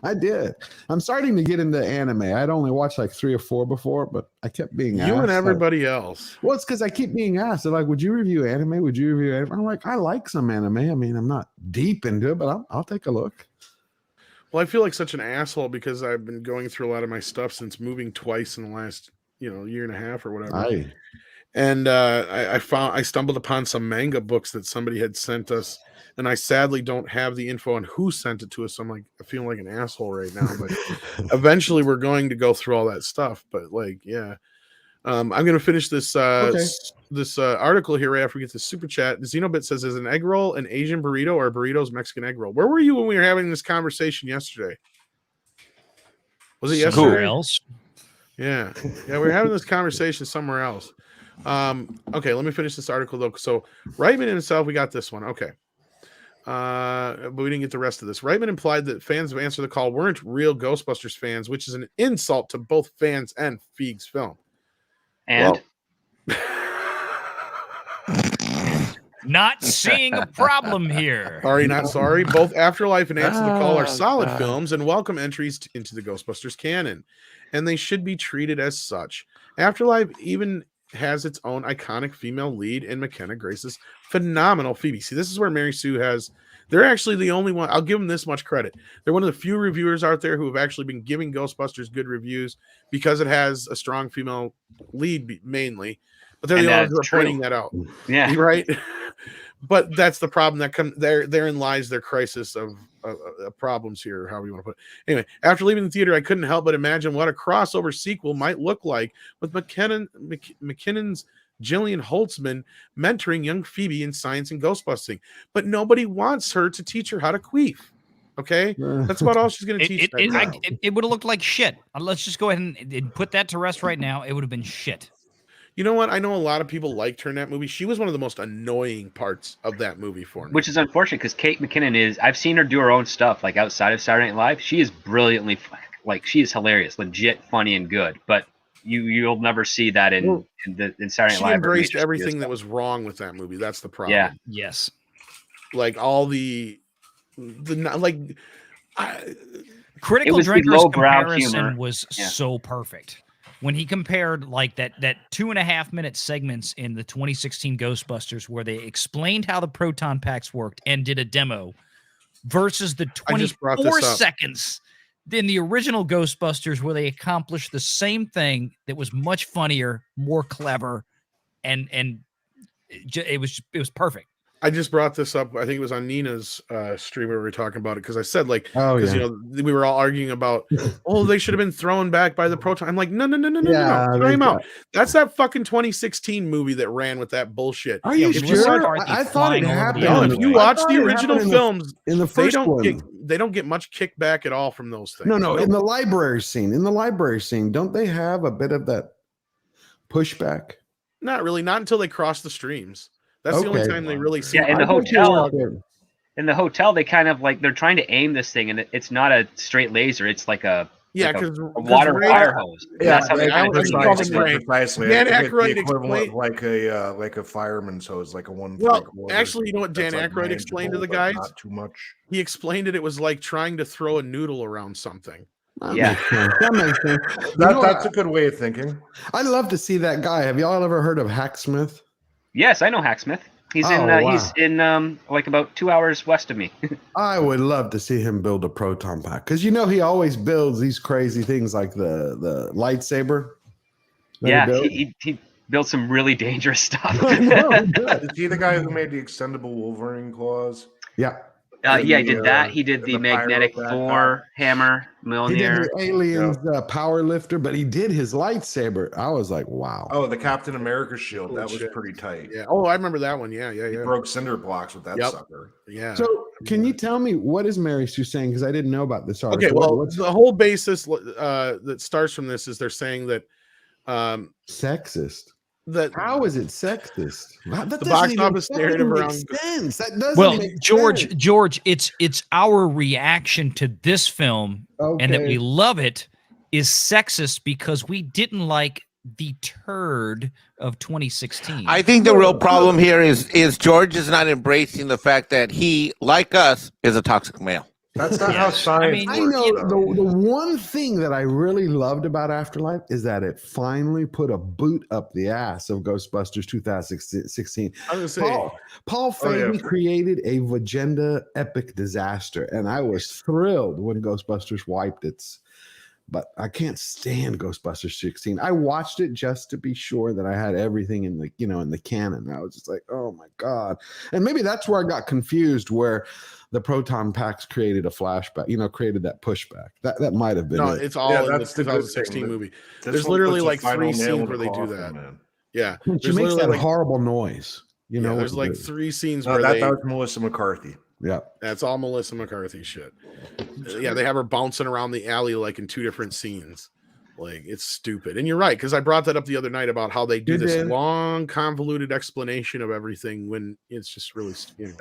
I did. I'm starting to get into anime. I'd only watched like 3 or 4 before, but I kept being asked. You and everybody else. Well, it's because I keep being asked. They're like, "Would you review anime? Would you review anime?" I'm like, I like some anime. I mean, I'm not deep into it, but I'll take a look. Well, I feel like such an asshole because I've been going through a lot of my stuff since moving twice in the last, year and a half or whatever. And I stumbled upon some manga books that somebody had sent us, and I sadly don't have the info on who sent it to us. So I'm like, I feel like an asshole right now. But eventually, we're going to go through all that stuff. But I'm going to finish this this article here right after we get the super chat. Xenobit says, "Is an egg roll an Asian burrito or a burrito's Mexican egg roll?" Where were you when we were having this conversation yesterday? Was it yesterday? Somewhere else? Yeah, we were having this conversation somewhere else. Okay, let me finish this article though. So Reitman himself, we got this one. Okay. But we didn't get the rest of this. Reitman implied that fans of Answer the Call weren't real Ghostbusters fans, which is an insult to both fans and Feig's film. And Not seeing a problem here. Sorry, not sorry. Both Afterlife and Answer the Call are solid films and welcome entries into the Ghostbusters canon, and they should be treated as such. Afterlife even has its own iconic female lead in McKenna Grace's phenomenal Phoebe. See, this is where Mary Sue has. They're actually the only one. I'll give them this much credit. They're one of the few reviewers out there who have actually been giving Ghostbusters good reviews because it has a strong female lead mainly. But they're the only ones who are pointing that out. Yeah, right. But that's the problem that comes there. Therein lies their crisis of problems here, however you want to put it. Anyway, after leaving the theater, I couldn't help but imagine what a crossover sequel might look like with McKinnon's Jillian Holtzman mentoring young Phoebe in science and ghostbusting. But nobody wants her to teach her how to queef. Okay, that's about all she's going to teach. It would have looked like shit. Let's just go ahead and put that to rest right now. It would have been shit. You know what? I know a lot of people liked her in that movie. She was one of the most annoying parts of that movie for me. Which is unfortunate because Kate McKinnon is. I've seen her do her own stuff, like outside of Saturday Night Live. She is brilliantly, she is hilarious, legit, funny, and good. But you'll never see that in Saturday Night Live. She embraced everything that was wrong with that movie. That's the problem. Yeah. Yes. Like all Critical Drinker's comparison was so perfect. When he compared like that 2.5-minute segments in the 2016 Ghostbusters where they explained how the proton packs worked and did a demo versus the 24 seconds in the original Ghostbusters where they accomplished the same thing that was much funnier, more clever, and it was perfect. I just brought this up. I think it was on Nina's stream where we were talking about it because I said we were all arguing about they should have been thrown back by the proton. I'm like no. Time out. That's that fucking 2016 movie that ran with that bullshit. Are you sure? I thought it happened. No, if you watch the original films in the first they don't get much kickback at all from those things. No. In the library scene, don't they have a bit of that pushback? Not really. Not until they cross the streams. That's the only time they really see. Yeah, in the hotel. in the hotel, they kind of like they're trying to aim this thing, and it's not a straight laser. It's like a because a water fire hose. And Yeah, that's how they I kind of was treat talking it. Frank. precisely. Dan I think it's the Aykroyd equivalent explained- of like a fireman's hose, like a 1 Well, 3/4. actually, you know what Dan That's, like, Aykroyd explained to the manageable, but guys? Not too much. He explained it was like trying to throw a noodle around something. That Yeah. makes sense. That makes sense. You know That's a what? good way of thinking. I'd love to see that guy. Have y'all ever heard of Hacksmith? Yes, I know Hacksmith. He's Oh, in wow. he's in like about 2 hours west of me. I would love to see him build a proton pack because he always builds these crazy things like the lightsaber. that Yeah, built. he built some really dangerous stuff. I know, he did. Is he the guy who made the extendable Wolverine claws? Yeah, Yeah, he The, did that. He did and the the magnetic pyro Thor hammer, he did Mjolnir. the aliens power lifter, but he did his lightsaber. I was like, wow. Oh, the Captain America shield. Cool That was shit. pretty tight. Yeah. Oh, I remember that one. Yeah, yeah, He yeah. broke cinder blocks with that Yep. sucker. Yeah. So, can you tell me what is Mary Sue saying? Because I didn't know about this article. Okay, well, What's the whole basis that starts from this is they're saying that sexist? that How is it sexist? That The doesn't box even office fucking narrative make around- sense. That doesn't Well, make George, sense. George, it's our reaction to this film and that Okay. we love it is sexist because we didn't like the turd of 2016. I think the real problem here is George is not embracing the fact that he, like us, is a toxic male. That's not how science mean, I works. know though. the one thing that I really loved about Afterlife is that it finally put a boot up the ass of Ghostbusters 2016. I was gonna say Paul Oh, yeah. Feig created a Vagenda epic disaster, and I was thrilled when Ghostbusters wiped its. But I can't stand Ghostbusters 16. I watched it just to be sure that I had everything in the in the canon. I was just like, oh my god! And maybe that's where I got confused, where the proton packs created a flashback. Created that pushback. That might have been no, it. it's all in the that's the good 2016 thing. movie. This There's one literally puts a like final 3 nail scenes in where the they do coffin, that. man. Yeah, She there's makes literally that like horrible noise. there's like what- 3 scenes No, where that they. was Melissa McCarthy. yeah. That's all Melissa McCarthy shit. Yeah, they have her bouncing around the alley like in 2 different scenes. Like, it's stupid. And you're right, because I brought that up the other night about how they do You this did. long, convoluted explanation of everything when it's just really.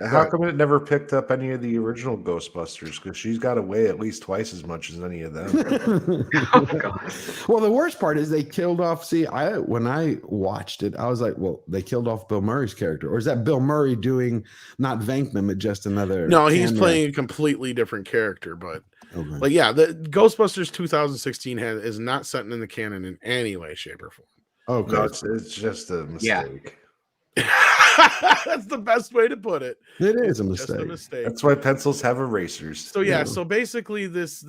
How come it never picked up any of the original Ghostbusters? Because she's got to weigh at least twice as much as any of them. Oh God. Well, the worst part is they killed off. See, when I watched it, I was like, "Well, they killed off Bill Murray's character, or is that Bill Murray doing not Venkman, but just another?" No, he's cameo? playing a completely different character, but Okay. like, yeah, the Ghostbusters 2016 is not set in the canon in any way, shape, or form. Okay. No, it's just a mistake. That's the best way to put it. It is a Just a mistake. mistake. That's why pencils have erasers. So yeah, Yeah. so basically this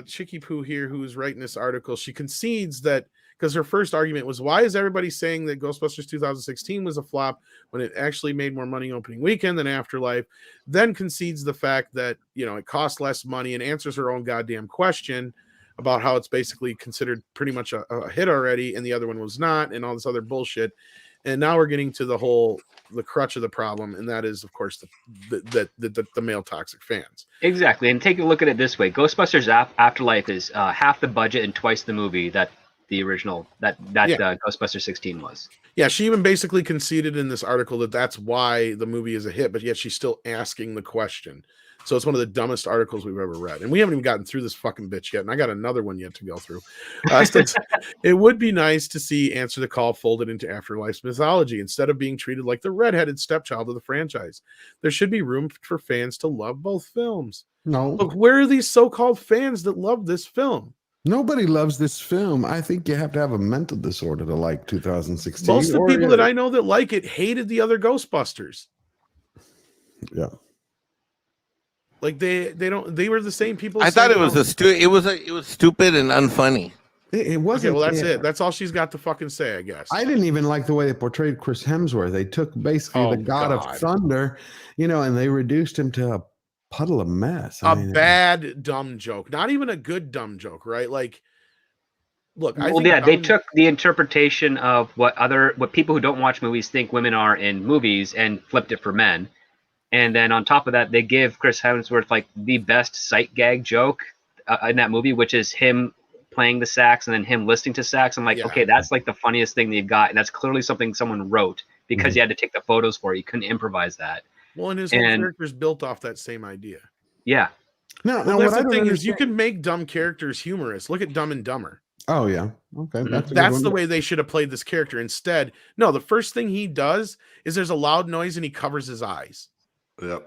Chicky Poo here who's writing this article, she concedes that because her first argument was, why is everybody saying that Ghostbusters 2016 was a flop when it actually made more money opening weekend than Afterlife? Then concedes the fact that it cost less money and answers her own goddamn question about how it's basically considered pretty much a hit already and the other one was not, and all this other bullshit. And now we're getting to the crutch of the problem, and that is, of course, the male toxic fans. Exactly, and take a look at it this way: Ghostbusters Afterlife is half the budget and twice the movie that the original Ghostbusters 16 was. Yeah, she even basically conceded in this article that that's why the movie is a hit, but yet she's still asking the question. So it's one of the dumbest articles we've ever read. And we haven't even gotten through this fucking bitch yet. And I got another one yet to go through. So it would be nice to see Answer the Call folded into Afterlife's mythology instead of being treated like the redheaded stepchild of the franchise. There should be room for fans to love both films. No, Look, where are these so-called fans that love this film? nobody loves this film. I think you have to have a mental disorder to like 2016. Most of the people that I know that like it hated the other Ghostbusters. Yeah. Like they were the same people. I thought it saying, was it was stupid and unfunny. It Okay, wasn't. well, that's yeah. it. That's all she's got to fucking say, I guess. I didn't even like the way they portrayed Chris Hemsworth. They took basically Oh, the god God. of thunder, and they reduced him to a puddle of mess. A bad dumb joke, not even a good dumb joke, right? Like, look, I think they dumb- took the interpretation of what people who don't watch movies think women are in movies and flipped it for men. And then on top of that, they give Chris Hemsworth like the best sight gag joke in that movie, which is him playing the sax and then him listening to sax. I'm like, Yeah. okay, that's like the funniest thing they've got. And that's clearly something someone wrote because you had to take the photos for it. You couldn't improvise that. Well, and his whole character is built off that same idea. Yeah. Now, Well, what that's I the don't thing is, understand. you can make dumb characters humorous. Look at Dumb and Dumber. Oh yeah, okay, Mhm. that's a good That's one. the way they should have played this character. Instead, no, the first thing he does is there's a loud noise and he covers his eyes. Yep.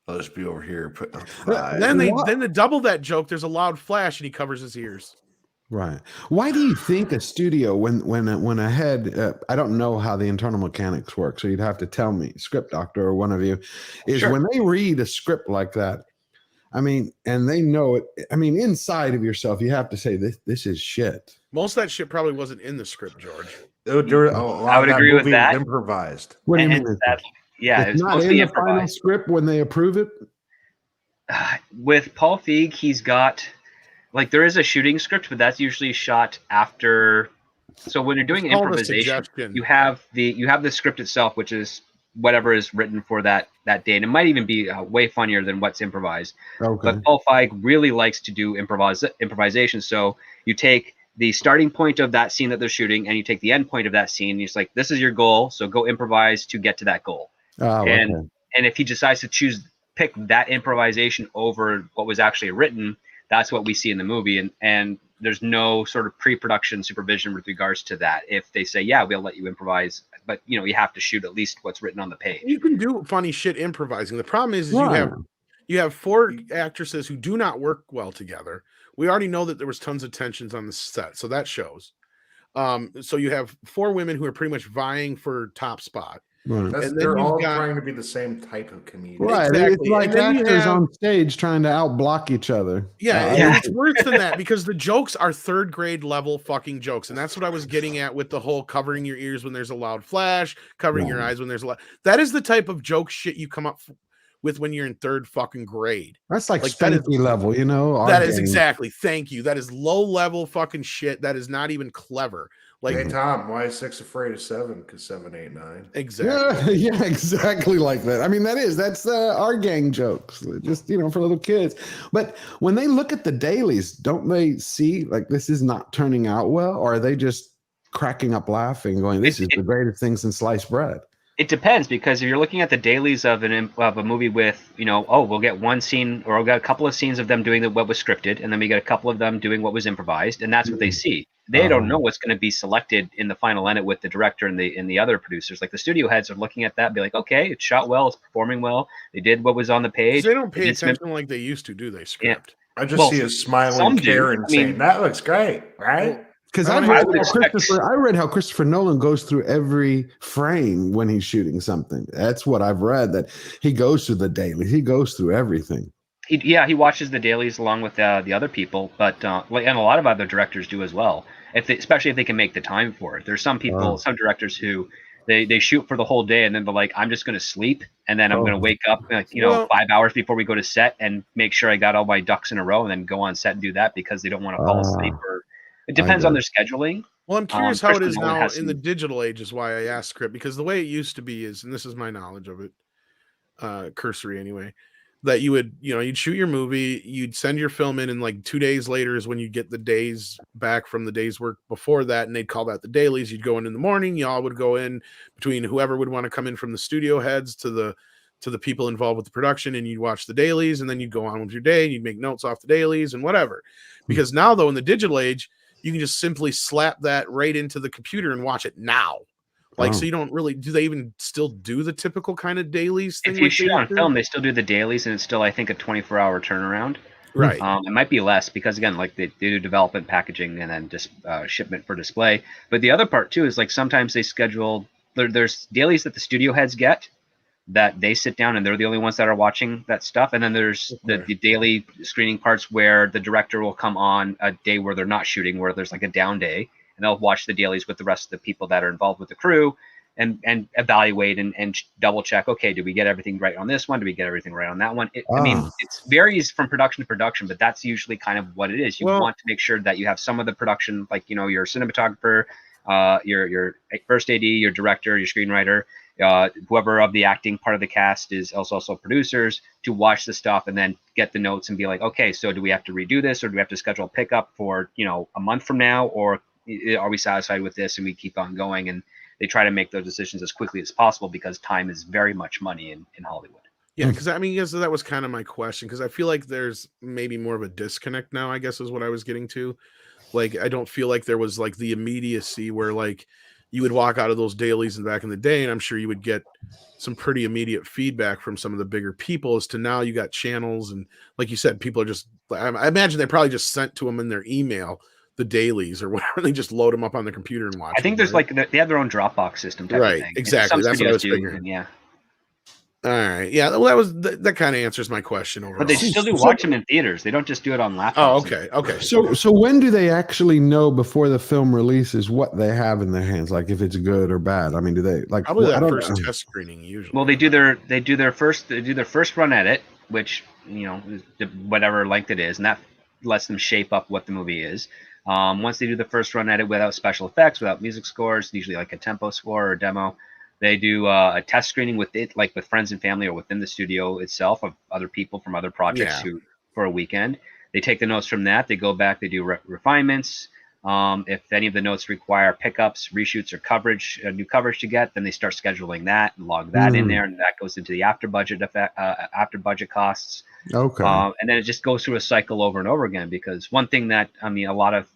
I'll just be over here putting up Then What? to double that joke, there's a loud flash and he covers his ears. Right. Why do you think a studio, when a head, I don't know how the internal mechanics work, so you'd have to tell me, script doctor or one of you, is Sure. when they read a script like that, I mean, and they know it. I mean, inside of yourself, you have to say this is shit. Most of that shit probably wasn't in the script, George. A lot I would of that agree with movie was that. improvised. What do you And mean? that, yeah, It's it was not mostly in the final improvised. script when they approve it. With Paul Feig, he's got like there is a shooting script, but that's usually shot after. So when you're doing It's called a improvisation, suggestion. you have the script itself, which is whatever is written for that day, and it might even be way funnier than what's improvised. Okay. But Paul Feig really likes to do improvisation. So you take the starting point of that scene that they're shooting, and you take the end point of that scene. And he's like, "This is your goal, so go improvise to get to that goal." Oh, and okay. and if he decides to pick that improvisation over what was actually written, that's what we see in the movie. And there's no sort of pre-production supervision with regards to that. If they say, yeah, we'll let you improvise, but you have to shoot at least what's written on the page. You can do funny shit improvising. The problem is Right. you have 4 actresses who do not work well together. We already know that there was tons of tensions on the set, so that shows. So you have 4 women who are pretty much vying for top spot. Right. And then They're you've all got- trying to be the same type of comedian. Right. Exactly. It's like And then you actors have- on stage trying to outblock each other. Yeah, Yeah. and it's worse than that because the jokes are 3rd grade level fucking jokes. And that's what I was getting at with the whole covering your ears when there's a loud flash, covering your eyes when there's a loud. That is the type of joke shit you come up with when you're in 3rd fucking grade. That's like Like, that is- Spanky level, our That is game. exactly. Thank you. That is low level fucking shit. That is not even clever. Like, Hey Tom, why is 6 afraid of 7? Because 7, 8, 9. exactly. Yeah, exactly like that. I mean, that's our gang jokes, just for little kids. But when they look at the dailies, don't they see like this is not turning out well, or are they just cracking up laughing, going, "This is the greatest thing since sliced bread"? It depends, because if you're looking at the dailies of a movie with, we'll get one scene or we'll get a couple of scenes of them doing what was scripted, and then we get a couple of them doing what was improvised, and that's what they see. They don't know what's going to be selected in the final edit with the director and the other producers. Like the studio heads are looking at that and be like, okay, it's shot well, it's performing well, they did what was on the page. They don't pay attention like they used to, do they? Script. I just see a smiling Karen saying, "That looks great, right?" Because I read how Christopher Nolan goes through every frame when he's shooting something. That's what I've read, that he goes through the dailies. He goes through everything. He watches the dailies along with the other people, but and a lot of other directors do as well. Especially if they can make the time for it. There's some people, some directors who they shoot for the whole day and then they're like, I'm just going to sleep and then I'm going to wake up 5 hours before we go to set and make sure I got all my ducks in a row and then go on set and do that because they don't want to fall asleep. Or it depends on their scheduling. Well, I'm curious how it is Nolan now has in the digital age is why I asked script, because the way it used to be is, and this is my knowledge of it, cursory anyway, that you would, you'd shoot your movie, you'd send your film in, and like 2 days later is when you get the days back from the day's work before that, and they'd call that the dailies. You'd go in the morning, y'all would go in between whoever would want to come in from the studio heads to the people involved with the production, and you'd watch the dailies, and then you'd go on with your day, and you'd make notes off the dailies and whatever. Because now, though, in the digital age, you can just simply slap that right into the computer and watch it now. Like, so you don't really, do they even still do the typical kind of dailies thing? If you shoot on film, they still do the dailies, and it's still, I think, a 24-hour turnaround. Right. It might be less because, again, like they do development, packaging, and then just shipment for display. But the other part, too, is like sometimes they schedule, there's dailies that the studio heads get that they sit down and they're the only ones that are watching that stuff. And then there's the daily screening parts where the director will come on a day where they're not shooting, where there's like a down day, and they'll watch the dailies with the rest of the people that are involved with the crew and evaluate and double check. Okay, did we get everything right on this one? Did we get everything right on that one? I mean, it varies from production to production, but that's usually kind of what it is. You want to make sure that you have some of the production, like, your cinematographer, your first AD, your director, your screenwriter, whoever of the acting part of the cast is also producers, to watch the stuff and then get the notes and be like, okay, so do we have to redo this, or do we have to schedule a pickup for a month from now, or are we satisfied with this and we keep on going? And they try to make those decisions as quickly as possible because time is very much money in Hollywood. Yeah, because I mean, yes, that was kind of my question, because I feel like there's maybe more of a disconnect now, I guess is what I was getting to. Like, I don't feel like there was like the immediacy where like you would walk out of those dailies and back in the day, and I'm sure you would get some pretty immediate feedback from some of the bigger people, as to now you got channels, and like you said, people are just, I imagine they probably just sent to them in their email the dailies or whatever. They just load them up on their computer and watch. I think there's right? like they have their own Dropbox system type Right, of thing. exactly. Some That's what I was studios do, figuring. yeah. All right, yeah. Well, that kind of answers my question overall. But they still do watch them in theaters. They don't just do it on laptops. Oh, okay. So when do they actually know before the film releases what they have in their hands? Like if it's good or bad? I mean, do they like Probably I that don't first know. test screening usually. Well, they do their first run at it, which is whatever length it is, and that lets them shape up what the movie is. Once they do the first run at it without special effects, without music scores, usually like a tempo score or demo, they do a test screening with it, like with friends and family or within the studio itself of other people from other projects for a weekend. They take the notes from that. They go back. They do refinements. If any of the notes require pickups, reshoots, or coverage, new coverage to get, then they start scheduling that and log that in there, and that goes into the after budget costs. Okay. And then it just goes through a cycle over and over again, because one thing that a lot of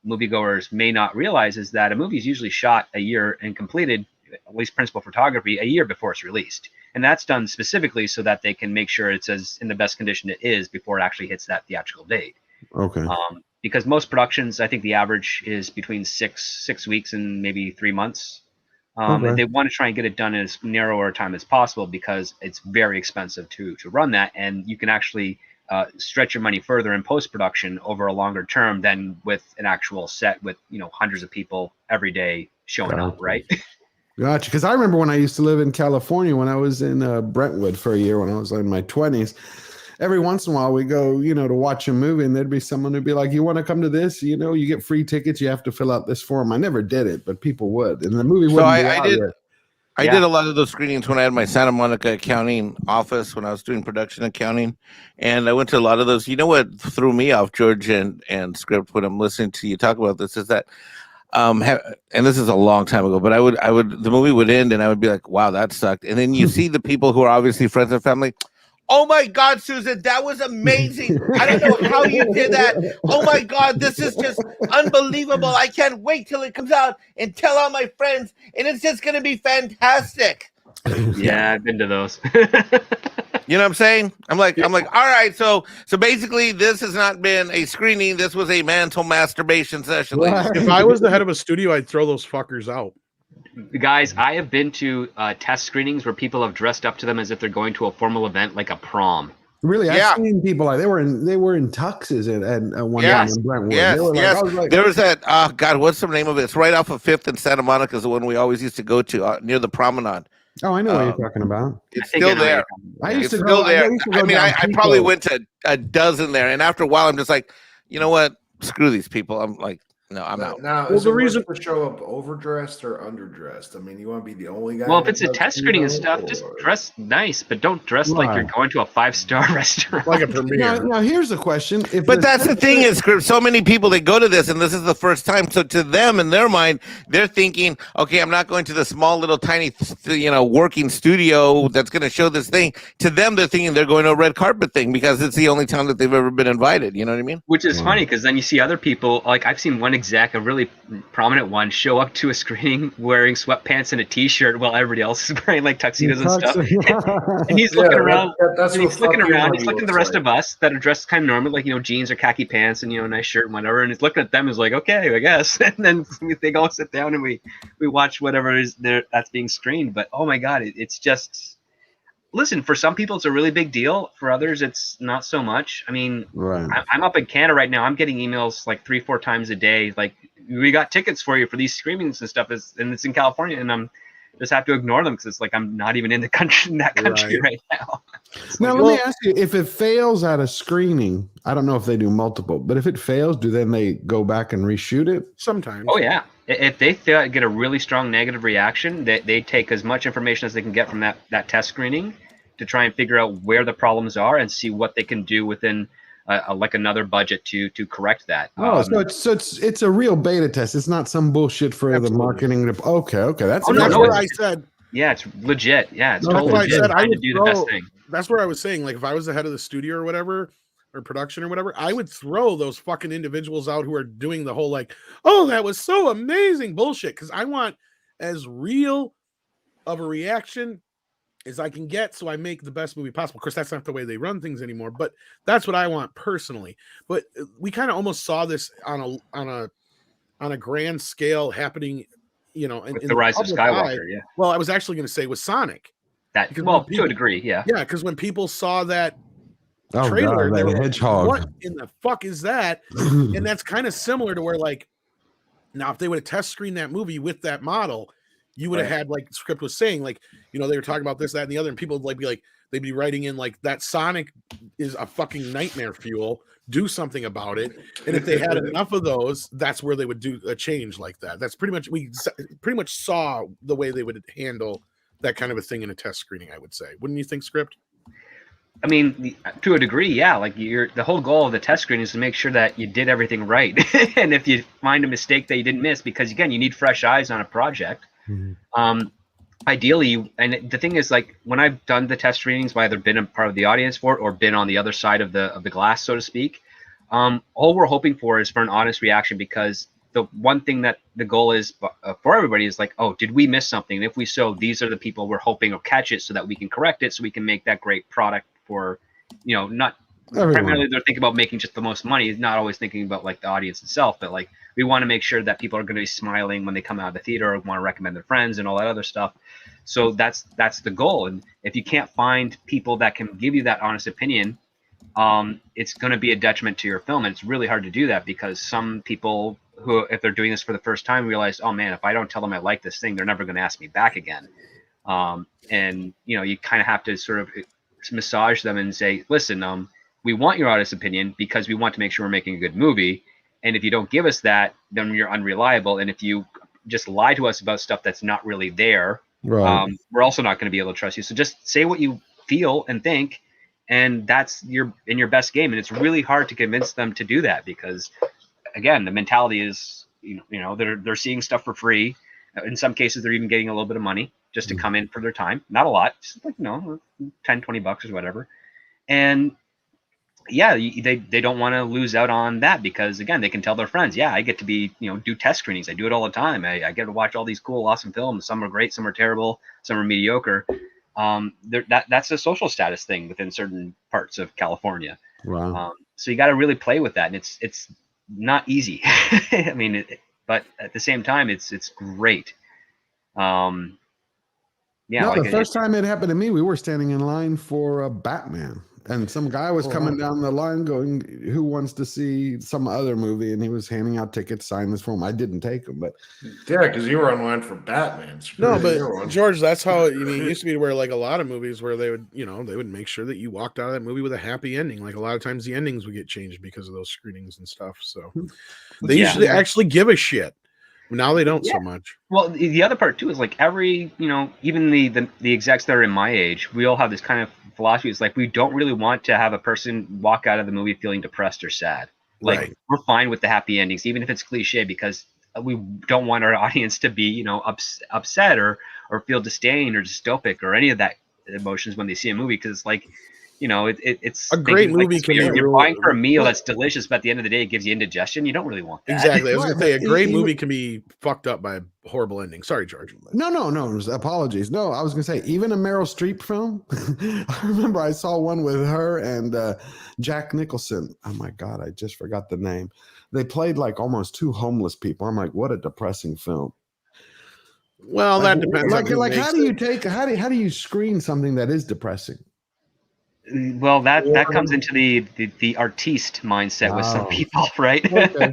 moviegoers may not realize is that a movie is usually shot a year and completed, at least principal photography, a year before it's released. And that's done specifically so that they can make sure it's as in the best condition it is before it actually hits that theatrical date. Okay. Because most productions, I think the average is between six weeks and maybe 3 months. And they want to try and get it done in as narrow a time as possible, because it's very expensive to run that. And you can actually stretch your money further in post-production over a longer term than with an actual set with, hundreds of people every day showing up, right? Gotcha. Because I remember when I used to live in California, when I was in Brentwood for a year, when I was in my 20s, every once in a while we go, to watch a movie, and there'd be someone who'd be like, you want to come to this? You get free tickets. You have to fill out this form. I never did it, but people would. And the movie wouldn't be out yet. I did a lot of those screenings when I had my Santa Monica accounting office, when I was doing production accounting. And I went to a lot of those. You know what threw me off, George and Script, when I'm listening to you talk about this, is that and this is a long time ago, but the movie would end and I would be like, wow, that sucked. And then you see the people who are obviously friends and family. Oh my God, Susan, that was amazing. I don't know how you did that. Oh my God, this is just unbelievable. I can't wait till it comes out and tell all my friends, and it's just going to be fantastic. Yeah, I've been to those. You know what I'm saying? I'm like, all right. So basically, this has not been a screening. This was a mental masturbation session. If I was the head of a studio, I'd throw those fuckers out. Guys, I have been to test screenings where people have dressed up to them as if they're going to a formal event, like a prom. Really, I've seen people like they were in tuxes at one time in Brentwood. Yes. There was that. Oh God, what's the name of it? It's right off of 5th and Santa Monica, is the one we always used to go to near the promenade. Oh, I know what you're talking about. It's still there. I used to go go there. I mean, I probably went to a dozen there, and after a while, I'm just like, you know what? Screw these people. I'm like, no, I'm out. Now, is the reason to show up overdressed or underdressed? I mean, you want to be the only guy. Well, if it's a test screening and stuff, just dress nice, but don't dress like you're going to a 5-star restaurant. Like a premiere. Now here's the question. But that's the thing is, so many people, they go to this, and this is the first time. So to them, in their mind, they're thinking, okay, I'm not going to the small little tiny, working studio that's going to show this thing. To them, they're thinking they're going to a red carpet thing because it's the only time that they've ever been invited. You know what I mean? Which is funny, because then you see other people, like I've seen one exec, a really prominent one, show up to a screening wearing sweatpants and a t-shirt while everybody else is wearing like tuxedos and stuff. And he's looking around. He's looking at the rest of us that are dressed kind of normal, like jeans or khaki pants and nice shirt and whatever. And he's looking at them, is like, okay, I guess. And then they go sit down and we watch whatever is there that's being screened. But oh my God, it's just. Listen, for some people, it's a really big deal. For others, it's not so much. I mean, I'm up in Canada right now. I'm getting emails like 3-4 times a day. Like, we got tickets for you for these screenings and stuff. And it's in California, and I'm just have to ignore them because it's like I'm not even in the country right now. Now, let me ask you: if it fails at a screening, I don't know if they do multiple, but if it fails, do then they go back and reshoot it? Sometimes. Oh yeah. If they get a really strong negative reaction, they take as much information as they can get from that test screening to try and figure out where the problems are and see what they can do within like another budget to correct that. Oh, so it's a real beta test. It's not some bullshit for Absolutely. the marketing. Okay, that's no, that's no, where I said. Yeah, it's legit. Yeah, it's Okay. totally That's why I legit. said I Trying to would do the best thing. That's where I was saying, like, if I was the head of the studio or whatever, or production or whatever, I would throw those fucking individuals out who are doing the whole like, oh, that was so amazing bullshit, because I want as real of a reaction as I can get, so I make the best movie possible. Of course, that's not the way they run things anymore, but that's what I want personally. But we kind of almost saw this on a grand scale happening, With in the the Rise of public eye. Skywalker, yeah. Well, I was actually going to say with Sonic. That Because well, when people- to a degree, yeah. Yeah, because when people saw that Oh trailer, god, they that were like, hedgehog. what in the fuck is that? And that's kind of similar to where, like, now if they would have test screened that movie with that model, you would have had, like the script was saying, like, they were talking about this, that, and the other, and people would they'd be writing in like, that Sonic is a fucking nightmare fuel, do something about it. And if they had enough of those, that's where they would do a change like that. That's pretty much saw the way they would handle that kind of a thing in a test screening, I would say. Wouldn't you think, Script? I mean, to a degree, yeah. Like the whole goal of the test screen is to make sure that you did everything right. And if you find a mistake that you didn't miss, because again, you need fresh eyes on a project. Ideally, and the thing is, like, when I've done the test screenings, I've either been a part of the audience for it or been on the other side of the glass, so to speak. All we're hoping for is for an honest reaction, because the one thing that the goal is for everybody is like, oh, did we miss something? And if we so, these are the people we're hoping will catch it so that we can correct it, so we can make that great product for, not Everyone. Primarily they're thinking about making just the most money, not always thinking about like the audience itself, but like we want to make sure that people are going to be smiling when they come out of the theater, or want to recommend their friends and all that other stuff. So that's the goal. And if you can't find people that can give you that honest opinion, it's going to be a detriment to your film. And it's really hard to do that, because some people who, if they're doing this for the first time, realize, oh man, if I don't tell them I like this thing, they're never going to ask me back again. And you kind of have to sort of massage them and say, listen, we want your honest opinion because we want to make sure we're making a good movie. And if you don't give us that, then you're unreliable. And if you just lie to us about stuff that's not really there, Right. we're also not going to be able to trust you. So just say what you feel and think, and that's in your best game. And it's really hard to convince them to do that, because again, the mentality is, they're seeing stuff for free. In some cases, they're even getting a little bit of money just to come in for their time. Not a lot, just like, $10, $20 or whatever. And yeah, they don't want to lose out on that, because again, they can tell their friends, yeah, I get to be, do test screenings. I do it all the time. I get to watch all these cool, awesome films. Some are great, some are terrible, some are mediocre. That's a social status thing within certain parts of California. Wow. So you got to really play with that, and it's not easy. I mean, but at the same time, it's great. The first time it happened to me, we were standing in line for Batman, and some guy was coming down the line going, who wants to see some other movie? And he was handing out tickets, sign this form. I didn't take them, but Yeah, because you were online for Batman. No, but George, that's how it used to be, where like a lot of movies where they would, they would make sure that you walked out of that movie with a happy ending. Like a lot of times the endings would get changed because of those screenings and stuff. So they usually actually give a shit. Now they don't so much. Well, the other part too is like every, even the execs that are in my age, we all have this kind of philosophy. It's like, we don't really want to have a person walk out of the movie feeling depressed or sad. Like we're fine with the happy endings, even if it's cliche, because we don't want our audience to be, upset or feel disdain or dystopic or any of that emotions when they see a movie. Because it's like, it's a great movie. Like, you're buying for a meal that's delicious, but at the end of the day, it gives you indigestion. You don't really want that. Exactly. I was going to say, a great movie can be fucked up by a horrible ending. Sorry, George. No. Apologies. No, I was going to say, even a Meryl Streep film. I remember I saw one with her and Jack Nicholson. Oh my God, I just forgot the name. They played like almost two homeless people. I'm like, what a depressing film. Well, that depends. Like how do you screen something that is depressing? Well, that comes into the artiste mindset with some people, right? Okay.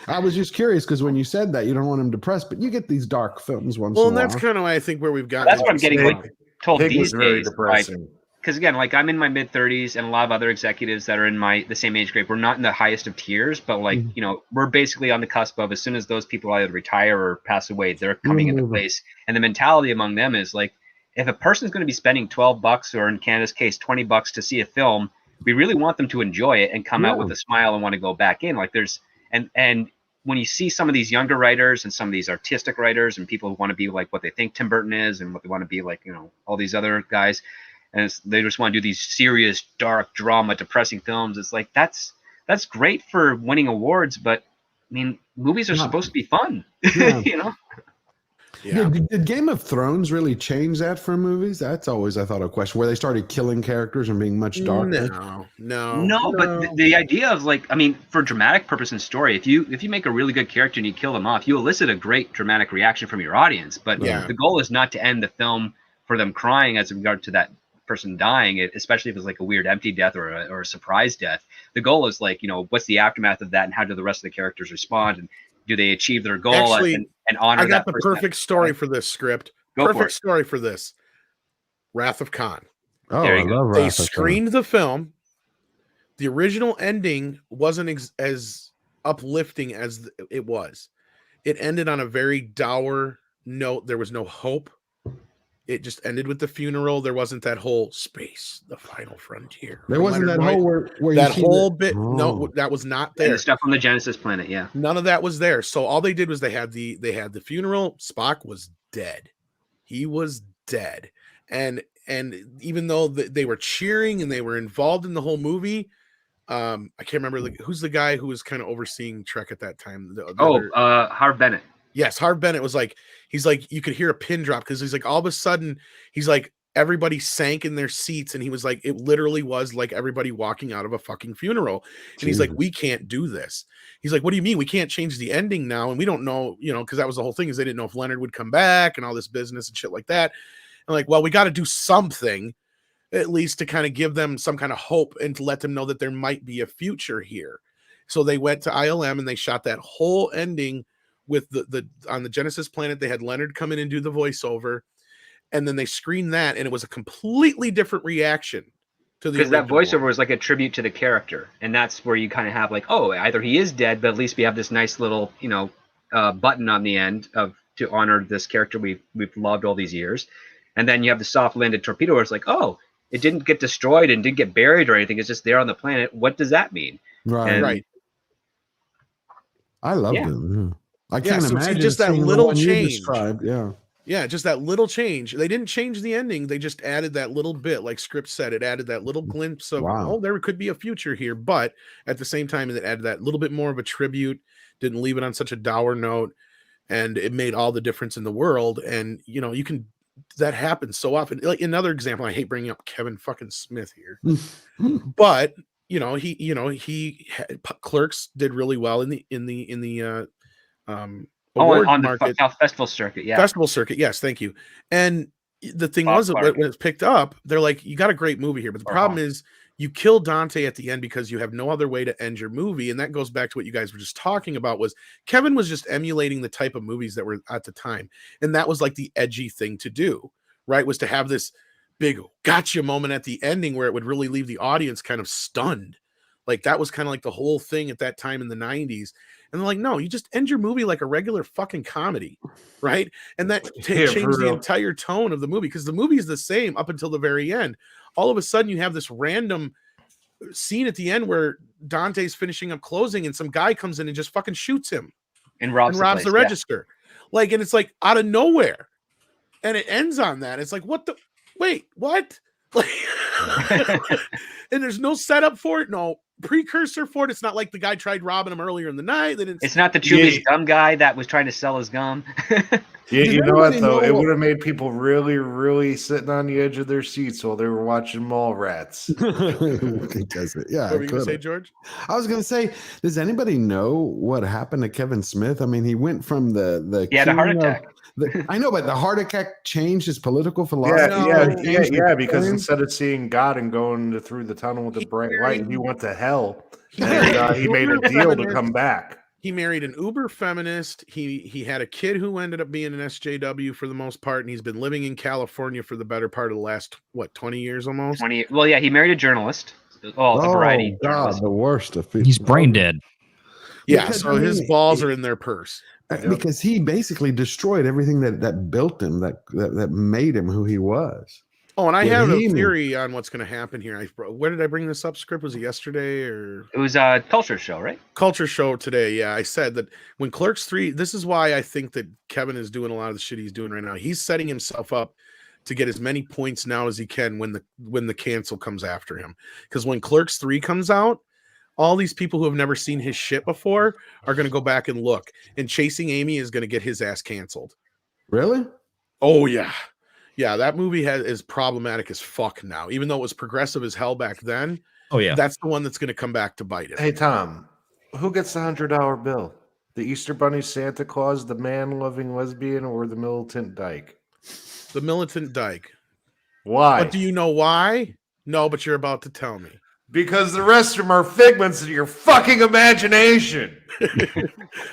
I was just curious, because when you said that, you don't want them depressed, but you get these dark films once in a while. Well, and that's kind of why I think where we've got. That's what I'm getting told these days. Depressing. Because again, like I'm in my mid 30s, and a lot of other executives that are in the same age group, we're not in the highest of tiers, but like we're basically on the cusp of, as soon as those people either retire or pass away, they're coming into place. And the mentality among them is like, if a person's going to be spending $12, or in Canada's case, $20 to see a film, we really want them to enjoy it and come out with a smile and want to go back in. Like there's and when you see some of these younger writers and some of these artistic writers and people who want to be like what they think Tim Burton is and what they want to be like, all these other guys, and they just want to do these serious, dark, drama, depressing films. It's like that's great for winning awards, but I mean, movies are supposed to be fun, Yeah. Yeah. Did Game of Thrones really change that for movies? That's always, I thought, a question where they started killing characters and being much darker. No. But the idea of like, I mean, for dramatic purpose and story, if you make a really good character and you kill them off, you elicit a great dramatic reaction from your audience. But the goal is not to end the film for them crying as regard to that person dying, especially if it's like a weird empty death or a surprise death. The goal is like, what's the aftermath of that and how do the rest of the characters respond and do they achieve their goal? Actually, and honor I got that the perfect story for this script. Perfect story for this. Wrath of Khan. Oh, I love Wrath of Khan. They screened the film. The original ending wasn't as uplifting as it was. It ended on a very dour note. There was no hope. It just ended with the funeral. There wasn't that whole space, the final frontier. There wasn't that whole where that whole bit. No, that was not there. And the stuff on the Genesis planet, yeah. None of that was there. So all they did was they had the funeral. Spock was dead. He was dead. And even though they were cheering and they were involved in the whole movie, I can't remember who's the guy who was kind of overseeing Trek at that time. Harv Bennett. Yes, Harv Bennett was like, he's like, you could hear a pin drop because he's like, all of a sudden, he's like, everybody sank in their seats, and he was like, it literally was like everybody walking out of a fucking funeral. And he's like, we can't do this. He's like, what do you mean? We can't change the ending now, and we don't know, because that was the whole thing, is they didn't know if Leonard would come back and all this business and shit like that. And like, well, we got to do something at least to kind of give them some kind of hope and to let them know that there might be a future here. So they went to ILM and they shot that whole ending with the on the Genesis planet. They had Leonard come in and do the voiceover, and then they screened that, and it was a completely different reaction to the, because that voiceover was like a tribute to the character, and that's where you kind of have like, oh, either he is dead, but at least we have this nice little button on the end to honor this character we've loved all these years, and then you have the soft landed torpedo where it's like, oh, it didn't get destroyed and didn't get buried or anything, it's just there on the planet. What does that mean? Right. I loved it. I can't imagine just that little change. Yeah, just that little change. They didn't change the ending. They just added that little bit, like script said. It added that little glimpse of, oh, there could be a future here. But at the same time, it added that little bit more of a tribute. Didn't leave it on such a dour note, and it made all the difference in the world. And you can. That happens so often. Like another example, I hate bringing up Kevin fucking Smith here, but Clerks did really well in the award on market. The festival circuit, festival circuit, yes, thank you. And the thing was that when it's picked up, they're like, you got a great movie here, but the problem is you kill Dante at the end because you have no other way to end your movie. And that goes back to what you guys were just talking about, was Kevin was just emulating the type of movies that were at the time, and that was like the edgy thing to do, right? Was to have this big gotcha moment at the ending where it would really leave the audience kind of stunned. Like that was kind of like the whole thing at that time in the 90s. And they're like, no, you just end your movie like a regular fucking comedy, right? And that changed the entire tone of the movie, because the movie is the same up until the very end. All of a sudden, you have this random scene at the end where Dante's finishing up closing, and some guy comes in and just fucking shoots him and robs the register. Like, and it's like out of nowhere, and it ends on that. It's like, wait, what? Like, and there's no setup for it, no precursor for it. It's not like the guy tried robbing him earlier in the night. It's not the Chewbacca gum guy that was trying to sell his gum. Yeah, you know what though? It would have made people really, really sitting on the edge of their seats while they were watching Mallrats. Yeah. What were you gonna say, George? I was gonna say, does anybody know what happened to Kevin Smith? I mean, he went from he had a heart attack. I know, but the heart attack changed his political philosophy. Yeah, because instead of seeing God and going through the tunnel with the bright light, he went to hell. And he made a deal to come back. He married an uber feminist. He had a kid who ended up being an SJW for the most part, and he's been living in California for the better part of the last 20 years almost. 20. Well, yeah, he married a journalist. A variety. God, the worst of people. He's brain dead. Yeah, because so his balls are in their purse. Because he basically destroyed everything that built him, that made him who he was. Oh, and I With have a He-Man. theory on what's going to happen here. Where did I bring this up? Script, was it yesterday or It was a culture show, right? Culture Show today? Yeah, I said that when Clerks 3, this is why I think that Kevin is doing a lot of the shit he's doing right now. He's setting himself up to get as many points now as he can when the cancel comes after him. Because when Clerks 3 comes out, all these people who have never seen his shit before are going to go back and look. And Chasing Amy is going to get his ass canceled. Really? Oh, yeah. Yeah, that movie is problematic as fuck now. Even though it was progressive as hell back then, Oh yeah. that's the one that's going to come back to bite it. Hey, Tom, who gets the $100 bill? The Easter Bunny, Santa Claus, the man-loving lesbian, or the militant dyke? The militant dyke. Why? But do you know why? No, but you're about to tell me. Because the rest of them are figments of your fucking imagination.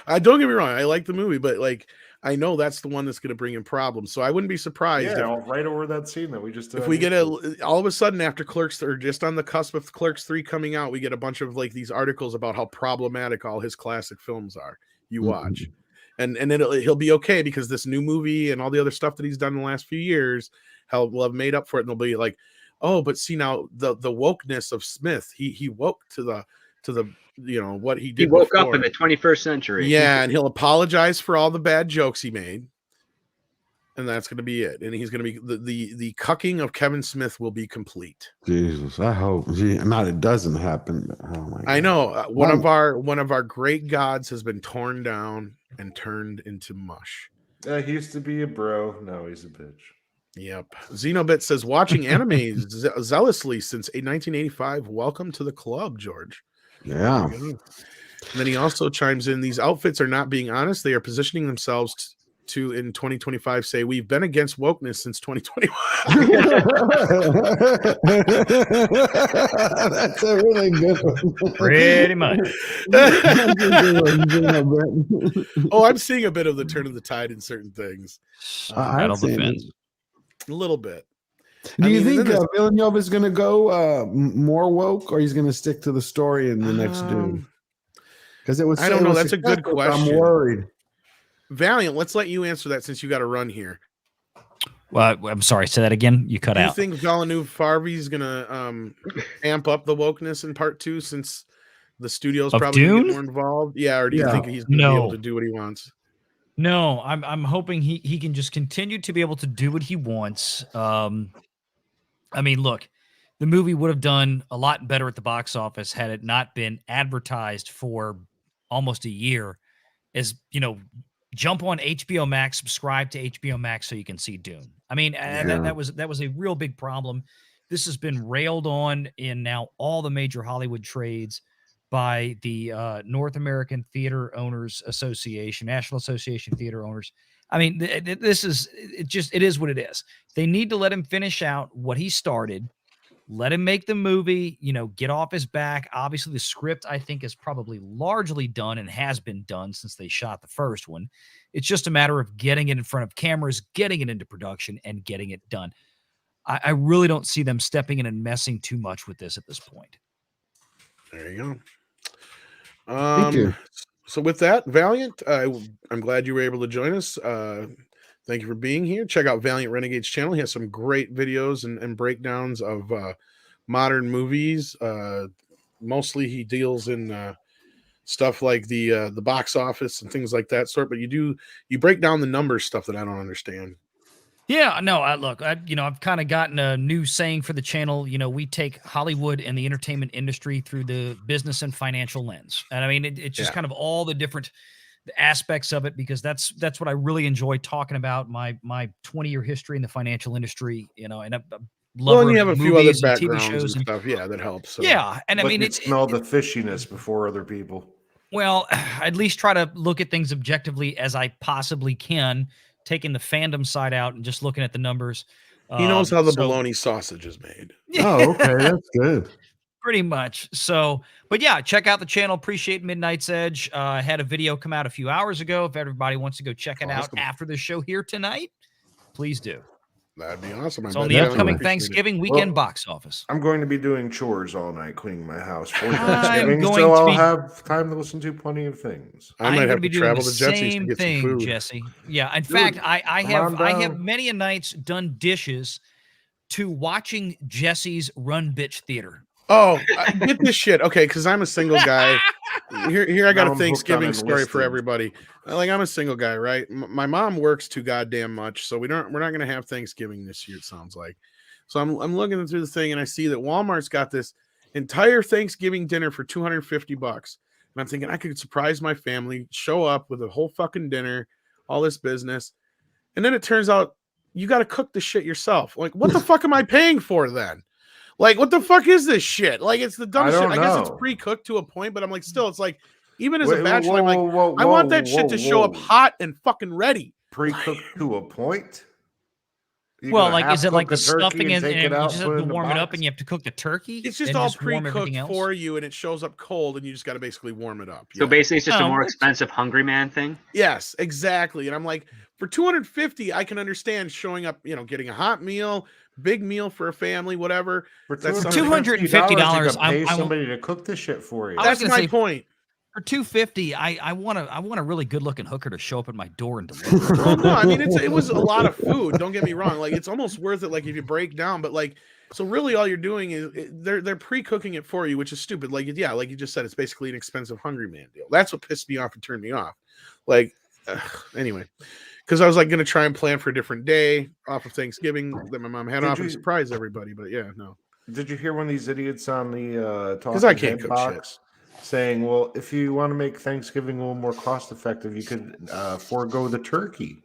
I don't get me wrong. I like the movie, but like I know that's the one that's going to bring in problems. So I wouldn't be surprised right over that scene that we just did. if we get all of a sudden after Clerks, or just on the cusp of Clerks 3 coming out, we get a bunch of like these articles about how problematic all his classic films are. You watch. And he'll be okay because this new movie and all the other stuff that he's done in the last few years will have made up for it. And they'll be like, oh, but see now the wokeness of Smith, he woke to the what he did. He woke before. up in the 21st century. Yeah, and he'll apologize for all the bad jokes he made. And that's going to be it. And he's going to be the cucking of Kevin Smith will be complete. Jesus, I hope. Not it doesn't happen. But, oh my God. I know one of our great gods has been torn down and turned into mush. He used to be a bro. Now he's a bitch. Yep. Xenobit says watching anime zealously since 1985. Welcome to the club, George. Yeah. And then he also chimes in, these outfits are not being honest. They are positioning themselves to in 2025 say we've been against wokeness since 2021. That's a really good one. Pretty much. Oh, I'm seeing a bit of the turn of the tide in certain things. Battle defense. A little bit. Do you think Villeneuve is going to go more woke, or he's going to stick to the story in the next Dune? Because it was. I don't know. That's a good question. I'm worried. Valiant, let's let you answer that since you got to run here. Well, I'm sorry. Say that again. You cut out. Do you think Villeneuve Farvey's going to amp up the wokeness in part 2 since the studio's probably going to get more involved? Yeah, or do you think he's going to be able to do what he wants? No, I'm hoping he can just continue to be able to do what he wants. I mean, look, the movie would have done a lot better at the box office had it not been advertised for almost a year as, jump on HBO Max, subscribe to HBO Max so you can see Dune. I mean, that was a real big problem. This has been railed on in now all the major Hollywood trades by the North American Theater Owners Association, National Association of Theater Owners. I mean, it is what it is. They need to let him finish out what he started. Let him make the movie, get off his back. Obviously, the script, I think, is probably largely done and has been done since they shot the first one. It's just a matter of getting it in front of cameras, getting it into production, and getting it done. I really don't see them stepping in and messing too much with this at this point. There you go. Thank you. So with that, Valiant, I'm glad you were able to join us. Thank you for being here. Check out Valiant Renegade's channel. He has some great videos and breakdowns of modern movies. Mostly he deals in stuff like the box office and things like that sort. But you break down the numbers stuff that I don't understand. Yeah, no, I've kind of gotten a new saying for the channel. We take Hollywood and the entertainment industry through the business and financial lens. And I mean, it's just kind of all the different aspects of it, because that's what I really enjoy talking about, my 20-year history in the financial industry, and I love you have a few other backgrounds TV shows and stuff. Yeah, that helps. So. Yeah, and I mean, it's smell the fishiness before other people. Well, at least try to look at things objectively as I possibly can, taking the fandom side out and just looking at the numbers. He knows how the bologna sausage is made. Oh, okay, that's good. Pretty much. So, but yeah, check out the channel. Appreciate Midnight's Edge. I had a video come out a few hours ago. If everybody wants to go check it out after the show here tonight, please do. That'd be awesome. It's on the upcoming Thanksgiving weekend box office. I'm going to be doing chores all night, cleaning my house for Thanksgiving, so I'll have time to listen to plenty of things. I might have to travel to Jesse's to get some food. Jesse. Yeah. In fact, I have many a nights done dishes to watching Jesse's Run Bitch Theater. Oh, get this shit. Okay, because I'm a single guy. Here I got Now a I'm hooked on Thanksgiving story for Enlisted. everybody. Like, I'm a single guy, right? My mom works too goddamn much, so we're not gonna have Thanksgiving this year. It sounds like. So I'm looking through the thing and I see that Walmart's got this entire Thanksgiving dinner for $250, and I'm thinking I could surprise my family, show up with a whole fucking dinner, all this business, and then it turns out you got to cook the shit yourself. Like, what the fuck am I paying for then? Like, what the fuck is this shit? Like, it's the dumbest shit. I guess it's pre-cooked to a point, but I'm like, still, it's like, even as a bachelor, I'm like, I want that shit to show up hot and fucking ready. Pre-cooked to a point? Well, like, is it like the stuffing and you just have to warm it up and you have to cook the turkey? It's just all pre-cooked for you and it shows up cold and you just got to basically warm it up. So basically it's just a more expensive Hungry Man thing? Yes, exactly. And I'm like, for $250, I can understand showing up, getting a hot meal, big meal for a family, whatever. For $250, I pay somebody to cook this shit for you. That's my point. For $250, I want a really good looking hooker to show up at my door and deliver. Well, no, I mean it was a lot of food. Don't get me wrong. Like, it's almost worth it. Like, if you break down, but like, so really all you're doing is they're pre-cooking it for you, which is stupid. Like, yeah, like you just said, it's basically an expensive Hungry Man deal. That's what pissed me off and turned me off. Like, anyway, because I was like going to try and plan for a different day off of Thanksgiving that my mom had off and surprise everybody. But yeah, no. Did you hear one of these idiots on the because I can't cook box shit saying, well, if you want to make Thanksgiving a little more cost effective, you could forego the turkey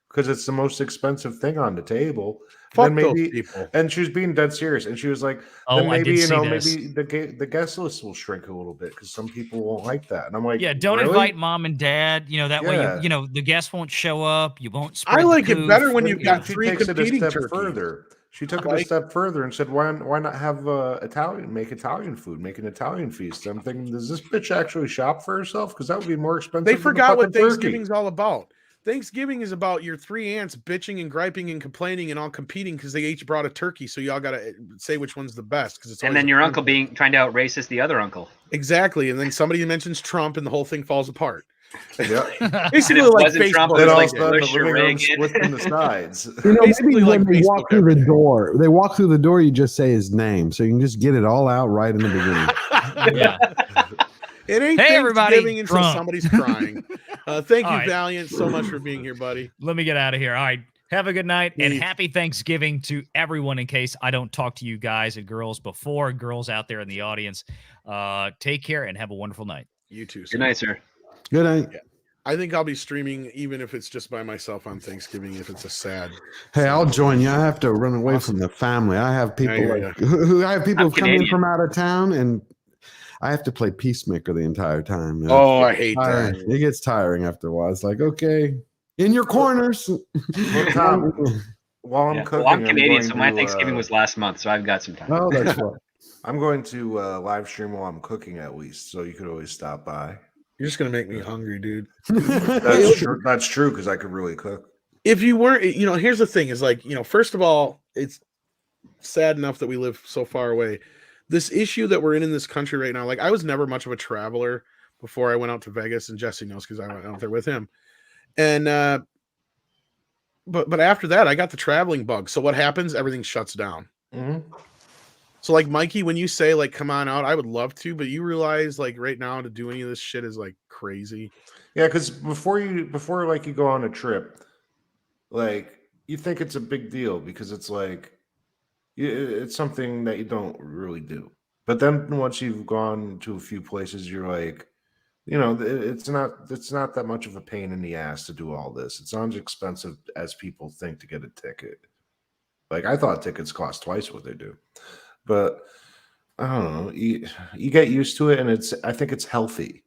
because it's the most expensive thing on the table. Fuck then maybe, those people. And she was being dead serious, and she was like, then maybe maybe the guest list will shrink a little bit because some people won't like that. And I'm like, yeah, don't invite mom and dad. That way, the guests won't show up. You won't. Spread I like it better when you've got three competing turkeys. Further. She took it a step further and said, why not have make Italian food, make an Italian feast? I'm thinking, does this bitch actually shop for herself? Because that would be more expensive. They forgot what Thanksgiving's all about. Thanksgiving is about your three aunts bitching and griping and complaining and all competing because they each brought a turkey. So y'all got to say which one's the best. And then your uncle trying to out racist the other uncle. Exactly. And then somebody mentions Trump and the whole thing falls apart. Yeah, basically like Facebook. Trump, then all of a sudden the living room splits in the sides. Basically, like they walk through the door. They walk through the door. You just say his name, so you can just get it all out right in the beginning. Yeah. It ain't Thanksgiving until somebody's crying. Thank you, right. Valiant, so much for being here, buddy. Let me get out of here. All right. Have a good night and happy Thanksgiving to everyone in case I don't talk to you guys and girls before, girls out there in the audience. Take care and have a wonderful night. You too, sir. Good night, sir. Good night. Yeah. I think I'll be streaming even if it's just by myself on Thanksgiving if it's a sad. Hey, I'll join you. I have to run away from the family. I have people who come in from out of town and I have to play peacemaker the entire time. Oh, I hate that. It gets tiring after a while. It's like, okay, in your corners. While I'm cooking, I'm Canadian, so my Thanksgiving was last month, so I've got some time. Oh, that's right. I'm going to live stream while I'm cooking at least, so you could always stop by. You're just gonna make me hungry, dude. That's true because I could really cook. If you weren't, here's the thing: is like, first of all, it's sad enough that we live so far away. This issue that we're in this country right now, like I was never much of a traveler before I went out to Vegas, and Jesse knows because I went out there with him. And but after that, I got the traveling bug. So what happens? Everything shuts down. Mm-hmm. So like Mikey, when you say like come on out, I would love to, but you realize like right now to do any of this shit is like crazy. Yeah, because before like you go on a trip, like you think it's a big deal because it's like it's something that you don't really do. But then once you've gone to a few places, you're like, it's not that much of a pain in the ass to do all this. It's not as expensive as people think to get a ticket. Like I thought tickets cost twice what they do. But I don't know. You get used to it, and I think it's healthy.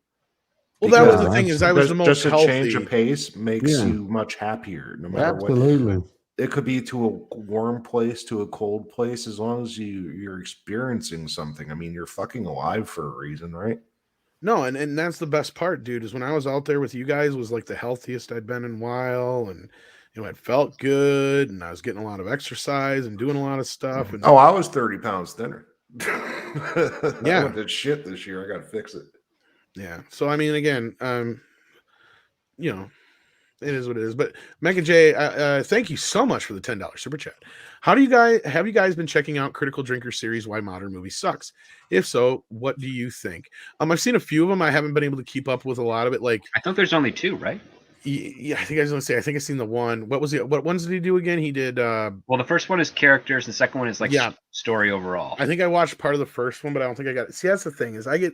Well, that was the thing is I was the most just a healthy. Change of pace makes you much happier, no matter what. Absolutely. It could be to a warm place, to a cold place, as long as you're experiencing something. I mean, you're fucking alive for a reason, right? No, and that's the best part, dude, is when I was out there with you guys was like the healthiest I'd been in a while, and it felt good, and I was getting a lot of exercise and doing a lot of stuff. And I was 30 pounds thinner. Yeah, I went to shit this year. I got to fix it. Yeah. So I mean, again, It is what it is. But Mecca J, thank you so much for the $10 super chat. Have you guys been checking out Critical Drinker series Why Modern Movie Sucks? If so, what do you think? I've seen a few of them. I haven't been able to keep up with a lot of it. Like, I thought there's only 2, right? Yeah, I think I was gonna say. I think I've seen the one. What ones did he do again? He did. Well, the first one is characters. The second one is like story overall. I think I watched part of the first one, but I don't think I got it. See, that's the thing is I get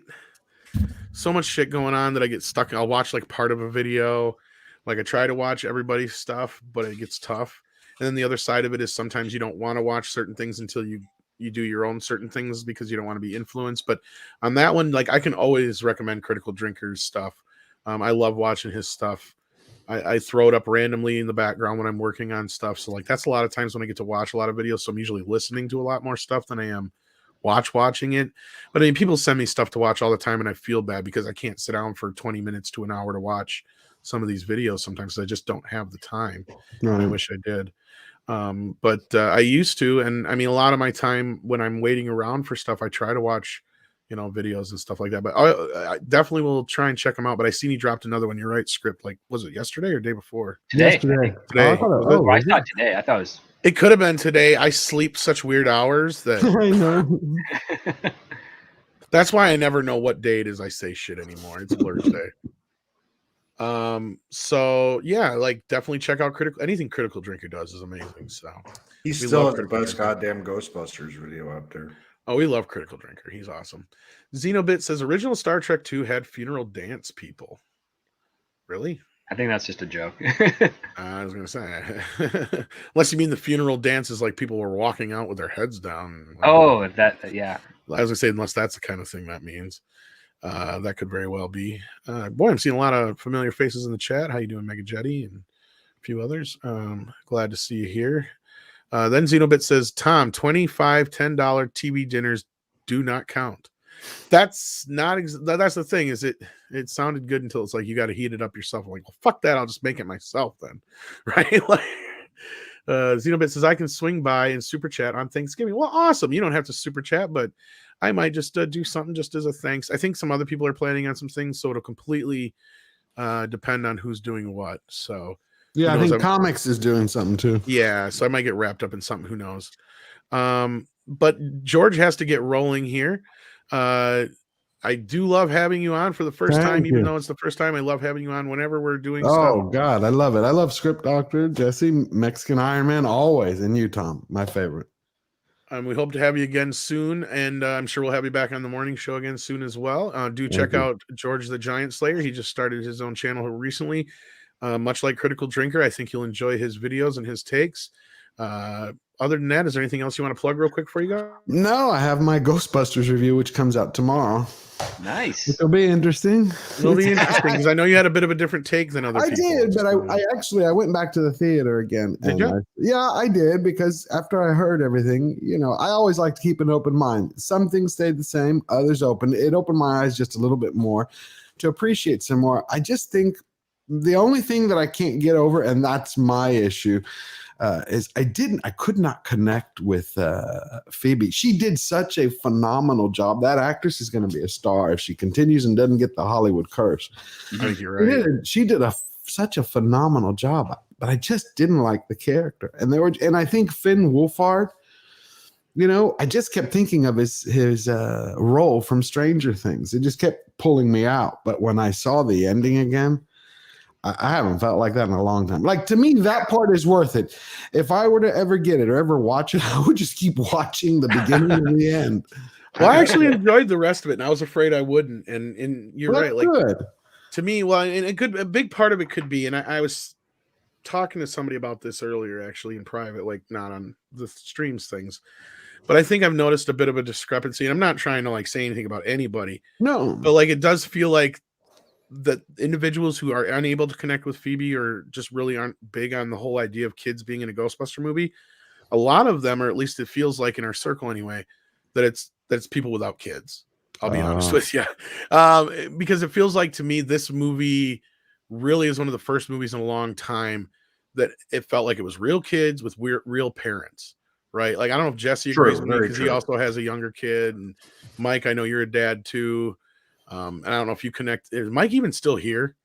so much shit going on that I get stuck. I'll watch like part of a video. Like I try to watch everybody's stuff, but it gets tough. And then the other side of it is sometimes you don't want to watch certain things until you do your own certain things because you don't want to be influenced. But on that one, like I can always recommend Critical Drinker's stuff. I love watching his stuff. I throw it up randomly in the background when I'm working on stuff. So like that's a lot of times when I get to watch a lot of videos. So I'm usually listening to a lot more stuff than I am watching it. But I mean, people send me stuff to watch all the time, and I feel bad because I can't sit down for 20 minutes to an hour to watch some of these videos sometimes. I just don't have the time. Right. I wish I did. But I used to, and I mean, a lot of my time when I'm waiting around for stuff, I try to watch videos and stuff like that. But I definitely will try and check them out. But I seen he dropped another one. You're right, script. Like, was it yesterday or day before? Today. Yesterday. Today. I thought today. I thought it was. It could have been today. I sleep such weird hours that I know. that's why I never know what day it is I say shit anymore. It's Thursday. So yeah, like definitely check out anything Critical Drinker does is amazing. So He's we still love the Critical best Drinker. goddamn Ghostbusters video out there. Oh, we love Critical Drinker. He's awesome. Xenobit says original Star Trek 2 had funeral dance people. Really? I think that's just a joke. I was gonna say, unless you mean the funeral dances like people were walking out with their heads down. Oh, yeah. I was gonna say, unless that's the kind of thing that means. That could very well be. Boy, I'm seeing a lot of familiar faces in the chat. How you doing, Mega Jetty, and a few others. Glad to see you here. Then Xenobit says, Tom, $25, $10 TV dinners do not count. That's not. That's the thing. Is it sounded good until it's like you got to heat it up yourself. I'm like, well, fuck that. I'll just make it myself then, right? Like, Xenobit says I can swing by and super chat on Thanksgiving. Well, awesome. You don't have to super chat, but I might just do something just as a thanks. I think some other people are planning on some things, so it'll completely depend on who's doing what. So yeah, I think comics is doing something too. Yeah, so I might get wrapped up in something. Who knows? But George has to get rolling here. I do love having you on for the first time, even though it's the first time. I love having you on whenever we're doing stuff. Oh, God, I love it. I love Script Doctor, Jesse, Mexican Iron Man, always. And you, Tom, my favorite. We hope to have you again soon, and I'm sure we'll have you back on the morning show again soon as well. Do check out George the Giant Slayer. He just started his own channel recently. Much like Critical Drinker, I think you'll enjoy his videos and his takes. Other than that, is there anything else you want to plug real quick for you guys? No, I have my Ghostbusters review, which comes out tomorrow. Nice. It'll be interesting. It'll be interesting because I know you had a bit of a different take than other people. I did, but I went back to the theater again. Did you? Yeah, I did, because after I heard everything, I always like to keep an open mind. Some things stayed the same, others opened. It opened my eyes just a little bit more to appreciate some more. I just think the only thing that I can't get over, and that's my issue, is I could not connect with Phoebe. She did such a phenomenal job. That actress is going to be a star if she continues and doesn't get the Hollywood curse. I think you're right. She did such a phenomenal job, but I just didn't like the character. And I think Finn Wolfhard, I just kept thinking of his role from Stranger Things. It just kept pulling me out. But when I saw the ending again, I haven't felt like that in a long time. Like, to me, that part is worth it. If I were to ever get it or ever watch it, I would just keep watching the beginning and the end. Well, I actually enjoyed the rest of it, and I was afraid I wouldn't. And you're right. Like, good. To me, well, and a big part of it could be, and I was talking to somebody about this earlier, actually, in private, like not on the streams things. But I think I've noticed a bit of a discrepancy, and I'm not trying to say anything about anybody. No. But it does feel like that individuals who are unable to connect with Phoebe or just really aren't big on the whole idea of kids being in a Ghostbuster movie, a lot of them, or at least it feels like in our circle anyway, that it's people without kids. I'll be honest with you. Because it feels like to me, this movie really is one of the first movies in a long time that it felt like it was real kids with real parents, right? Like, I don't know if Jesse agrees with me because he also has a younger kid. And Mike, I know you're a dad too. And I don't know if you connect. Is Mike even still here?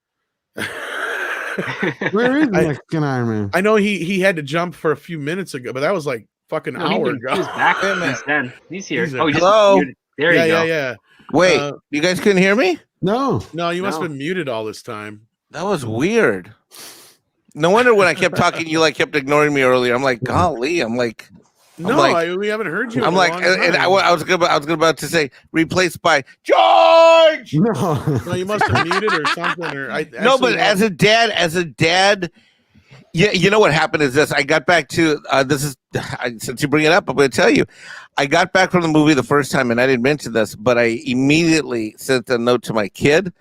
Where is the Mexican Iron Man? I know he had to jump for a few minutes ago, but that was like fucking hour ago. He was back Wait a minute. since then. He's here. He's there. Oh, he just Hello? muted. There you go. Yeah. Wait, you guys couldn't hear me? No. No, you must No. have been muted all this time. That was weird. No wonder when I kept talking, you like kept ignoring me earlier. I'm like, golly. I'm like, We haven't heard you. I'm in a like, long and time. I was about to say replaced by George. No. No, you must have muted or something. Or No, but as a dad, you know what happened is this. I got back to since you bring it up, I'm going to tell you. I got back from the movie the first time, and I didn't mention this, but I immediately sent a note to my kid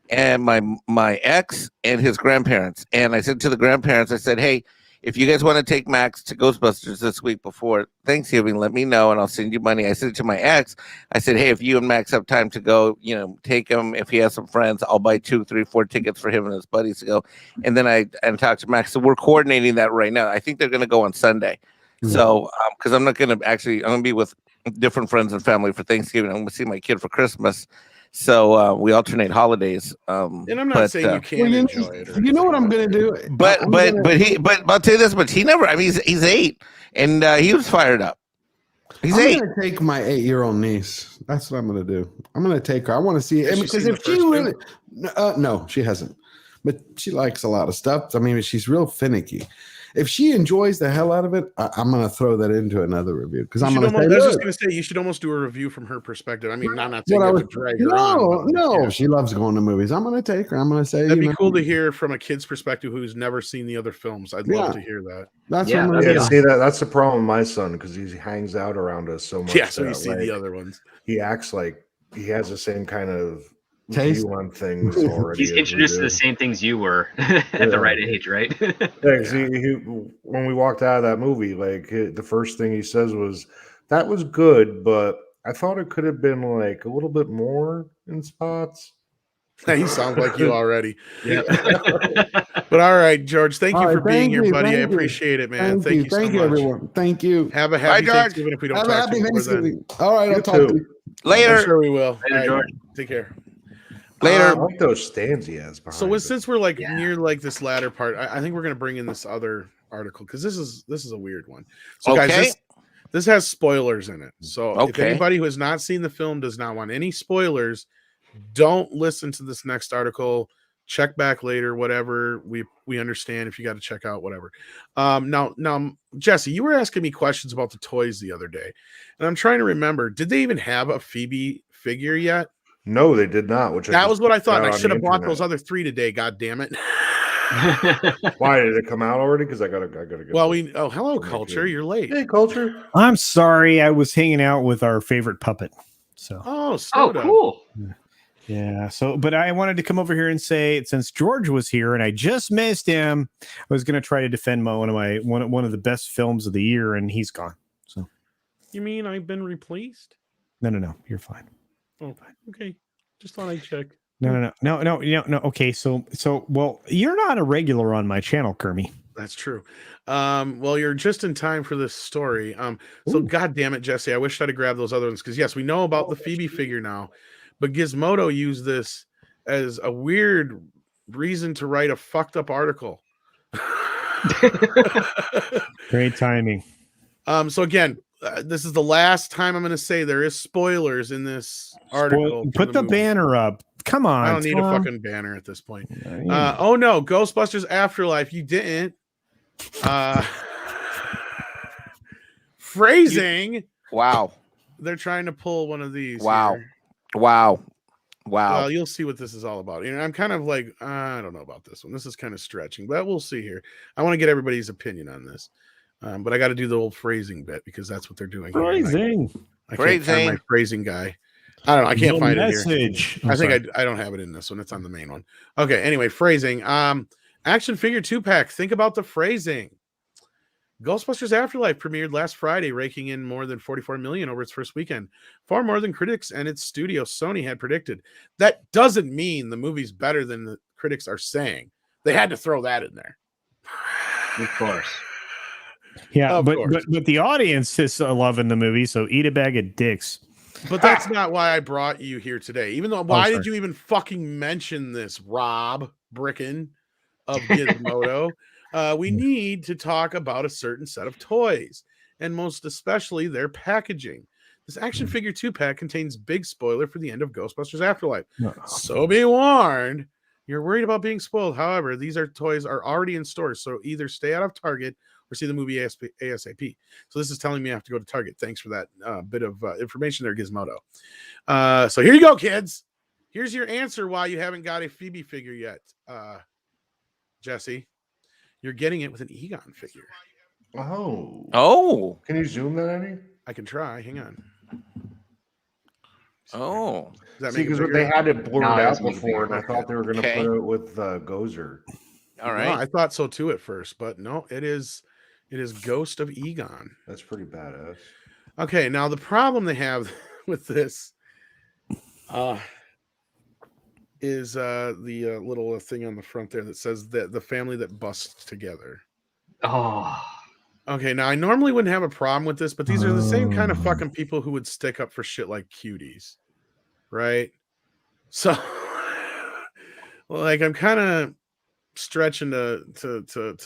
and my ex and his grandparents. And I said to the grandparents, I said, hey, if you guys want to take Max to Ghostbusters this week before Thanksgiving, let me know and I'll send you money. I said it to my ex. I said, hey, if you and Max have time to go, take him. If he has some friends, I'll buy 2, 3, 4 tickets for him and his buddies to go. And then I talked to Max. So we're coordinating that right now. I think they're going to go on Sunday. So, because I'm not going to I'm going to be with different friends and family for Thanksgiving. I'm going to see my kid for Christmas. So we alternate holidays. And I'm not saying you can't enjoy it. You know what I'm gonna do? But I'll tell you this. But he never. I mean, he's 8, and he was fired up. He's 8. I'm gonna take my 8-year-old niece. That's what I'm gonna do. I'm gonna take her. I want to see it because if she really, no, she hasn't. But she likes a lot of stuff. I mean, she's real finicky. If she enjoys the hell out of it, I'm going to throw that into another review because I'm going to say, I was just going to say, you should almost do a review from her perspective. I mean, I'm not saying you have to drag her on. No, she loves going to movies. I'm going to take her. I'm going to say, that'd be cool to hear from a kid's perspective who's never seen the other films. I'd love to hear that. That's what I'm going to do. See, that's the problem with my son because he hangs out around us so much. Yeah, so you see the other ones. He acts like he has the same kind of taste view on things already. He's introduced to the same things you were at the right age, right? When we walked out of that movie, like the first thing he says was, "That was good, but I thought it could have been like a little bit more in spots." He sounds like you already. Yeah. But all right, George, thank you for being here, buddy. I appreciate it, man. Thank you so much. Thank you, everyone. Thank you. Have a happy Thanksgiving if we don't talk to you before then. All right, I'll talk to you later. I'm sure we will. Later, George. Take care. Later. I like those stands he has behind. So since we're like near like this latter part, I think we're gonna bring in this other article because this is a weird one. So guys, this has spoilers in it. So if anybody who has not seen the film does not want any spoilers, don't listen to this next article. Check back later, whatever. We understand if you got to check out whatever. Now, Jesse, you were asking me questions about the toys the other day, and I'm trying to remember. Did they even have a Phoebe figure yet? No, they did not. That was what I thought. I should have bought those other 3 today. God damn it! Why did it come out already? Because I gotta get. Well, hello, Culture. You're late. Hey, Culture. I'm sorry. I was hanging out with our favorite puppet. So. Oh, cool. Yeah. So, but I wanted to come over here and say, since George was here and I just missed him, I was going to try to defend one of the best films of the year, and he's gone. So. You mean I've been replaced? No. You're fine. Oh, okay. Just thought I'd check. No. Okay. So, well, you're not a regular on my channel, Kermie. That's true. Well, you're just in time for this story. So God damn it, Jesse. I wish I'd have grabbed those other ones because yes, we know about the Phoebe figure now, but Gizmodo used this as a weird reason to write a fucked up article. Great timing. So again, this is the last time I'm going to say there is spoilers in this article. Put the banner up. Come on. I don't need a fucking banner at this point. Oh no, Ghostbusters Afterlife. You didn't. Phrasing. Wow. They're trying to pull one of these. Wow. Here. Wow. Well, you'll see what this is all about. I'm kind of like, I don't know about this one. This is kind of stretching, but we'll see here. I want to get everybody's opinion on this. But I got to do the old phrasing bit because that's what they're doing. Phrasing. I can't find my phrasing guy. I don't know. I can't find it here. I think I don't have it in this one. It's on the main one. Okay. Anyway, phrasing. Action figure 2-pack. Think about the phrasing. Ghostbusters Afterlife premiered last Friday, raking in more than 44 million over its first weekend. Far more than critics and its studio Sony had predicted. That doesn't mean the movie's better than the critics are saying. They had to throw that in there. Of course. Yeah, but the audience is loving the movie, so eat a bag of dicks. But that's not why I brought you here today. Even though, why did you even fucking mention this, Rob Bricken? of Gizmodo, we need to talk about a certain set of toys, and most especially their packaging. This action figure 2-pack contains big spoiler for the end of Ghostbusters Afterlife. So be warned, you're worried about being spoiled. However, these toys are already in stores, so either stay out of Target or see the movie ASAP. So this is telling me I have to go to Target. Thanks for that bit of information there, Gizmodo. So here you go, kids. Here's your answer why you haven't got a Phoebe figure yet, Jesse. You're getting it with an Egon figure. Oh. Can you zoom that any? I can try. Hang on. Oh. Does that See, make it because bigger? they had it blurred No, it out doesn't make it before, bigger. and I thought they were going to Okay. put it with Gozer. All No, right. I thought so too at first, but no, it is Ghost of Egon. That's pretty badass. Okay, now the problem they have with this is the little thing on the front there that says that the family that busts together. Oh. Okay, now I normally wouldn't have a problem with this, but these are the same kind of fucking people who would stick up for shit like cuties, right? So, like, I'm kind of stretching to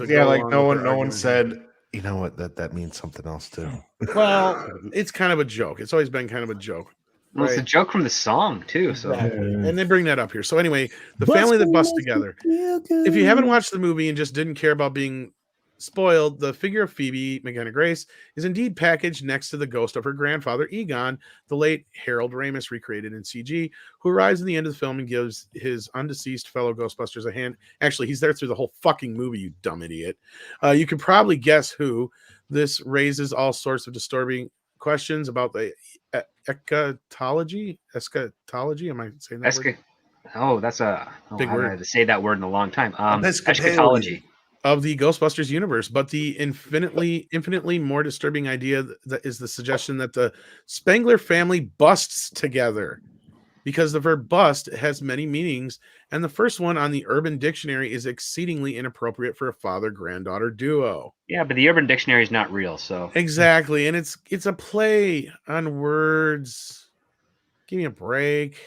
Yeah, go like along no with one, their no one argument. said. You know what? That means something else too. Well, it's kind of a joke. It's always been kind of a joke. Well, it's a Right. joke from the song too. So Exactly. And they bring that up here. So anyway, the family that busts together. If you haven't watched the movie and just didn't care about being spoiled, the figure of Phoebe McKenna Grace is indeed packaged next to the ghost of her grandfather, Egon, the late Harold Ramis recreated in CG, who arrives in the end of the film and gives his undeceased fellow Ghostbusters a hand. Actually, he's there through the whole fucking movie, you dumb idiot. You can probably guess who. This raises all sorts of disturbing questions about the eschatology. Am I saying that word? That's a Big I haven't word. had to say that word in a long time. Episcopalian. Eschatology. Of the Ghostbusters universe, but the infinitely more disturbing idea that is the suggestion that the Spengler family busts together, because the verb bust has many meanings, and the first one on the Urban Dictionary is exceedingly inappropriate for a father-granddaughter duo. Yeah, but the Urban Dictionary is not real, so Exactly, and it's a play on words. Give me a break.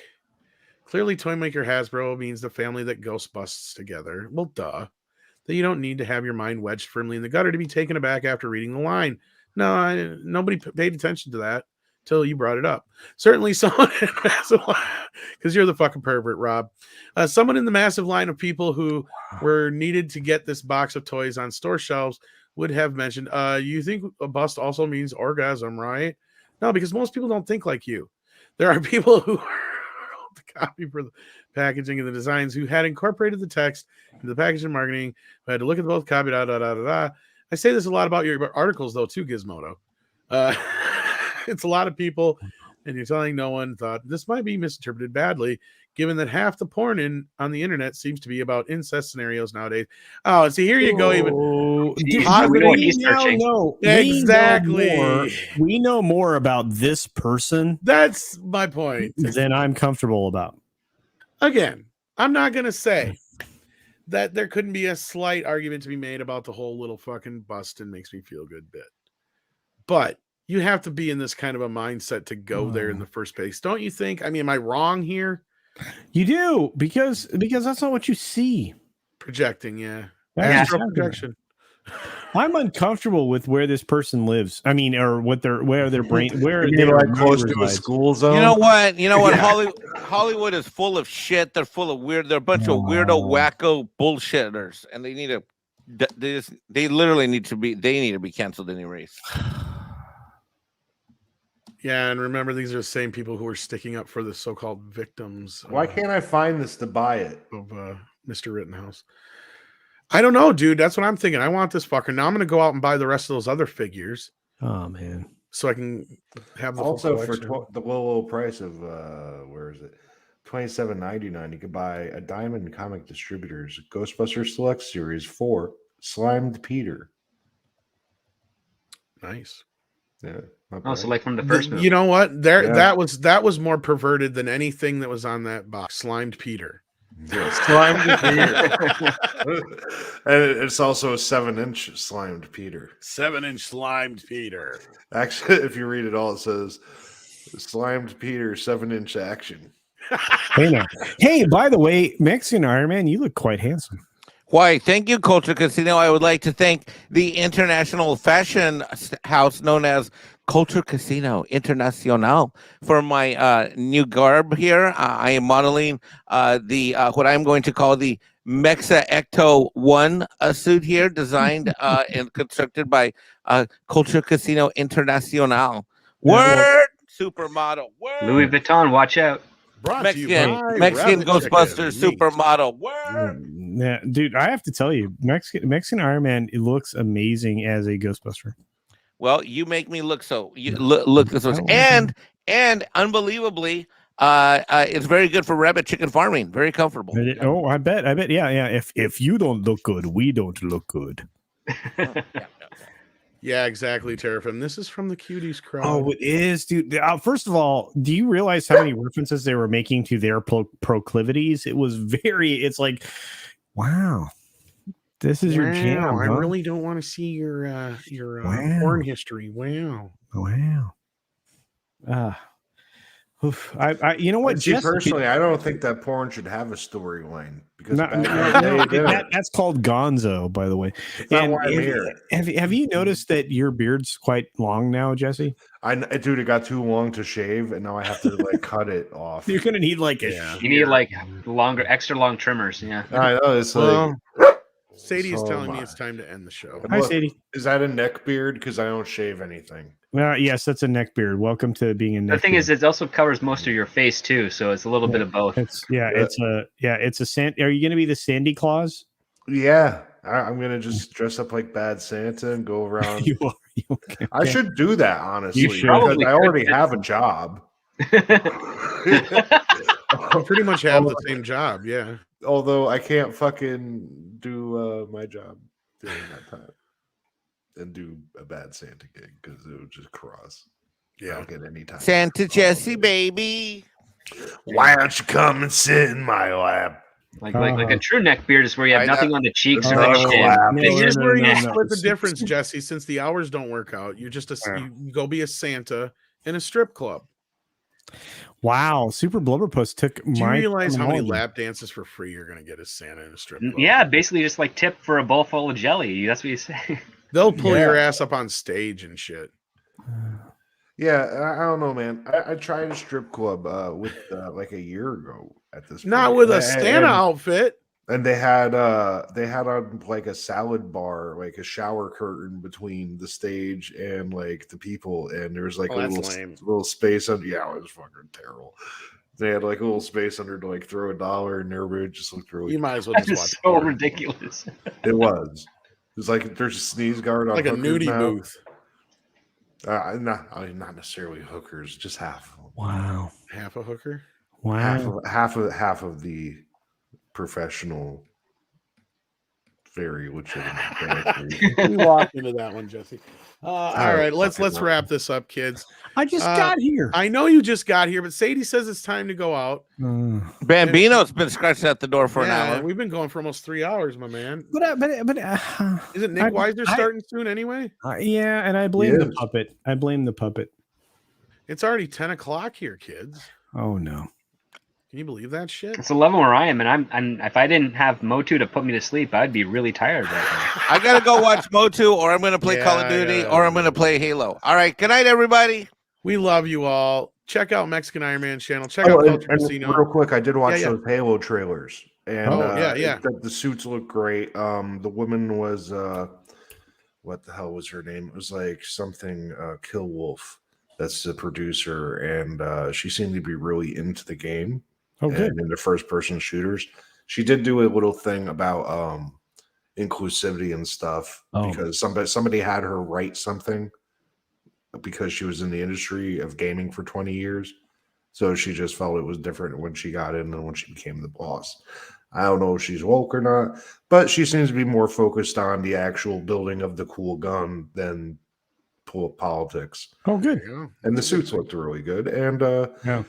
Clearly, Toymaker Hasbro means the family that ghost busts together. Well, duh. That you don't need to have your mind wedged firmly in the gutter to be taken aback after reading the line. No, nobody paid attention to that till you brought it up. Certainly someone in massive line, because you're the fucking pervert, Rob. Someone in the massive line of people who were needed to get this box of toys on store shelves would have mentioned, you think a bust also means orgasm, right? No, because most people don't think like you. There are people who the copy for the packaging and the designs who had incorporated the text into the packaging and marketing, who had to look at both copy, I say this a lot about your articles, though, too, Gizmodo. It's a lot of people, and you're telling no one thought this might be misinterpreted badly, given that half the porn on the internet seems to be about incest scenarios nowadays. Oh, see, here you go. Even exactly. We know more about this person. That's my point. Than I'm comfortable about. Again, I'm not going to say that there couldn't be a slight argument to be made about the whole little fucking bust and makes me feel good bit. But you have to be in this kind of a mindset to go there in the first place. Don't you think? I mean, am I wrong here? You do, because that's not what you see. Projecting, yeah. Yeah. Astral projection. I'm uncomfortable with where this person lives. I mean, or where their brain, where You're they're like close to a school zone. You know what? Yeah. Hollywood is full of shit. They're full of weird. They're a bunch of weirdo, wacko bullshitters, and they need to. They literally need to be. They need to be canceled anyways. Yeah, and remember, these are the same people who are sticking up for the so-called victims. Why can't I find this to buy it? Of Mr. Rittenhouse. I don't know, dude. That's what I'm thinking. I want this fucker. Now I'm going to go out and buy the rest of those other figures. Oh, man. So I can have the Also full for collection. the low price of where is it? $27.99. You could buy a Diamond Comic Distributors Ghostbusters Select Series 4 Slimed Peter. Nice. Yeah. Oh, so like from the first movie. You know what? Yeah. That was more perverted than anything that was on that box. Slimed Peter. Yeah, Slimed Peter. And it's also a 7-inch Slimed Peter. 7-inch Slimed Peter. Actually, if you read it all, it says Slimed Peter 7-inch action. Hey, now. Hey, by the way, Mexican Iron Man, you look quite handsome. Why, thank you, Culture Casino. I would like to thank the international fashion house known as Culture Casino Internacional for my new garb here. I am modeling the what I'm going to call the Mexa Ecto 1 suit here, designed and constructed by Culture Casino Internacional. Word! Supermodel. Word! Louis Vuitton, watch out. Brought to you Mexican by Ghostbusters Chicken Meat. Supermodel. Word! Yeah, dude, I have to tell you, Mexican Iron Man, it looks amazing as a Ghostbuster. Well, you make me look so. You look this way. And unbelievably, it's very good for rabbit chicken farming. Very comfortable. Oh, I bet. Yeah. If you don't look good, we don't look good. Yeah, exactly, Terrafim. This is from the Cuties crowd. Oh, it is, dude. First of all, do you realize how many references they were making to their proclivities? It was it's like, wow, this is your jam. I huh? really don't want to see your porn history. Wow. You know what? See, Jesse- personally, I don't think that porn should have a storyline because No, back in the day, it didn't. that's called Gonzo, by the way. It's not why I'm here. Have you noticed that your beard's quite long now, Jesse? Dude, it got too long to shave, and now I have to like cut it off. You're gonna need like You need like extra long trimmers. Yeah. I know it's like. Sadie is So telling am me I. it's time to end the show. Hi, Sadie. Is that a neck beard? Because I don't shave anything. Yes, that's a neck beard. Welcome to being a neck. The thing is, it also covers most of your face too, so it's a little bit of both. It's a sand. Are you gonna be the Sandy Claus? Yeah, I'm gonna just dress up like Bad Santa and go around. You are. Okay. I should do that honestly You should. because I already could. have a job. You pretty much have the same job, yeah. Although I can't fucking do my job during that time and do a Bad Santa gig because it would just cross. Yeah. I don't get any time. Santa Jesse, baby. Why don't you come and sit in my lap? Like a true neck beard is where you have nothing on the cheeks or the Oh, chin. wow. Here's where you no. split the difference, Jesse. Since the hours don't work out, you're just you go be a Santa in a strip club. Wow, Super Blubberpuss took Do you my. realize how many terminology. lap dances for free you're going to get as Santa in a strip club? Yeah, basically just like tip for a bowl full of jelly. That's what you say. They'll pull your ass up on stage and shit. Yeah, I don't know, man. I tried a strip club with like a year ago at this. Not point. with a Santa outfit. And they had on like a salad bar, like a shower curtain between the stage and like the people, and there was like a little space under. Yeah, it was fucking terrible. They had like a little space under to like throw $1, and everybody just looked really. You might as well That just is watch. so ridiculous. It was. It was like there's a sneeze guard on Like a hookers nudie now. booth. Not necessarily hookers, just half. Wow. Half a hooker. Wow. Half of the professional, very legitimate. We walked into that one, Jesse. All right, let's wrap this up, kids. I just got here. I know you just got here, but Sadie says it's time to go out. Bambino's been scratching at the door for an Yeah, hour. we've been going for almost 3 hours, my man. But Isn't Nick Weiser starting soon anyway? Yeah, and I blame the puppet. I blame the puppet. It's already 10 o'clock here, kids. Oh no. Can you believe that shit? It's 11 where I am, and I'm if I didn't have Motu to put me to sleep, I'd be really tired right now. I gotta go watch Motu, or I'm gonna play Yeah, Call of Duty, yeah. or I'm gonna play Halo. All right, good night, everybody. We love you all. Check out Mexican Iron Man channel. Check out Culture Casino. Real quick, I did watch Yeah. those Halo trailers, and yeah. The suits look great. The woman was what the hell was her name? It was like something Kill Wolf. That's the producer, and she seemed to be really into the game. Okay. And in the first person shooters, she did do a little thing about inclusivity and stuff because somebody had her write something because she was in the industry of gaming for 20 years. So she just felt it was different when she got in and when she became the boss. I don't know if she's woke or not, but she seems to be more focused on the actual building of the cool gun than politics. Oh, good. And the suits looked really good. And Yeah.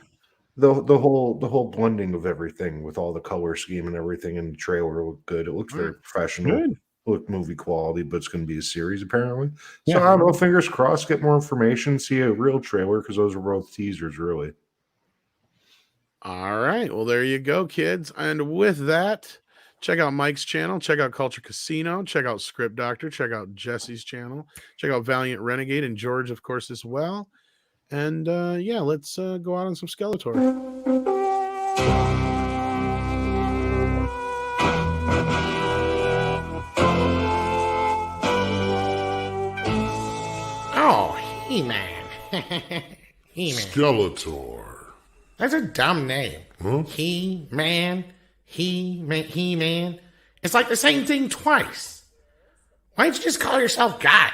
the whole blending of everything with all the color scheme and everything in the trailer looked good. It looked very professional. Good. Looked movie quality, but it's going to be a series apparently. Yeah. So I don't know. Fingers crossed. Get more information. See a real trailer because those were both teasers, really. All right. Well, there you go, kids. And with that, Check out Mike's channel. Check out Culture Casino. Check out Script Doctor. Check out Jesse's channel. Check out Valiant Renegade and George, of course, as well. And yeah, let's go out on some Skeletor. Oh, He-Man. He-Man. Skeletor. That's a dumb name. Huh? He-Man. He-Man. It's like the same thing twice. Why don't you just call yourself Guy?